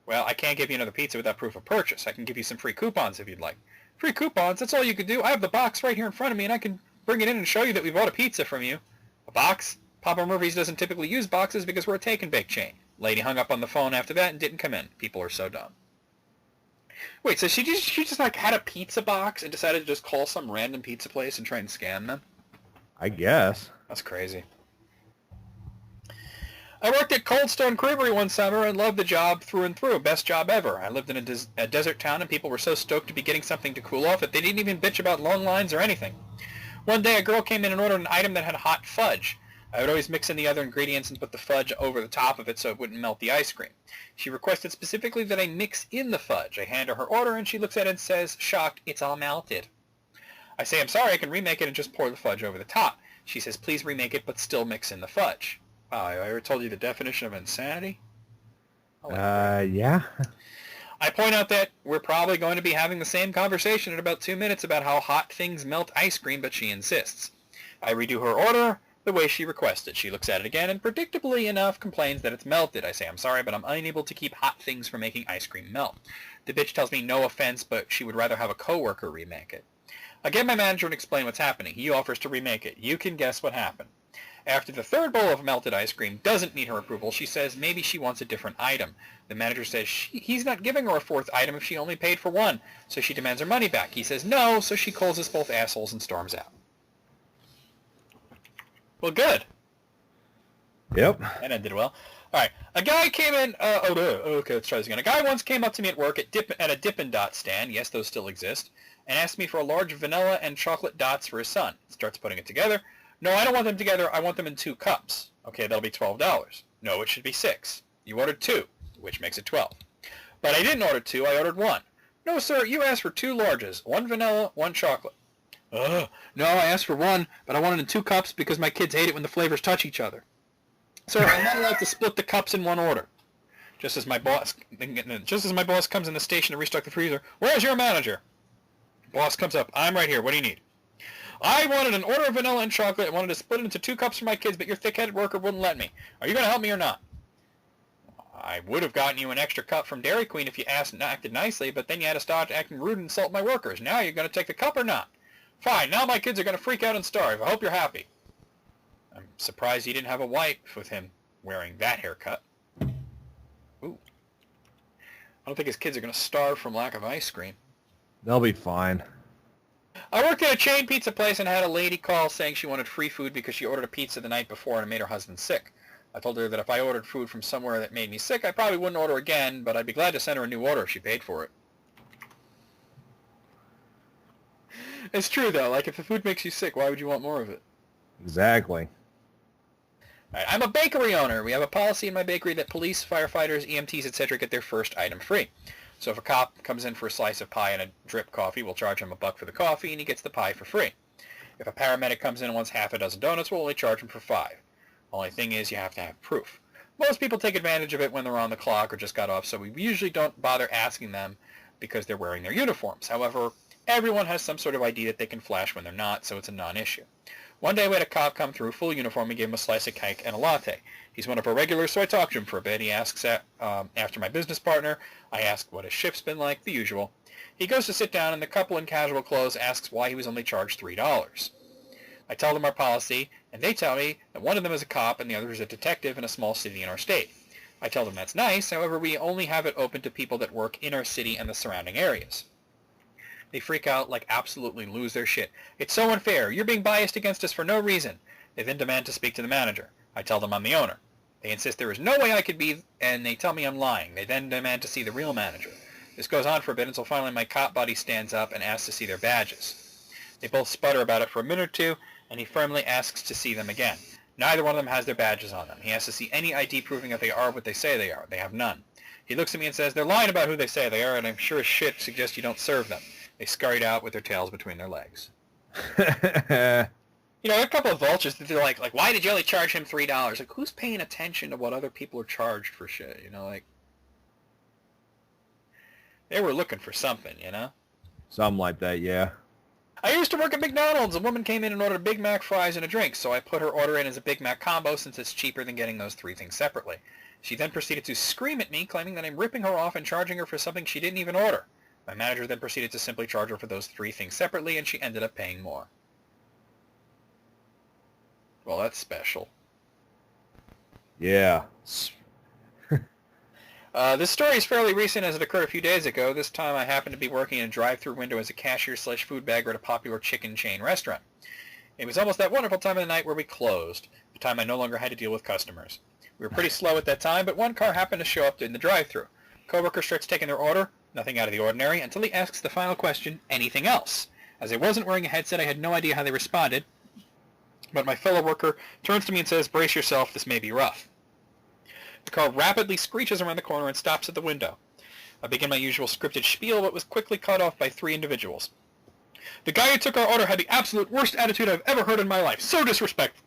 Well, I can't give you another pizza without proof of purchase. I can give you some free coupons if you'd like. Free coupons? That's all you could do. I have the box right here in front of me, and I can bring it in and show you that we bought a pizza from you. A box? Papa Murphy's doesn't typically use boxes because we're a take-and-bake chain. Lady hung up on the phone after that and didn't come in. People are so dumb. Wait, so she just like had a pizza box and decided to just call some random pizza place and try and scam them? I guess. That's crazy. I worked at Cold Stone Creamery one summer and loved the job through and through. Best job ever. I lived in a desert town and people were so stoked to be getting something to cool off that they didn't even bitch about long lines or anything. One day a girl came in and ordered an item that had hot fudge. I would always mix in the other ingredients and put the fudge over the top of it so it wouldn't melt the ice cream. She requested specifically that I mix in the fudge. I hand her order and she looks at it and says, shocked, it's all melted. I say, I'm sorry, I can remake it and just pour the fudge over the top. She says, please remake it but still mix in the fudge. Wow, I ever told you the definition of insanity? Yeah. I point out that we're probably going to be having the same conversation in about 2 minutes about how hot things melt ice cream, but she insists. I redo her order the way she requested. She looks at it again and predictably enough complains that it's melted. I say, I'm sorry, but I'm unable to keep hot things from making ice cream melt. The bitch tells me no offense, but she would rather have a coworker remake it. I get my manager and explain what's happening. He offers to remake it. You can guess what happened. After the third bowl of melted ice cream doesn't need her approval, she says maybe she wants a different item. The manager says he's not giving her a fourth item if she only paid for one, so she demands her money back. He says no, so she calls us both assholes and storms out. Well, good. Yep. That ended well. All right. A guy came in... okay, let's try this again. A guy once came up to me at work at a Dippin' Dot stand, yes, those still exist, and asked me for a large vanilla and chocolate dots for his son. Starts putting it together. No, I don't want them together. I want them in 2 cups. Okay, that'll be $12. No, it should be 6. You ordered 2, which makes it 12. But I didn't order 2. I ordered 1. No, sir, you asked for 2 larges. 1 vanilla, 1 chocolate. No, I asked for 1, but I want it in 2 cups because my kids hate it when the flavors touch each other. Sir, I'm not allowed to split the cups in one order. Just as my boss comes in the station to restock the freezer, where's your manager? Boss comes up. I'm right here. What do you need? I wanted an order of vanilla and chocolate. I wanted to split it into 2 cups for my kids, but your thick-headed worker wouldn't let me. Are you going to help me or not? I would have gotten you an extra cup from Dairy Queen if you asked and acted nicely, but then you had to start acting rude and insult my workers. Now you're going to take the cup or not? Fine, now my kids are going to freak out and starve. I hope you're happy. I'm surprised he didn't have a wife with him wearing that haircut. Ooh. I don't think his kids are going to starve from lack of ice cream. They'll be fine. I worked at a chain pizza place and had a lady call saying she wanted free food because she ordered a pizza the night before and it made her husband sick. I told her that if I ordered food from somewhere that made me sick, I probably wouldn't order again, but I'd be glad to send her a new order if she paid for it. It's true, though. Like, if the food makes you sick, why would you want more of it? Exactly. All right, I'm a bakery owner. We have a policy in my bakery that police, firefighters, EMTs, etc. get their first item free. So if a cop comes in for a slice of pie and a drip coffee, we'll charge him $1 for the coffee, and he gets the pie for free. If a paramedic comes in and wants half a dozen donuts, we'll only charge him for 5. Only thing is, you have to have proof. Most people take advantage of it when they're on the clock or just got off, so we usually don't bother asking them because they're wearing their uniforms. However, everyone has some sort of ID that they can flash when they're not, so it's a non-issue. One day we had a cop come through, full uniform, and gave him a slice of cake and a latte. He's one of our regulars, so I talked to him for a bit. He asks after my business partner. I ask what his shift's been like, the usual. He goes to sit down, and the couple in casual clothes asks why he was only charged $3. I tell them our policy, and they tell me that one of them is a cop and the other is a detective in a small city in our state. I tell them that's nice, however, we only have it open to people that work in our city and the surrounding areas. They freak out, like absolutely lose their shit. It's so unfair. You're being biased against us for no reason. They then demand to speak to the manager. I tell them I'm the owner. They insist there is no way I could be, and they tell me I'm lying. They then demand to see the real manager. This goes on for a bit until finally my cop buddy stands up and asks to see their badges. They both sputter about it for a minute or two, and he firmly asks to see them again. Neither one of them has their badges on them. He has to see any ID proving that they are what they say they are. They have none. He looks at me and says, they're lying about who they say they are, and I'm sure as shit suggest you don't serve them. They scurried out with their tails between their legs. You know, a couple of vultures that they're like, why did you only charge him $3? Like, who's paying attention to what other people are charged for shit? You know, like, they were looking for something, you know? Something like that, yeah. I used to work at McDonald's. A woman came in and ordered a Big Mac, fries, and a drink, so I put her order in as a Big Mac combo since it's cheaper than getting those three things separately. She then proceeded to scream at me, claiming that I'm ripping her off and charging her for something she didn't even order. My manager then proceeded to simply charge her for those three things separately, and she ended up paying more. Well, that's special. Yeah. This story is fairly recent as it occurred a few days ago. This time I happened to be working in a drive-thru window as a cashier/food bagger at a popular chicken chain restaurant. It was almost that wonderful time of the night where we closed, the time I no longer had to deal with customers. We were pretty slow at that time, but one car happened to show up in the drive-thru. Coworker starts taking their order, nothing out of the ordinary, until he asks the final question, anything else? As I wasn't wearing a headset, I had no idea how they responded, but my fellow worker turns to me and says, brace yourself, this may be rough. The car rapidly screeches around the corner and stops at the window. I begin my usual scripted spiel, but was quickly cut off by three individuals. The guy who took our order had the absolute worst attitude I've ever heard in my life. So disrespectful.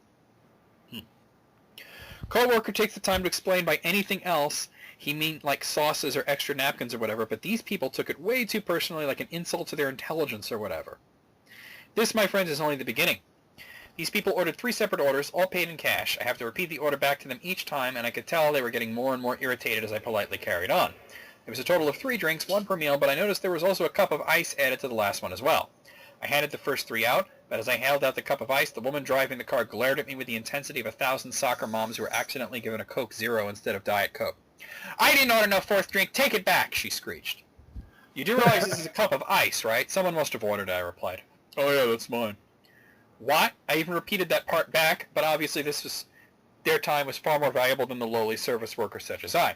Co-worker takes the time to explain by anything else he meant like sauces or extra napkins or whatever, but these people took it way too personally, like an insult to their intelligence or whatever. This, my friends, is only the beginning. These people ordered three separate orders, all paid in cash. I have to repeat the order back to them each time, and I could tell they were getting more and more irritated as I politely carried on. It was a total of 3 drinks, 1 per meal, but I noticed there was also a cup of ice added to the last one as well. I handed the first 3 out, but as I held out the cup of ice, the woman driving the car glared at me with the intensity of 1,000 soccer moms who were accidentally given a Coke Zero instead of Diet Coke. I didn't order no 4th drink. Take it back, she screeched. You do realize this is a cup of ice, right? Someone must have ordered it, I replied. Oh yeah, that's mine. What? I even repeated that part back, but obviously their time was far more valuable than the lowly service workers such as I.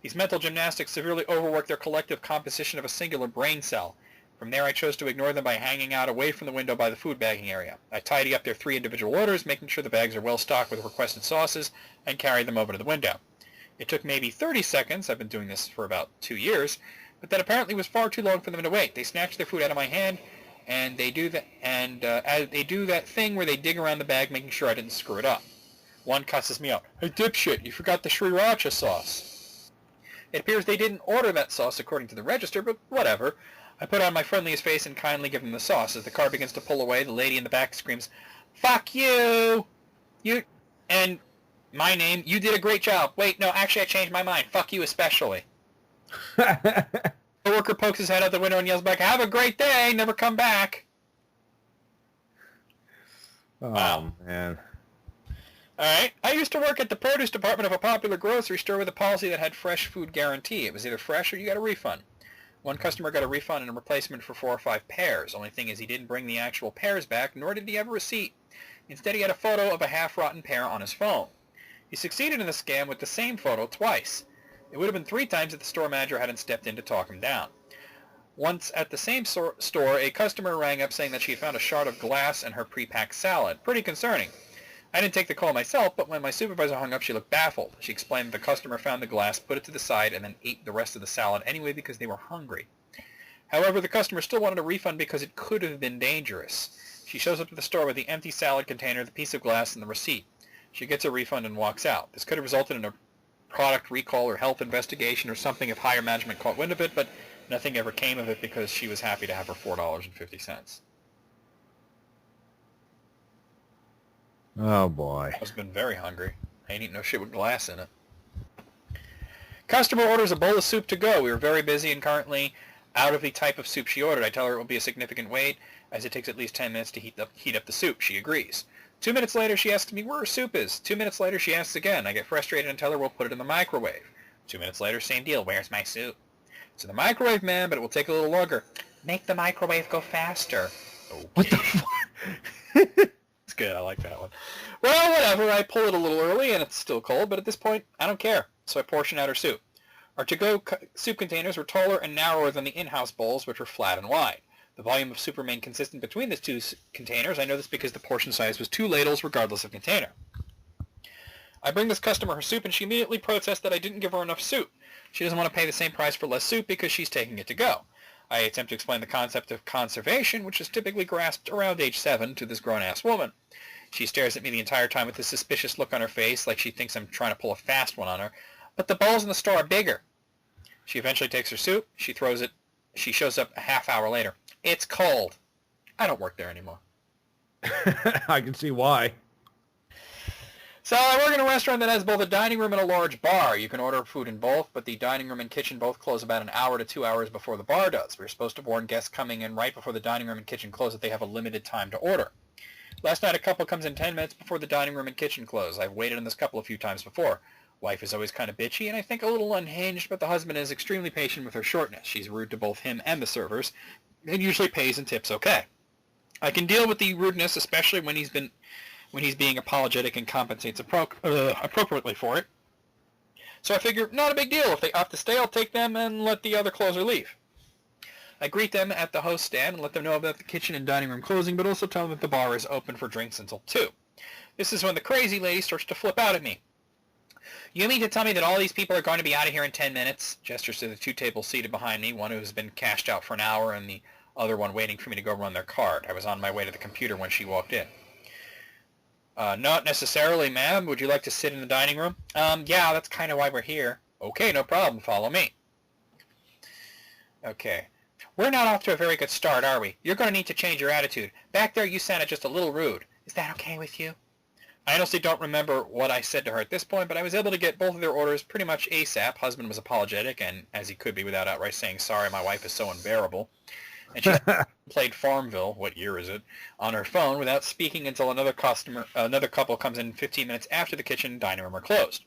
These mental gymnastics severely overwork their collective composition of a singular brain cell. From there I chose to ignore them by hanging out away from the window by the food bagging area. I tidy up their 3 individual orders, making sure the bags are well stocked with requested sauces, and carry them over to the window. It took maybe 30 seconds, I've been doing this for about 2 years, but that apparently was far too long for them to wait. They snatched their food out of my hand, and they do that thing where they dig around the bag, making sure I didn't screw it up. One cusses me out. Hey dipshit, you forgot the sriracha sauce. It appears they didn't order that sauce according to the register, but whatever. I put on my friendliest face and kindly give them the sauce. As the car begins to pull away, the lady in the back screams, "Fuck you! You and my name, you did a great job. Wait, no, actually I changed my mind. Fuck you especially." The worker pokes his head out the window and yells back, "Have a great day, never come back." Oh, wow. Man. Alright, I used to work at the produce department of a popular grocery store with a policy that had fresh food guarantee. It was either fresh or you got a refund. One customer got a refund and a replacement for 4 or 5 pears. Only thing is he didn't bring the actual pears back, nor did he have a receipt. Instead he had a photo of a half-rotten pear on his phone. He succeeded in the scam with the same photo twice. It would have been 3 times if the store manager hadn't stepped in to talk him down. Once at the same store, a customer rang up saying that she had found a shard of glass in her pre-packed salad. Pretty concerning. I didn't take the call myself, but when my supervisor hung up, she looked baffled. She explained that the customer found the glass, put it to the side, and then ate the rest of the salad anyway because they were hungry. However, the customer still wanted a refund because it could have been dangerous. She shows up to the store with the empty salad container, the piece of glass, and the receipt. She gets a refund and walks out. This could have resulted in a product recall or health investigation or something if higher management caught wind of it, but nothing ever came of it because she was happy to have her $4.50. Oh, boy. I've been very hungry. I ain't eating no shit with glass in it. Customer orders a bowl of soup to go. We were very busy and currently out of the type of soup she ordered. I tell her it will be a significant wait, as it takes at least 10 minutes to heat up the soup. She agrees. 2 minutes later, she asks me where her soup is. 2 minutes later, she asks again. I get frustrated and tell her we'll put it in the microwave. 2 minutes later, same deal. Where's my soup? It's in the microwave, man, but it will take a little longer. Make the microwave go faster. Okay. What the fuck? It's good. I like that one. Well, whatever. I pull it a little early, and it's still cold, but at this point, I don't care. So I portion out her soup. Our to-go soup containers were taller and narrower than the in-house bowls, which were flat and wide. The volume of soup remained consistent between the two containers. I know this because the portion size was 2 ladles regardless of container. I bring this customer her soup, and she immediately protests that I didn't give her enough soup. She doesn't want to pay the same price for less soup because she's taking it to go. I attempt to explain the concept of conservation, which is typically grasped around age 7, to this grown-ass woman. She stares at me the entire time with a suspicious look on her face, like she thinks I'm trying to pull a fast one on her. But the bowls in the store are bigger. She eventually takes her soup. She throws it. She shows up a half hour later. It's cold. I don't work there anymore. I can see why. So I work in a restaurant that has both a dining room and a large bar. You can order food in both, but the dining room and kitchen both close about an hour to 2 hours before the bar does. We're supposed to warn guests coming in right before the dining room and kitchen close that they have a limited time to order. Last night a couple comes in 10 minutes before the dining room and kitchen close. I've waited on this couple a few times before. Wife is always kind of bitchy and I think a little unhinged, but the husband is extremely patient with her shortness. She's rude to both him and the servers, and usually pays and tips okay. I can deal with the rudeness, especially when he's being apologetic and compensates appropriately for it. So I figure, not a big deal. If they opt to stay, I'll take them and let the other closer leave. I greet them at the host stand and let them know about the kitchen and dining room closing, but also tell them that the bar is open for drinks until 2. This is when the crazy lady starts to flip out at me. You mean to tell me that all these people are going to be out of here in 10 minutes? Gestures to the 2 tables seated behind me, one who has been cashed out for an hour and the other one waiting for me to go run their card. I was on my way to the computer when she walked in. Not necessarily, ma'am. Would you like to sit in the dining room? Yeah, that's kind of why we're here. Okay, no problem. Follow me. Okay. We're not off to a very good start, are we? You're going to need to change your attitude. Back there, you sounded just a little rude. Is that okay with you? I honestly don't remember what I said to her at this point, but I was able to get both of their orders pretty much ASAP. Husband was apologetic, and as he could be without outright saying, sorry, my wife is so unbearable. And she played Farmville, what year is it, on her phone without speaking until another couple comes in 15 minutes after the kitchen and dining room are closed.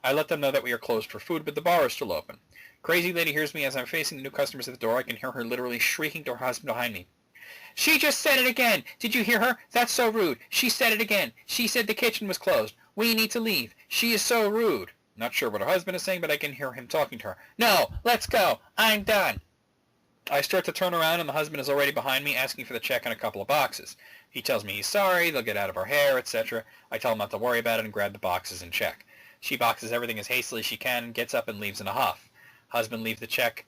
I let them know that we are closed for food, but the bar is still open. Crazy lady hears me as I'm facing the new customers at the door. I can hear her literally shrieking to her husband behind me. She just said it again. Did you hear her? That's so rude. She said it again. She said the kitchen was closed. We need to leave. She is so rude. Not sure what her husband is saying, but I can hear him talking to her. No, let's go. I'm done. I start to turn around, and the husband is already behind me, asking for the check and a couple of boxes. He tells me he's sorry, they'll get out of our hair, etc. I tell him not to worry about it and grab the boxes and check. She boxes everything as hastily as she can, gets up and leaves in a huff. Husband leaves the check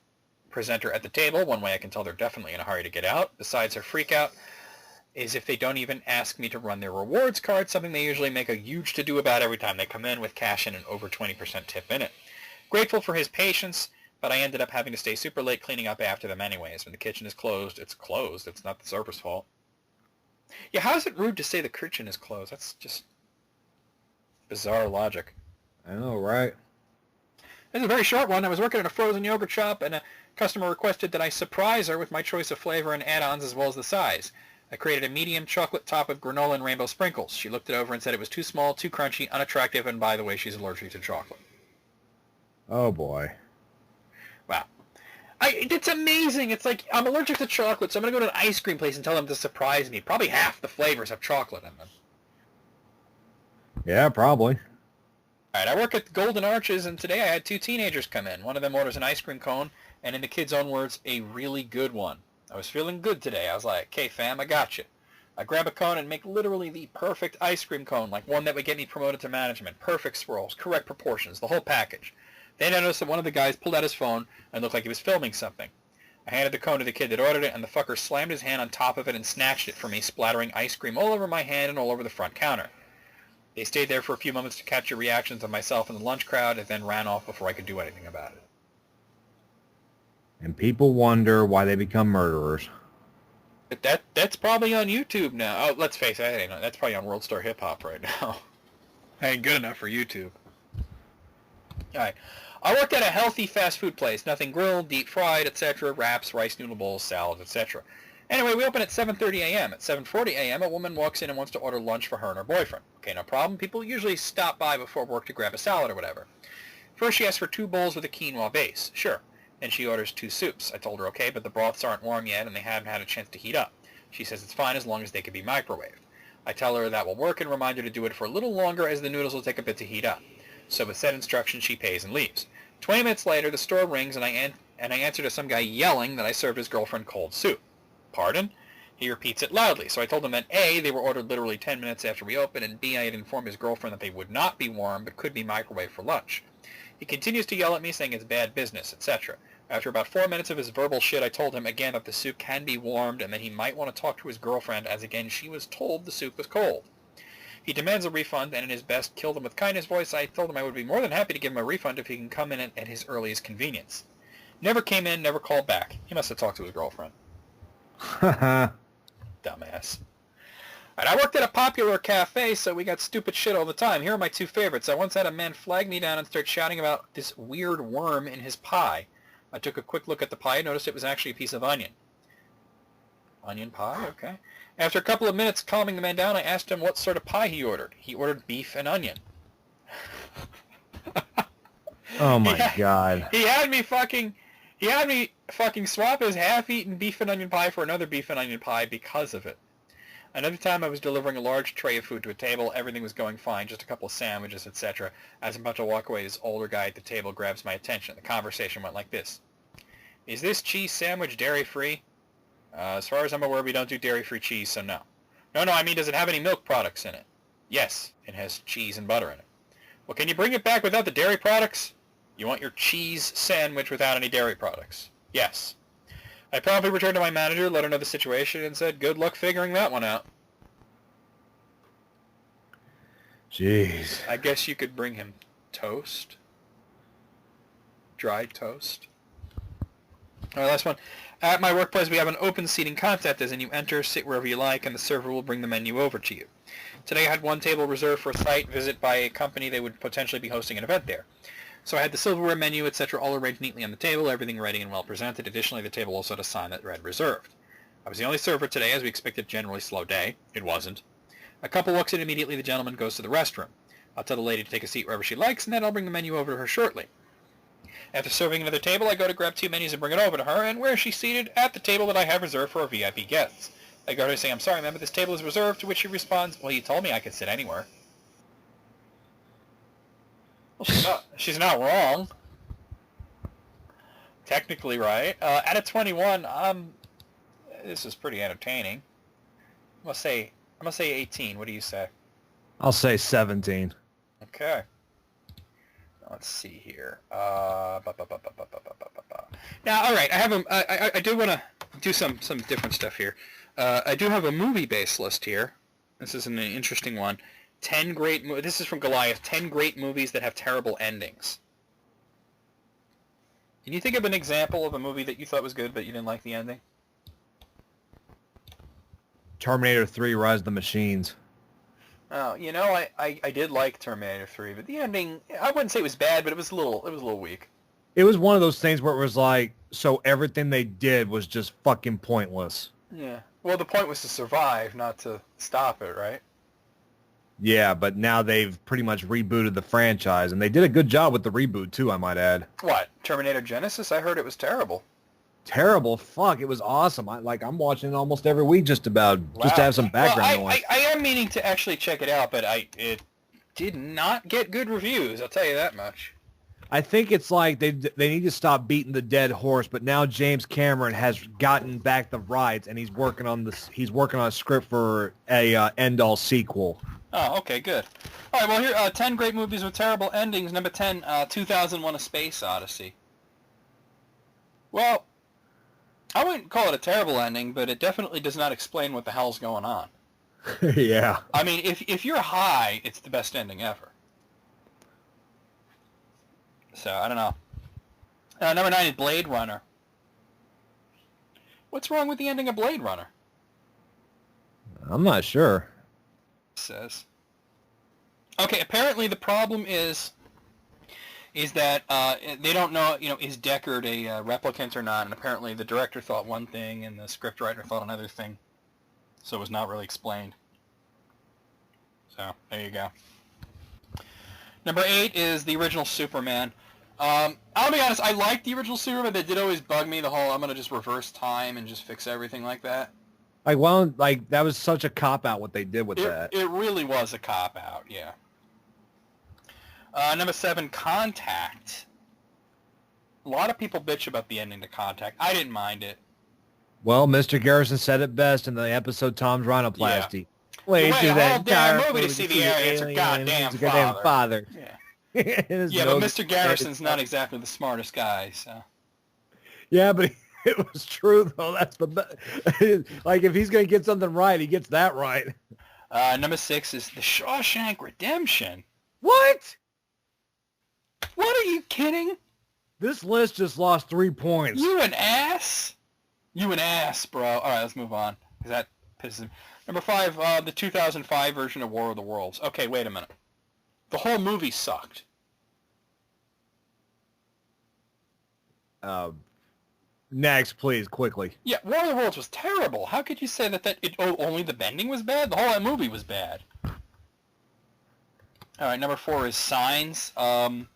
presenter at the table. One way I can tell they're definitely in a hurry to get out. Besides her freak out is if they don't even ask me to run their rewards card, something they usually make a huge to-do about every time they come in with cash and an over 20% tip in it. Grateful for his patience, but I ended up having to stay super late cleaning up after them anyways. When the kitchen is closed, it's closed. It's not the server's fault. Yeah, how is it rude to say the kitchen is closed? That's just bizarre logic. I know, right? This is a very short one. I was working at a frozen yogurt shop, and a customer requested that I surprise her with my choice of flavor and add-ons as well as the size. I created a medium chocolate top with granola and rainbow sprinkles. She looked it over and said it was too small, too crunchy, unattractive, and by the way, she's allergic to chocolate. Oh, boy. Wow. It's amazing. It's like, I'm allergic to chocolate, so I'm going to go to an ice cream place and tell them to surprise me. Probably half the flavors have chocolate in them. Yeah, probably. All right, I work at Golden Arches, and today I had 2 teenagers come in. One of them orders an ice cream cone, and in the kids' own words, a really good one. I was feeling good today. I was like, okay, fam, I got you. I grab a cone and make literally the perfect ice cream cone, like one that would get me promoted to management. Perfect swirls, correct proportions, the whole package. Then I noticed that one of the guys pulled out his phone and looked like he was filming something. I handed the cone to the kid that ordered it, and the fucker slammed his hand on top of it and snatched it from me, splattering ice cream all over my hand and all over the front counter. They stayed there for a few moments to capture reactions of myself and the lunch crowd, and then ran off before I could do anything about it. And people wonder why they become murderers. But that's probably on YouTube now. Oh, let's face it, that's probably on World Star Hip Hop right now. Ain't good enough for YouTube. All right. I worked at a healthy fast food place. Nothing grilled, deep fried, etc. Wraps, rice noodle bowls, salads, etc. Anyway, we open at 7:30 a.m. At 7:40 a.m., a woman walks in and wants to order lunch for her and her boyfriend. Okay, no problem. People usually stop by before work to grab a salad or whatever. First, she asks for 2 bowls with a quinoa base. Sure. Then she orders 2 soups. I told her okay, but the broths aren't warm yet and they haven't had a chance to heat up. She says it's fine as long as they can be microwaved. I tell her that will work and remind her to do it for a little longer as the noodles will take a bit to heat up. So with said instructions, she pays and leaves. 20 minutes later, the store rings and I answer to some guy yelling that I served his girlfriend cold soup. Pardon? He repeats it loudly, so I told him that A, they were ordered literally 10 minutes after we opened, and B, I had informed his girlfriend that they would not be warm but could be microwaved for lunch. He continues to yell at me saying it's bad business, etc. After about 4 minutes of his verbal shit, I told him again that the soup can be warmed and that he might want to talk to his girlfriend as again she was told the soup was cold. He demands a refund, and in his best kill them with kindness voice, I told him I would be more than happy to give him a refund if he can come in at his earliest convenience. Never came in, never called back. He must have talked to his girlfriend. Dumbass. And I worked at a popular cafe, so we got stupid shit all the time. Here are my 2 favorites. I once had a man flag me down and start shouting about this weird worm in his pie. I took a quick look at the pie and noticed it was actually a piece of onion. Onion pie? Okay. After a couple of minutes calming the man down, I asked him what sort of pie he ordered. He ordered beef and onion. Oh my God. He had me fucking swap his half-eaten beef and onion pie for another beef and onion pie because of it. Another time I was delivering a large tray of food to a table. Everything was going fine, just a couple of sandwiches, etc. As I'm about to walk away, this older guy at the table grabs my attention. The conversation went like this. Is this cheese sandwich dairy-free? As far as I'm aware, we don't do dairy-free cheese, so no. No, I mean, does it have any milk products in it? Yes, it has cheese and butter in it. Well, can you bring it back without the dairy products? You want your cheese sandwich without any dairy products? Yes. I promptly returned to my manager, let her know the situation, and said, good luck figuring that one out. Jeez. I guess you could bring him toast. Dried toast. All right, last one. At my workplace, we have an open seating concept, as in you enter, sit wherever you like, and the server will bring the menu over to you. Today I had one table reserved for a site visit by a company they would potentially be hosting an event there. So I had the silverware menu, etc. all arranged neatly on the table, everything ready and well presented. Additionally, the table also had a sign that read reserved. I was the only server today, as we expected a generally slow day. It wasn't. A couple walks in immediately. The gentleman goes to the restroom. I'll tell the lady to take a seat wherever she likes, and then I'll bring the menu over to her shortly. After serving another table, I go to grab 2 menus and bring it over to her, and where is she seated? At the table that I have reserved for our VIP guests. I go to her and say, I'm sorry, ma'am, but this table is reserved, to which she responds, well, you told me I could sit anywhere. Well, she's not wrong. Technically right. Out of 21, this is pretty entertaining. I'm gonna say 18. What do you say? I'll say 17. Okay. Let's see here. Now, all right. I do want to do some different stuff here. I do have a movie-based list here. This is an interesting one. 10 great. This is from Goliath. 10 great movies that have terrible endings. Can you think of an example of a movie that you thought was good but you didn't like the ending? Terminator 3: Rise of the Machines. Oh, you know, I did like Terminator 3, but the ending, I wouldn't say it was bad, but it was a little weak. It was one of those things where it was like, so everything they did was just fucking pointless. Yeah. Well, the point was to survive, not to stop it, right? Yeah, but now they've pretty much rebooted the franchise, and they did a good job with the reboot, too, I might add. What? Terminator Genesis? I heard it was terrible. Terrible? Fuck, it was awesome. I'm watching it almost every week just about, just to have some background noise. I am meaning to actually check it out, but it did not get good reviews, I'll tell you that much. I think it's like they need to stop beating the dead horse, but now James Cameron has gotten back the rights, and he's working on a script for a end-all sequel. Oh, okay, good. All right, well, here, 10 great movies with terrible endings. Number 10, 2001: A Space Odyssey. Well, I wouldn't call it a terrible ending, but it definitely does not explain what the hell's going on. Yeah. I mean, if you're high, it's the best ending ever. So, I don't know. Number 9 is Blade Runner. What's wrong with the ending of Blade Runner? I'm not sure. Says. Okay, apparently the problem is that they don't know, is Deckard a replicant or not, and apparently the director thought one thing and the scriptwriter thought another thing, so it was not really explained. So, there you go. Number 8 is the original Superman. I'll be honest, I like the original Superman, but it did always bug me, the whole I'm going to just reverse time and just fix everything like that. That was such a cop-out what they did with that. It really was a cop-out, yeah. Number 7, Contact. A lot of people bitch about the ending to Contact. I didn't mind it. Well, Mr. Garrison said it best in the episode Tom's Rhinoplasty. Yeah. Wait through that entire movie to see the aliens or goddamn father. Yeah. Yeah, but Mr. Garrison's not exactly the smartest guy, so. Yeah, but it was true, though. That's the best. Like, if he's going to get something right, he gets that right. Number 6 is The Shawshank Redemption. What? What, are you kidding? This list just lost 3 points. You an ass? You an ass, bro. All right, let's move on, because that pisses me. Number 5, the 2005 version of War of the Worlds. Okay, wait a minute. The whole movie sucked. Next, please, quickly. Yeah, War of the Worlds was terrible. How could you say that only the bending was bad? The whole movie was bad. All right, number 4 is Signs. Well,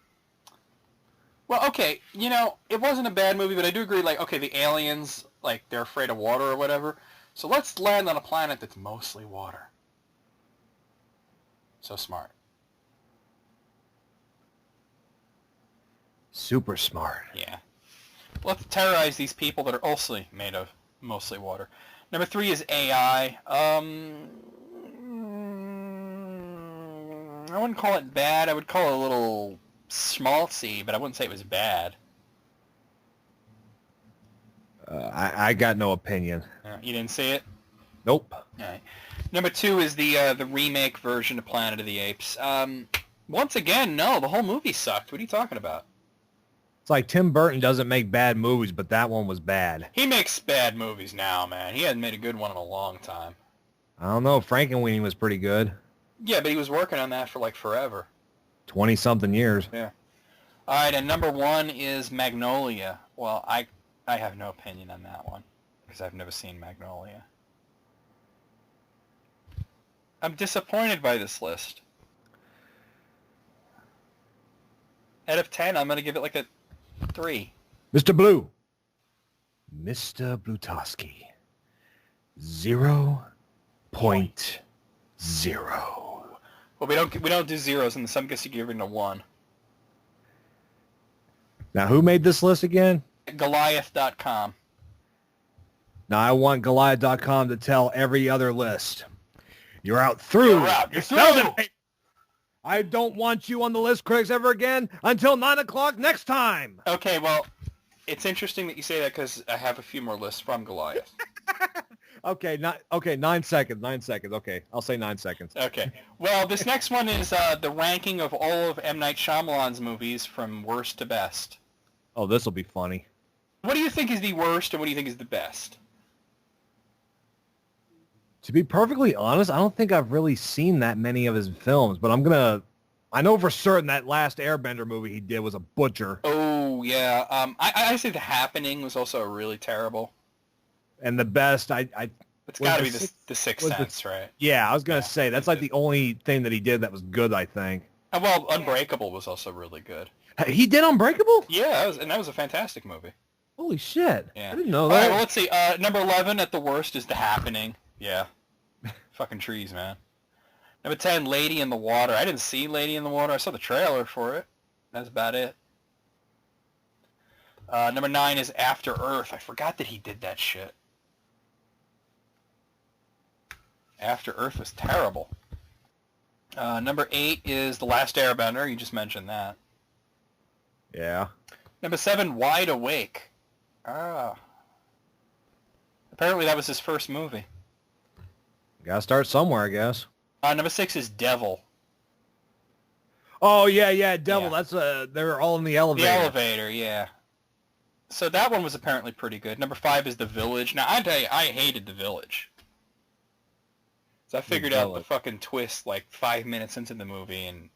okay, it wasn't a bad movie, but I do agree, like, okay, the aliens, like, they're afraid of water or whatever. So let's land on a planet that's mostly water. So smart. Super smart. Yeah. Let's terrorize these people that are also made of mostly water. Number 3 is AI. I wouldn't call it bad. I would call it a little schmaltzy, but I wouldn't say it was bad. I got no opinion. You didn't see it? Nope. All right. Number 2 is the remake version of Planet of the Apes. Once again, no, the whole movie sucked. What are you talking about? It's like Tim Burton doesn't make bad movies, but that one was bad. He makes bad movies now, man. He hasn't made a good one in a long time. I don't know. Frankenweenie was pretty good. Yeah, but he was working on that for like forever. 20-something years. Yeah. All right, and number 1 is Magnolia. Well, I have no opinion on that one because I've never seen Magnolia. I'm disappointed by this list. Out of 10, I'm going to give it like a 3. Mr. Blue. Mr. Blutowski. 0.0. Well, we don't do zeros, and some guess you give it a 1. Now, who made this list again? Goliath.com. Now, I want Goliath.com to tell every other list. You're out through. You're out. You're through. I don't want you on the list, critics, ever again until 9 o'clock next time. Okay, well, it's interesting that you say that because I have a few more lists from Goliath. Okay, 9 seconds. 9 seconds. Okay, I'll say 9 seconds. Okay. Well, this next one is the ranking of all of M. Night Shyamalan's movies from worst to best. Oh, this will be funny. What do you think is the worst, and what do you think is the best? To be perfectly honest, I don't think I've really seen that many of his films, but I know for certain that last Airbender movie he did was a butcher. Oh, yeah. I say The Happening was also really terrible. And the best, It's got to be the Sixth Sense, right? Yeah, I was going to say, that's like the only thing that he did that was good, I think. Well, Unbreakable was also really good. He did Unbreakable? Yeah, that was a fantastic movie. Holy shit. Yeah. I didn't know that. All right, well, let's see. Number 11 at the worst is The Happening. Yeah. Fucking trees, man. Number 10, Lady in the Water. I didn't see Lady in the Water. I saw the trailer for it. That's about it. Number 9 is After Earth. I forgot that he did that shit. After Earth was terrible. Number 8 is The Last Airbender. You just mentioned that. Yeah. Number 7, Wide Awake. Apparently that was his first movie. Gotta start somewhere, I guess. Number 6 is Devil. Oh, yeah, Devil. Yeah. That's, they're all in the elevator. The elevator, yeah. So that one was apparently pretty good. Number 5 is The Village. Now, I tell you, I hated The Village. So I figured out the fucking twist like 5 minutes into the movie, and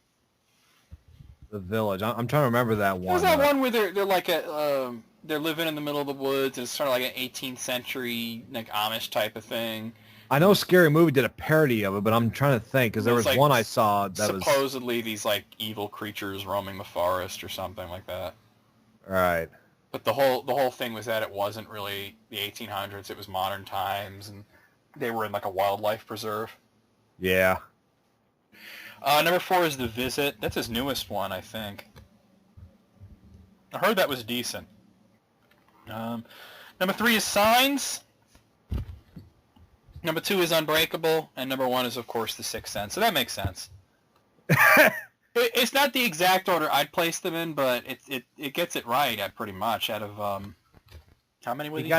The Village. I'm trying to remember that one. there's that one where they're like they're living in the middle of the woods, and it's sort of like an 18th century like Amish type of thing. I know Scary Movie did a parody of it, but I'm trying to think because there was like one I saw that was supposedly these like evil creatures roaming the forest or something like that. Right. But the whole thing was that it wasn't really the 1800s; it was modern times, and they were in like a wildlife preserve. Yeah. Number 4 is The Visit. That's his newest one, I think. I heard that was decent. Number 3 is Signs. Number 2 is Unbreakable, and number 1 is, of course, The Sixth Sense. So that makes sense. It's not the exact order I'd place them in, but it gets it right, pretty much, out of, how many were these?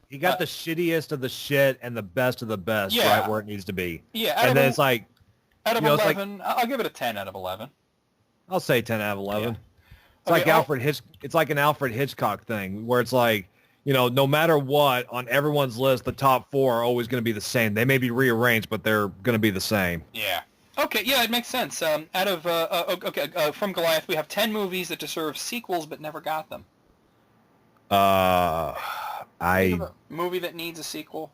He got the shittiest of the shit and the best of the best, yeah, right where it needs to be. Yeah, and then it's like... Out of 11, I'll give it a 10 out of 11. I'll say 10 out of 11. Yeah. It's like it's like an Alfred Hitchcock thing, where it's like, no matter what, on everyone's list, the top 4 are always going to be the same. They may be rearranged, but they're going to be the same. Yeah. Okay, yeah, it makes sense. From Goliath, we have 10 movies that deserve sequels but never got them. A movie that needs a sequel?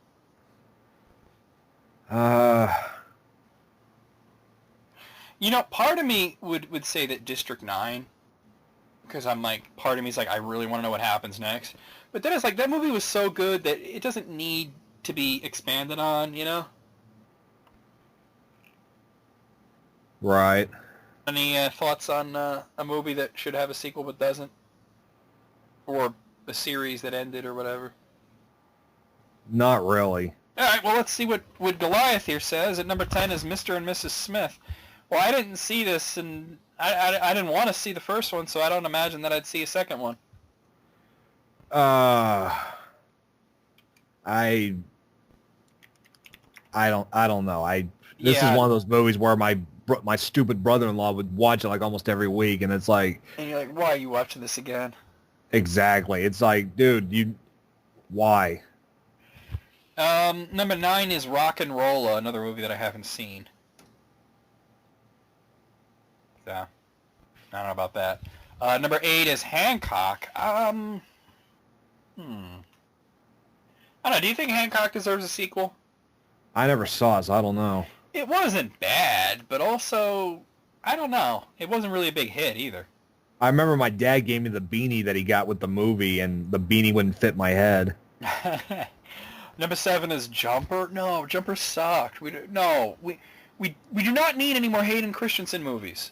Part of me would say that District 9, because I'm like, part of me is like, I really want to know what happens next. But then it's like, that movie was so good that it doesn't need to be expanded on, Right. Any thoughts on a movie that should have a sequel but doesn't? Or a series that ended or whatever? Not really. All right, well, let's see what Goliath here says. At number 10 is Mr. and Mrs. Smith. Well, I didn't see this, and I didn't want to see the first one, so I don't imagine that I'd see a second one. I don't know. This is one of those movies where my stupid brother-in-law would watch it like almost every week, and it's like... And you're like, why are you watching this again? Exactly. It's like, dude, why? Number 9 is Rock and Rolla, another movie that I haven't seen. So, I don't know about that. Number 8 is Hancock. I don't know. Do you think Hancock deserves a sequel? I never saw it, so I don't know. It wasn't bad, but also, I don't know. It wasn't really a big hit either. I remember my dad gave me the beanie that he got with the movie, and the beanie wouldn't fit my head. Number 7 is Jumper. No, Jumper sucked. We do not need any more Hayden Christensen movies.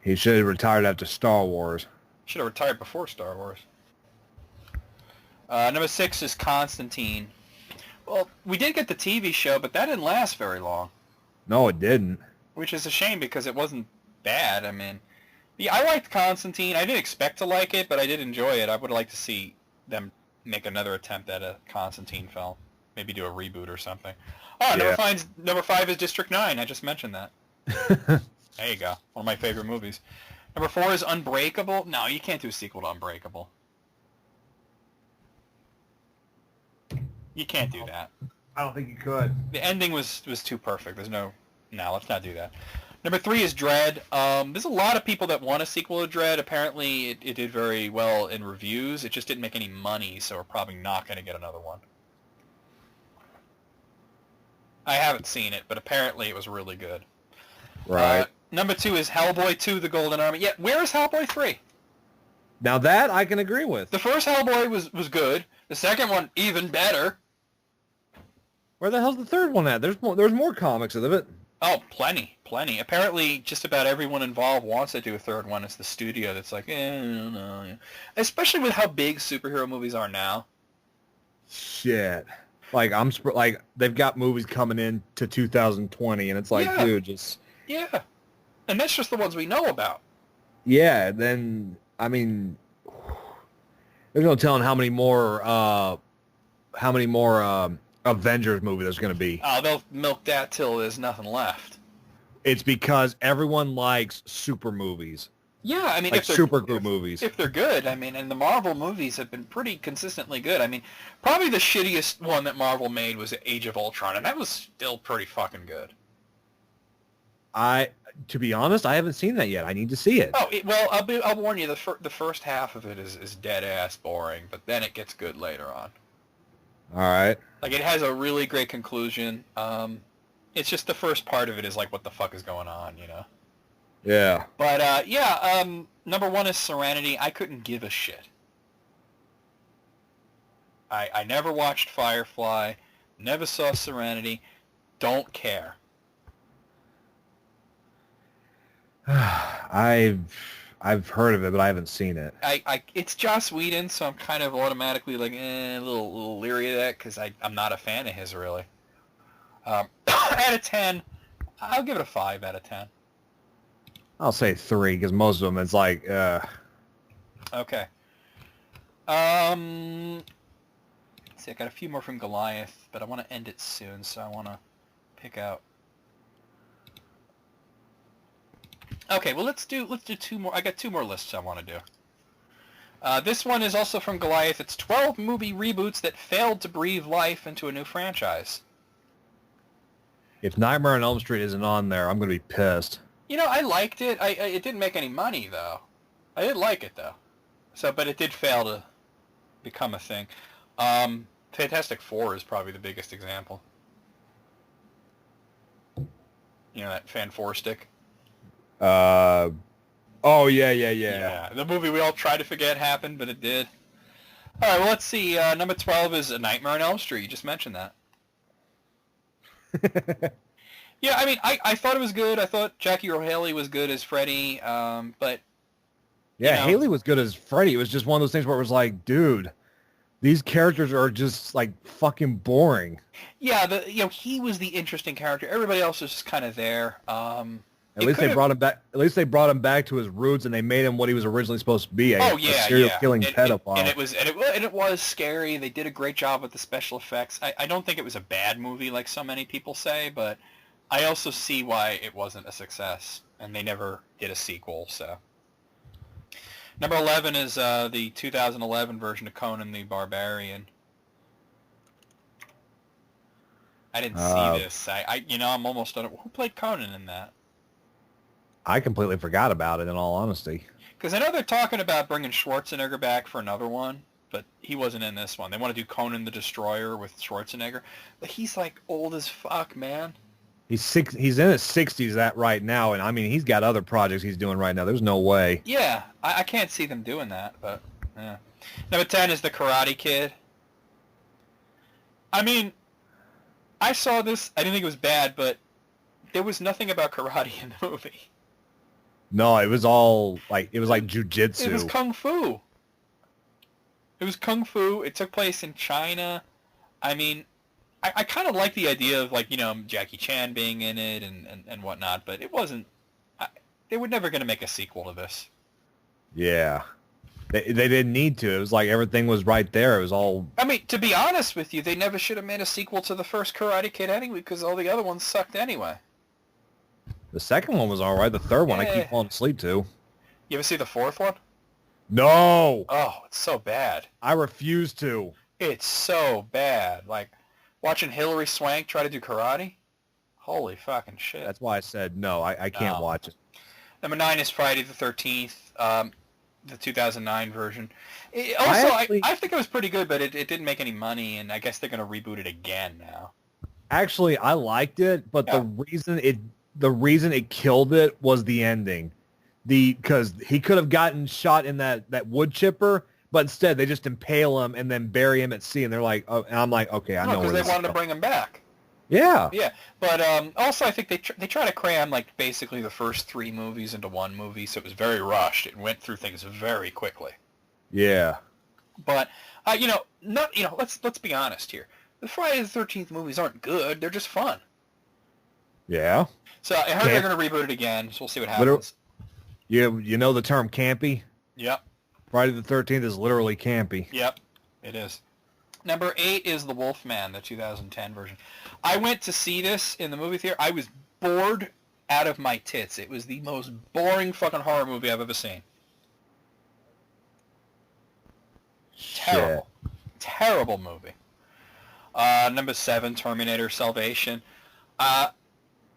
He should have retired after Star Wars. Should have retired before Star Wars. Number 6 is Constantine. Well, we did get the TV show, but that didn't last very long. No, it didn't. Which is a shame because it wasn't bad. I mean, yeah, I liked Constantine. I didn't expect to like it, but I did enjoy it. I would like to see them make another attempt at a Constantine film. Maybe do a reboot or something. Oh, yeah. Number 5 is District 9. I just mentioned that. There you go. One of my favorite movies. Number 4 is Unbreakable. No, you can't do a sequel to Unbreakable. You can't do that. I don't think you could. The ending was too perfect. There's no... No, let's not do that. Number 3 is Dredd. There's a lot of people that want a sequel to Dredd. Apparently, it did very well in reviews. It just didn't make any money, so we're probably not going to get another one. I haven't seen it, but apparently it was really good. Right. Number 2 is Hellboy 2, The Golden Army. Yeah, where is Hellboy 3? Now that I can agree with. The first Hellboy was good. The second one, even better. Where the hell's the third one at? There's more comics of it. Oh, plenty. Apparently, just about everyone involved wants to do a third one. It's the studio that's like, no. Yeah. Especially with how big superhero movies are now. Shit. Like, they've got movies coming in to 2020, and it's like, yeah. Dude, just... Yeah. And that's just the ones we know about. Yeah, then, I mean, there's no telling how many more Avengers movie there's going to be. Oh, they'll milk that till there's nothing left. It's because everyone likes super movies. Yeah, I mean, Like supergroup movies. if they're good, I mean, and the Marvel movies have been pretty consistently good. I mean, probably the shittiest one that Marvel made was Age of Ultron, and that was still pretty fucking good. To be honest, I haven't seen that yet. I need to see it. Oh, well, I'll warn you, the first half of it is dead ass boring, but then it gets good later on. All right. Like, it has a really great conclusion. It's just the first part of it is like, what the fuck is going on, you know? Yeah. But, number one is Serenity. I couldn't give a shit. I never watched Firefly, never saw Serenity, don't care. I've heard of it, but I haven't seen it. It's Joss Whedon, so I'm kind of automatically like, a little leery of that, because I'm not a fan of his, really. Out of 10, I'll give it a 5 out of 10. I'll say 3, because most of them, it's like, Okay. See, I got a few more from Goliath, but I want to end it soon, so I want to pick out. Okay, well, let's do 2 more. I got 2 more lists I want to do. This one is also from Goliath. It's 12 movie reboots that failed to breathe life into a new franchise. If Nightmare on Elm Street isn't on there, I'm going to be pissed. You know, I liked it. It didn't make any money, though. I did like it, though. But it did fail to become a thing. Fantastic Four is probably the biggest example. You know, that Fan Four stick? Oh, yeah. Yeah, the movie we all tried to forget happened, but it did. All right, well, let's see. Number 12 is A Nightmare on Elm Street. You just mentioned that. Yeah, I mean, I thought it was good. I thought Jackie Earle Haley was good as Freddy, but... Yeah, Haley was good as Freddy. It was just one of those things where it was like, dude, these characters are just, like, fucking boring. Yeah, he was the interesting character. Everybody else was just kind of there. At least they brought him back. At least they brought him back to his roots, and they made him what he was originally supposed to be—a serial killing pedophile. And it was scary. They did a great job with the special effects. I don't think it was a bad movie like so many people say, but I also see why it wasn't a success, and they never did a sequel. So, number 11 is the 2011 version of Conan the Barbarian. I didn't see this. I'm almost done. Who played Conan in that? I completely forgot about it, in all honesty. Because I know they're talking about bringing Schwarzenegger back for another one, but he wasn't in this one. They want to do Conan the Destroyer with Schwarzenegger, but he's like old as fuck, man. He's in his 60s right now, and I mean, he's got other projects he's doing right now. There's no way. Yeah, I can't see them doing that, but yeah. Number 10 is The Karate Kid. I mean, I saw this. I didn't think it was bad, but there was nothing about karate in the movie. No, it was all like jujitsu. It was kung fu. It was kung fu. It took place in China. I mean, I kind of like the idea of Jackie Chan being in it and whatnot, but it wasn't. They were never going to make a sequel to this. Yeah, they didn't need to. It was like everything was right there. It was all. I mean, to be honest with you, they never should have made a sequel to the first Karate Kid anyway, because all the other ones sucked anyway. The second one was all right. The third one, I keep falling asleep to. You ever see the fourth one? No. Oh, it's so bad. I refuse to. It's so bad. Like, watching Hilary Swank try to do karate? Holy fucking shit. That's why I said no. I can't watch it. Number 9 is Friday the 13th, the 2009 version. I think it was pretty good, but it didn't make any money, and I guess they're going to reboot it again now. Actually, I liked it, but the reason it killed it was the ending. Because he could have gotten shot in that wood chipper, but instead they just impale him and then bury him at sea, and they're like, oh, and I'm like, okay, I know. Because they wanted to bring him back. Yeah. Yeah, but also I think they try to cram basically the first 3 movies into one movie, so it was very rushed. It went through things very quickly. Yeah. But let's be honest here. The Friday the 13th movies aren't good; they're just fun. Yeah. So I heard they're going to reboot it again, so we'll see what happens. You know the term campy? Yep. Friday the 13th is literally campy. Yep, it is. Number 8 is The Wolfman, the 2010 version. I went to see this in the movie theater. I was bored out of my tits. It was the most boring fucking horror movie I've ever seen. Terrible. Terrible movie. Number 7, Terminator Salvation.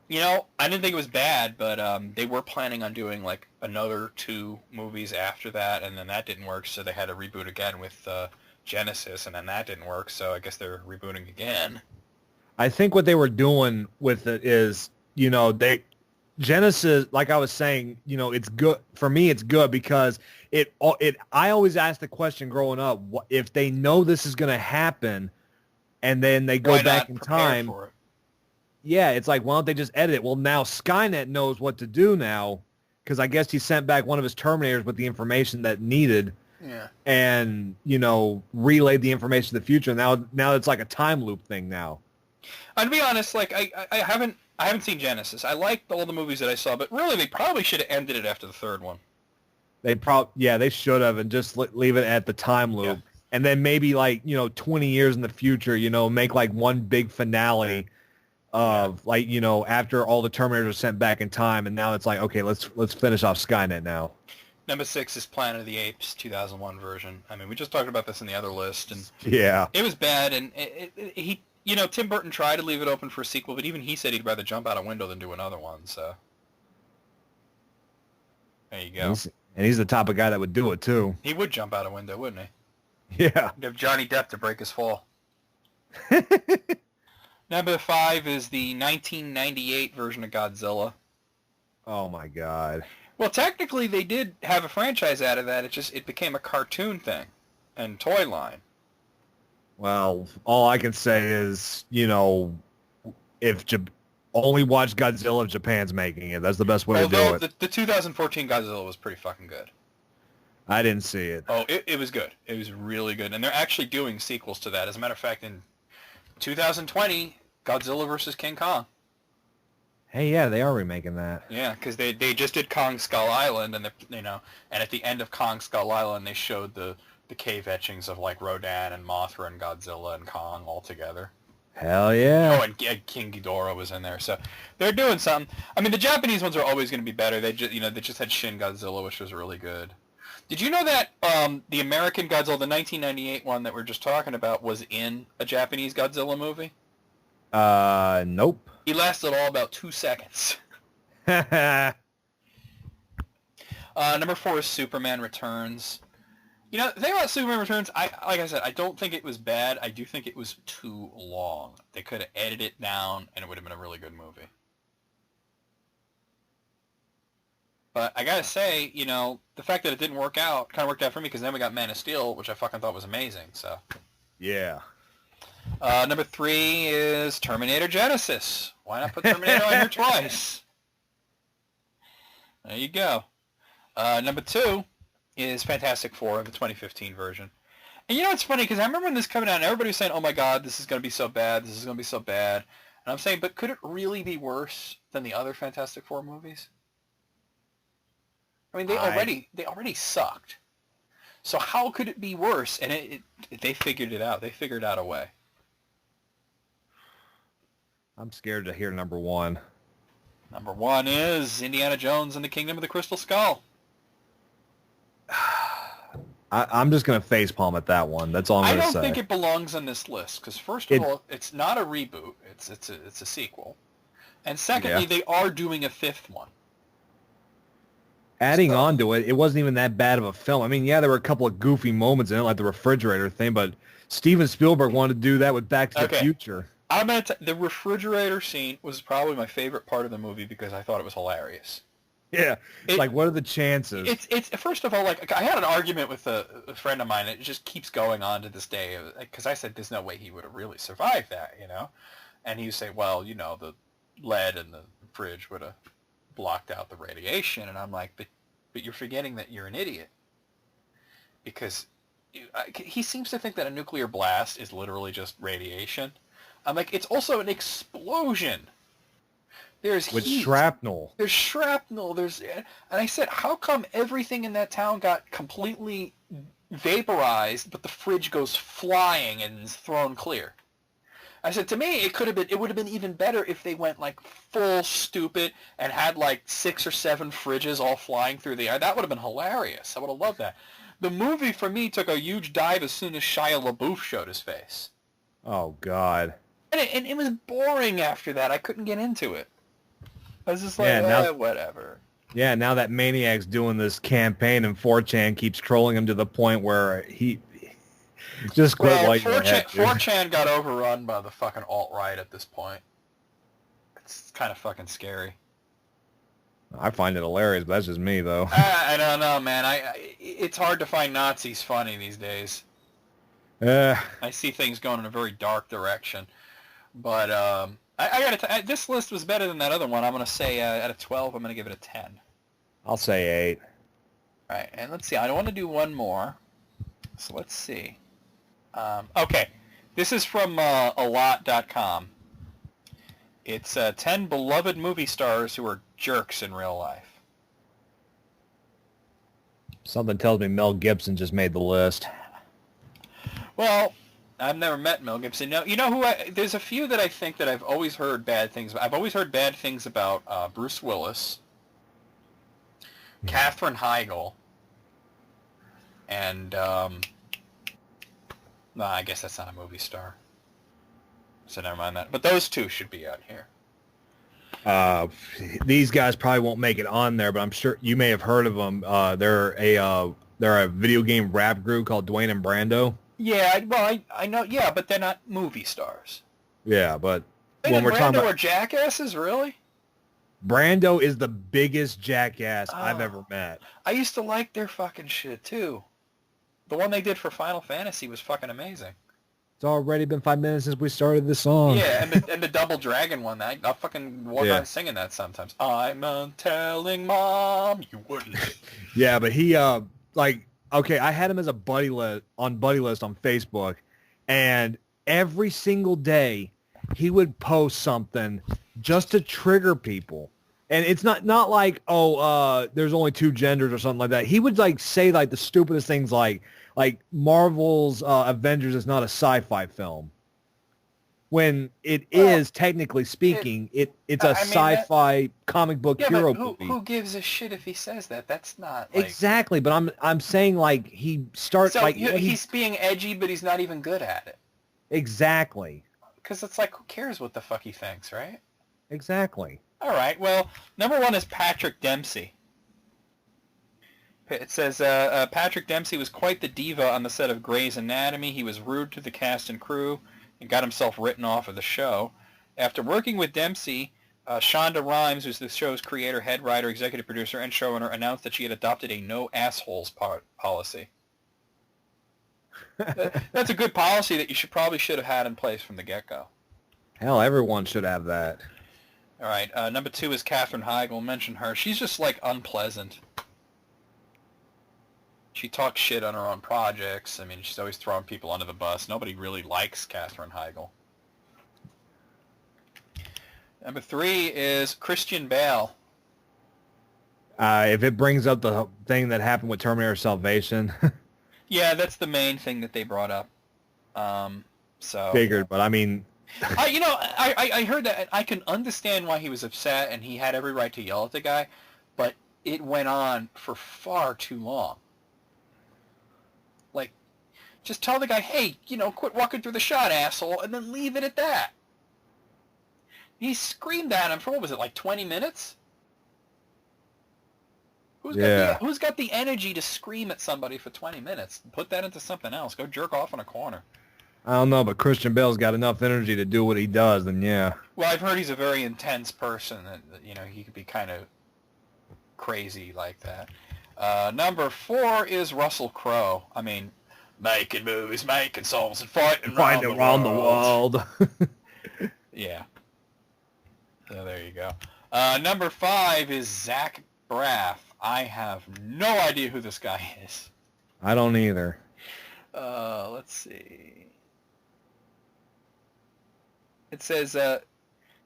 You know, I didn't think it was bad, but they were planning on doing like another 2 movies after that, and then that didn't work, so they had to reboot again with Genesis, and then that didn't work, so I guess they're rebooting again. I think what they were doing with it is, you know, Genesis, like I was saying, you know, it's good for me. It's good because I always asked the question growing up: if they know this is going to happen, and then they go back in time, for it? Yeah, it's like, why don't they just edit it? Well, now Skynet knows what to do now, because I guess he sent back one of his Terminators with the information that needed. Yeah. And, you know, relayed the information to the future. Now it's like a time loop thing now. To be honest, like I haven't seen Genesis. I liked all the movies that I saw, but really they probably should have ended it after the 3rd one. They should have, and just leave it at the time loop. Yeah. And then maybe like, you know, 20 years in the future, you know, make like one big finale of like, you know, after all the Terminators are sent back in time, and now it's like, okay, let's finish off Skynet now. Number 6 is Planet of the Apes, 2001 version. I mean, we just talked about this in the other list, and yeah, it was bad. And he, you know, Tim Burton tried to leave it open for a sequel, but even he said he'd rather jump out a window than do another one. So there you go. And he's the type of guy that would do it too. He would jump out a window, wouldn't he? Yeah. He'd have Johnny Depp to break his fall. Number 5 is the 1998 version of Godzilla. Oh my God. Well, technically they did have a franchise out of that. It became a cartoon thing and toy line. Well, all I can say is, you know, only watch Godzilla if Japan's making it. That's the best way to do it. The 2014 Godzilla was pretty fucking good. I didn't see it. Oh, it was good. It was really good. And they're actually doing sequels to that. As a matter of fact, in 2020, Godzilla vs. King Kong. Hey, yeah, they are remaking that. Yeah, because they just did Kong Skull Island, and and at the end of Kong Skull Island, they showed the cave etchings of like Rodan and Mothra and Godzilla and Kong all together. Hell yeah! Oh, and King Ghidorah was in there, so they're doing something. I mean, the Japanese ones are always going to be better. They just had Shin Godzilla, which was really good. Did you know that the American Godzilla, the 1998 one that we're just talking about, was in a Japanese Godzilla movie? Nope. He lasted all about 2 seconds. Number 4 is Superman Returns. You know, the thing about Superman Returns, like I said, I don't think it was bad. I do think it was too long. They could have edited it down, and it would have been a really good movie. But I gotta say, you know, the fact that it didn't work out kind of worked out for me, because then we got Man of Steel, which I fucking thought was amazing. So. Yeah. Number 3 is Terminator Genesis. Why not put Terminator on here twice? There you go. Number 2 is Fantastic Four, the 2015 version. And you know, it's funny, because I remember when this coming out, and everybody was saying, oh my God, this is going to be so bad, this is going to be so bad. And I'm saying, but could it really be worse than the other Fantastic Four movies? I mean, they already sucked. So how could it be worse? And they figured it out. They figured out a way. I'm scared to hear number 1. Number 1 is Indiana Jones and the Kingdom of the Crystal Skull. I'm just going to facepalm at that one. That's all I'm going to say. I don't think it belongs on this list, because first of all, it's not a reboot. It's a sequel. And secondly, they are doing a 5th one. Adding on to it, it wasn't even that bad of a film. I mean, yeah, there were a couple of goofy moments in it, like the refrigerator thing, but Steven Spielberg wanted to do that with Back to the Future. The refrigerator scene was probably my favorite part of the movie, because I thought it was hilarious. Yeah, like, what are the chances? It's first of all, like, I had an argument with a friend of mine. It just keeps going on to this day, because I said there's no way he would have really survived that, you know? And he would say, well, you know, the lead in the fridge would have blocked out the radiation. And I'm like, but you're forgetting that you're an idiot, because he seems to think that a nuclear blast is literally just radiation. I'm like, it's also an explosion. There's with heat. Shrapnel. There's shrapnel. And I said, how come everything in that town got completely vaporized, but the fridge goes flying and is thrown clear? I said, to me, it would have been even better if they went like full stupid and had like 6 or 7 fridges all flying through the air. That would have been hilarious. I would have loved that. The movie, for me, took a huge dive as soon as Shia LaBeouf showed his face. Oh, God. And it was boring after that. I couldn't get into it. I was just like, Yeah, now, whatever. yeah, now that Maniac's doing this campaign and 4chan keeps trolling him to the point where he just quit while you're ahead, dude. 4chan got overrun by the fucking alt-right at this point. It's kind of fucking scary. I find it hilarious, but that's just me, though. I don't know, man. It's hard to find Nazis funny these days. I see things going in a very dark direction. But I gotta this list was better than that other one. I'm gonna say out of 12, I'm gonna give it a 10. I'll say 8. All right, and let's see. I want to do one more. So let's see. Okay, this is from alot.com. It's 10 beloved movie stars who are jerks in real life. Something tells me Mel Gibson just made the list. Well, I've never met Mel Gibson. No, you know who? There's a few that I think that I've always heard bad things about. I've always heard bad things about Bruce Willis, Katherine Heigl, and no, I guess that's not a movie star. So never mind that. But those two should be out here. These guys probably won't make it on there, but I'm sure you may have heard of them. They're a video game rap group called Dwayne and Brando. Yeah, well, I know. Yeah, but they're not movie stars. Yeah, but Dwayne when and we're talking Brando about are jackasses, really? Brando is the biggest jackass I've ever met. I used to like their fucking shit too. The one they did for Final Fantasy was fucking amazing. It's already been 5 minutes since we started the song. Yeah, and the Double Dragon one, I'll fucking walk around singing that sometimes. I'm telling Mom you wouldn't. Yeah, but he okay, I had him as a buddy list on Facebook, and every single day he would post something just to trigger people. And it's not like, there's only 2 genders or something like that. He would like say like the stupidest things like Marvel's Avengers is not a sci-fi film. When it is, technically speaking, it's a sci-fi comic book hero movie. Who gives a shit if he says that? That's not like... Exactly, but I'm saying like he starts like he's being edgy, but he's not even good at it. Exactly. Because it's like, who cares what the fuck he thinks, right? Exactly. All right. Well, number 1 is Patrick Dempsey. It says, Patrick Dempsey was quite the diva on the set of Grey's Anatomy. He was rude to the cast and crew and got himself written off of the show. After working with Dempsey, Shonda Rhimes, who's the show's creator, head writer, executive producer, and showrunner, announced that she had adopted a no assholes policy. That's a good policy that you probably should have had in place from the get-go. Hell, everyone should have that. All right. Number 2 is Katherine Heigl. Mention her. She's just like unpleasant. She talks shit on her own projects. I mean, she's always throwing people under the bus. Nobody really likes Katherine Heigl. Number 3 is Christian Bale. If it brings up the thing that happened with Terminator Salvation. Yeah, that's the main thing that they brought up. So figured, but I mean... I heard that. I can understand why he was upset, and he had every right to yell at the guy, but it went on for far too long. Like, just tell the guy, hey, quit walking through the shot, asshole, and then leave it at that. He screamed at him for, what was it, like 20 minutes? Who's got the energy to scream at somebody for 20 minutes? Put that into something else. Go jerk off in a corner. I don't know, but Christian Bale's got enough energy to do what he does, then yeah. Well, I've heard he's a very intense person, and he could be kind of crazy like that. Number 4 is Russell Crowe. I mean, making movies, making songs, and fighting around the world. Yeah. So there you go. Number 5 is Zach Braff. I have no idea who this guy is. I don't either. Let's see. It says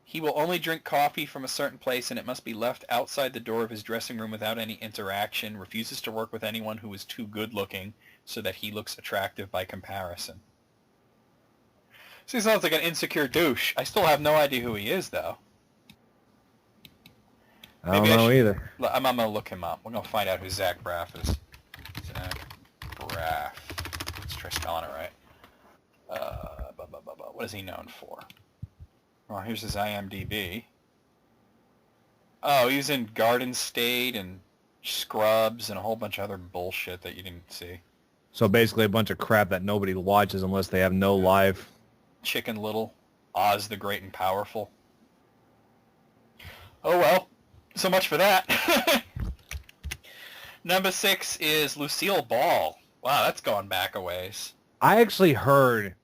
he will only drink coffee from a certain place, and it must be left outside the door of his dressing room without any interaction. Refuses to work with anyone who is too good looking so that he looks attractive by comparison. So he sounds like an insecure douche. I still have no idea who he is, though. I don't know either. I'm going to look him up. We're going to find out who Zach Braff is. Zach Braff. Let's try spelling it right. What is he known for? Well, here's his IMDb. Oh, he's in Garden State and Scrubs and a whole bunch of other bullshit that you didn't see. So basically a bunch of crap that nobody watches unless they have no life. Chicken Little, Oz the Great and Powerful. Oh well, so much for that. Number 6 is Lucille Ball. Wow, that's gone back a ways. I actually heard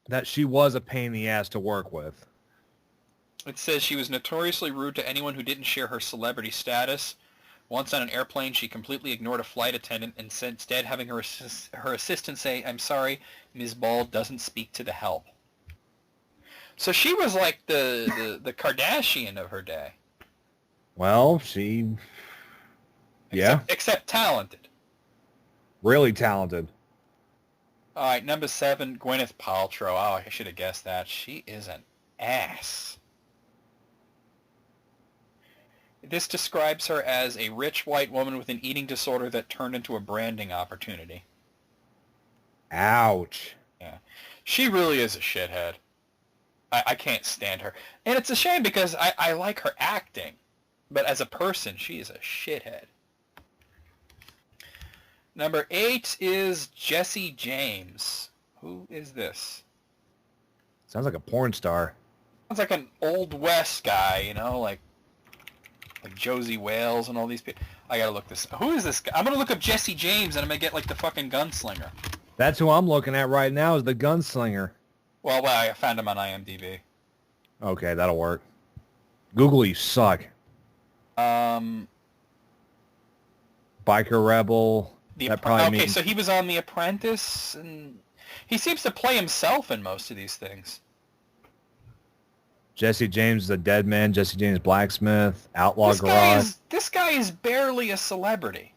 that she was a pain in the ass to work with. It says she was notoriously rude to anyone who didn't share her celebrity status. Once on an airplane, she completely ignored a flight attendant and instead having her assistant say, "I'm sorry, Ms. Ball doesn't speak to the help." So she was like the Kardashian of her day. Well, she... Yeah. Except talented. Really talented. All right, number 7, Gwyneth Paltrow. Oh, I should have guessed that. She is an ass. This describes her as a rich white woman with an eating disorder that turned into a branding opportunity. Ouch. Yeah. She really is a shithead. I can't stand her. And it's a shame because I like her acting. But as a person, she is a shithead. Number 8 is Jesse James. Who is this? Sounds like a porn star. Sounds like an Old West guy, you know, like Josie Wales and all these people. I gotta look this up. Who is this guy? I'm gonna look up Jesse James and I'm gonna get like the fucking gunslinger. That's who I'm looking at right now is the gunslinger. Well, I found him on IMDb. Okay, that'll work. Google, you suck. Um, Biker Rebel. Okay, so he was on The Apprentice, and he seems to play himself in most of these things. Jesse James, the Dead Man, Jesse James Blacksmith, Outlaw Garage. This guy is barely a celebrity.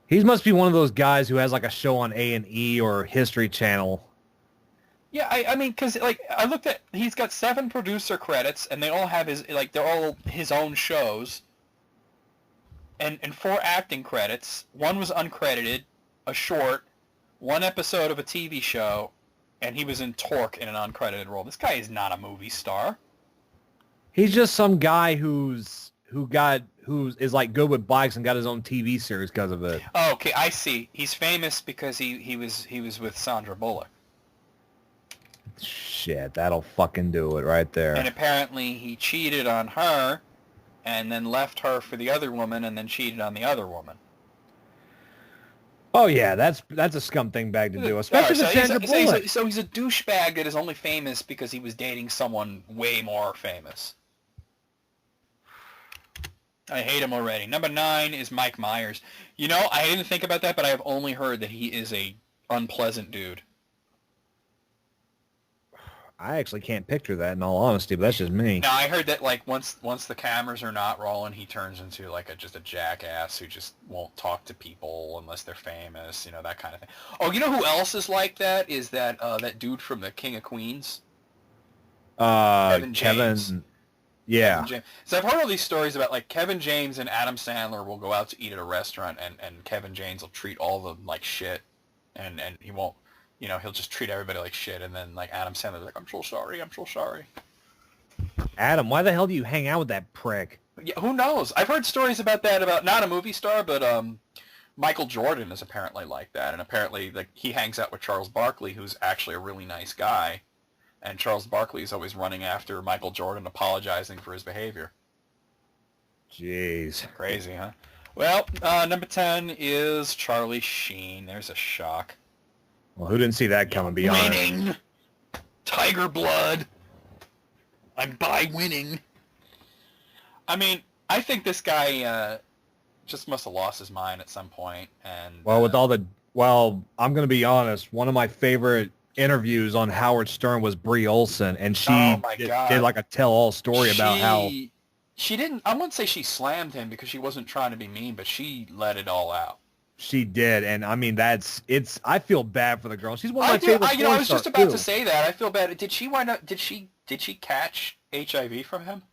He must be one of those guys who has like a show on A&E or History Channel. Yeah, I mean, because like I looked at, he's got 7 producer credits, and they all have they're all his own shows. And 4 acting credits. 1 was uncredited, a short, 1 episode of a TV show, and he was in Torque in an uncredited role. This guy is not a movie star. He's just some guy who is like good with bikes and got his own TV series because of it. Oh, okay, I see. He's famous because he was with Sandra Bullock. Shit, that'll fucking do it right there. And apparently he cheated on her, and then left her for the other woman, and then cheated on the other woman. Oh yeah, that's a scum thing bag to do, especially with Sandra Bullock. So he's a douchebag that is only famous because he was dating someone way more famous. I hate him already. Number 9 is Mike Myers. You know, I didn't think about that, but I have only heard that he is a unpleasant dude. I actually can't picture that in all honesty, but that's just me. Now, I heard that like once the cameras are not rolling, he turns into like just a jackass who just won't talk to people unless they're famous, you know, that kind of thing. Oh, you know who else is like that? Is that dude from the King of Queens? Kevin James. Yeah. Kevin James. So I've heard all these stories about like Kevin James and Adam Sandler will go out to eat at a restaurant, and Kevin James will treat all of them like shit, and he won't. You know, he'll just treat everybody like shit, and then, like, Adam Sandler's like, I'm so sorry. Adam, why the hell do you hang out with that prick? Yeah, who knows? I've heard stories about that, about not a movie star, but Michael Jordan is apparently like that, and apparently like he hangs out with Charles Barkley, who's actually a really nice guy, and Charles Barkley is always running after Michael Jordan, apologizing for his behavior. Jeez. Crazy, huh? Well, number 10 is Charlie Sheen. There's a shock. Well, who didn't see that coming, be honest? Winning! Tiger blood! I'm by winning! I mean, I think this guy just must have lost his mind at some point, and... Well, I'm going to be honest, one of my favorite interviews on Howard Stern was Brie Olson, and she did like a tell-all story about how... She didn't... I wouldn't say she slammed him because she wasn't trying to be mean, but she let it all out. She did, and I mean I feel bad for the girl. She's one of my favorite I porn was just stars, about too. to say that. I feel bad. Did she wind up? Did she catch HIV from him?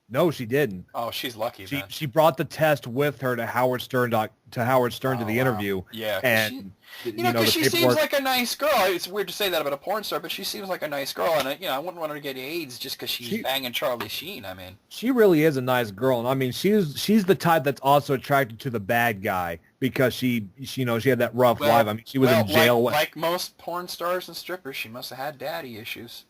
No, she didn't. Oh, she's lucky then. She brought the test with her to Howard Stern to the Wow. interview. Yeah, And because the she seems paperwork. like a nice girl. It's weird to say that about a porn star, but she seems like a nice girl, and I wouldn't want her to get AIDS just because she's banging Charlie Sheen. I mean, She really is a nice girl, and I mean she's the type that's also attracted to the bad guy because she had that rough life. I mean she was in jail. Like most porn stars and strippers, she must have had daddy issues.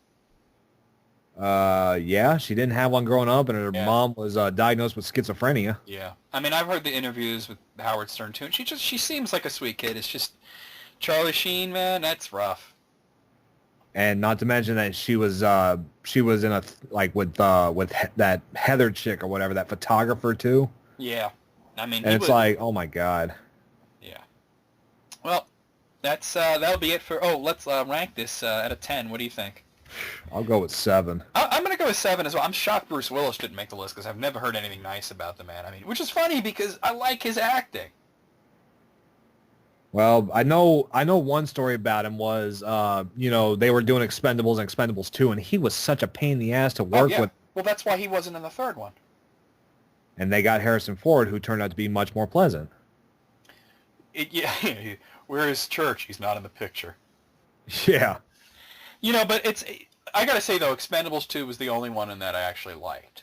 Yeah, she didn't have one growing up, and her mom was diagnosed with schizophrenia. Yeah, I mean I've heard the interviews with Howard Stern too, and she seems like a sweet kid. It's just Charlie Sheen, man, that's rough. And not to mention that she was in a with that Heather chick or whatever, that photographer too. Yeah, I mean, and it's like, oh my god. Yeah. Well, that'll be it for. Oh, let's rank this out of 10. What do you think? I'll go with 7. I'm gonna go with 7 as well. I'm shocked Bruce Willis didn't make the list because I've never heard anything nice about the man. I mean, which is funny because I like his acting. Well, I know one story about him was, they were doing Expendables and Expendables 2, and he was such a pain in the ass to work with. Well, that's why he wasn't in the third one. And they got Harrison Ford, who turned out to be much more pleasant. Where is Church? He's not in the picture. Yeah. But I gotta say though, Expendables 2 was the only one in that I actually liked.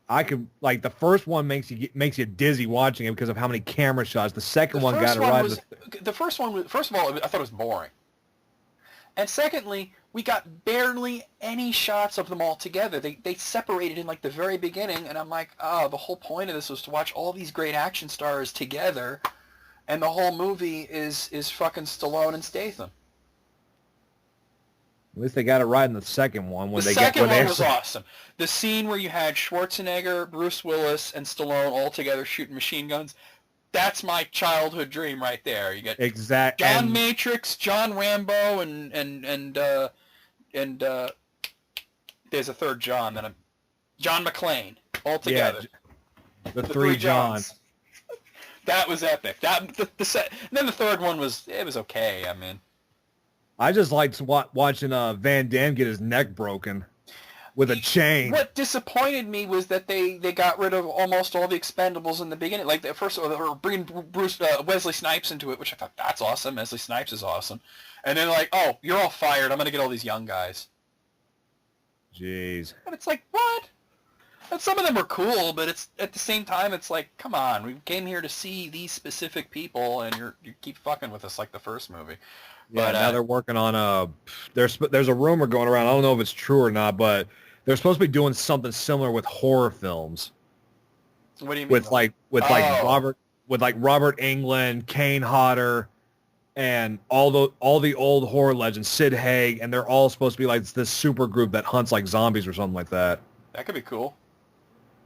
I could the first one makes you dizzy watching it because of how many camera shots. The second one got it right. The first one was, first of all, I thought it was boring. And secondly, we got barely any shots of them all together. They separated in like the very beginning, and I'm like, oh, the whole point of this was to watch all these great action stars together, and the whole movie is fucking Stallone and Statham. At least they got it right in the second one. The second one was awesome. The scene where you had Schwarzenegger, Bruce Willis, and Stallone all together shooting machine guns, that's my childhood dream right there. You got John Matrix, John Rambo, and there's a third John, John McClane, all together. Yeah, the three Johns. That was epic. And then the third one was okay. I mean, I just liked watching Van Damme get his neck broken with a chain. What disappointed me was that they got rid of almost all the Expendables in the beginning. Like the first, they were bringing Wesley Snipes into it, which I thought, that's awesome. Wesley Snipes is awesome. And then like, oh, you're all fired. I'm going to get all these young guys. Jeez. And it's like, what? And some of them were cool, but it's at the same time, it's like, come on. We came here to see these specific people, and you keep fucking with us like the first movie. Yeah, but now they're working on there's a rumor going around. I don't know if it's true or not, but they're supposed to be doing something similar with horror films. What do you mean? With Robert Englund, Kane Hodder, and all the old horror legends, Sid Haig, and they're all supposed to be like this super group that hunts like zombies or something like that. That could be cool.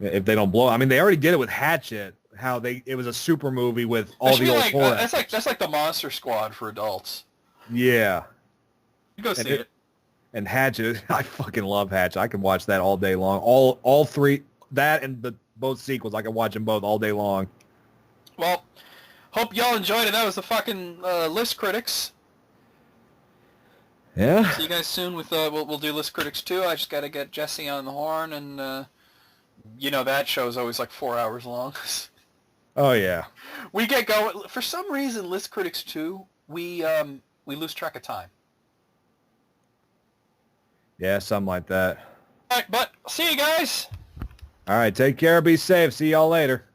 If they don't blow, I mean, they already did it with Hatchet. It was a super movie with all the old horror. That's like the Monster Squad for adults. Yeah. You go see it. And Hatchet, I fucking love Hatchet. I can watch that all day long. All three, that and both sequels, I can watch them both all day long. Well, hope y'all enjoyed it. That was the fucking List Critics. Yeah. See you guys soon with we'll do List Critics 2. I just got to get Jesse on the horn, and that show's always like 4 hours long. Oh yeah. We get going for some reason. List Critics 2, we lose track of time. Yeah, something like that. All right, but see you guys. All right, take care. Be safe. See y'all later.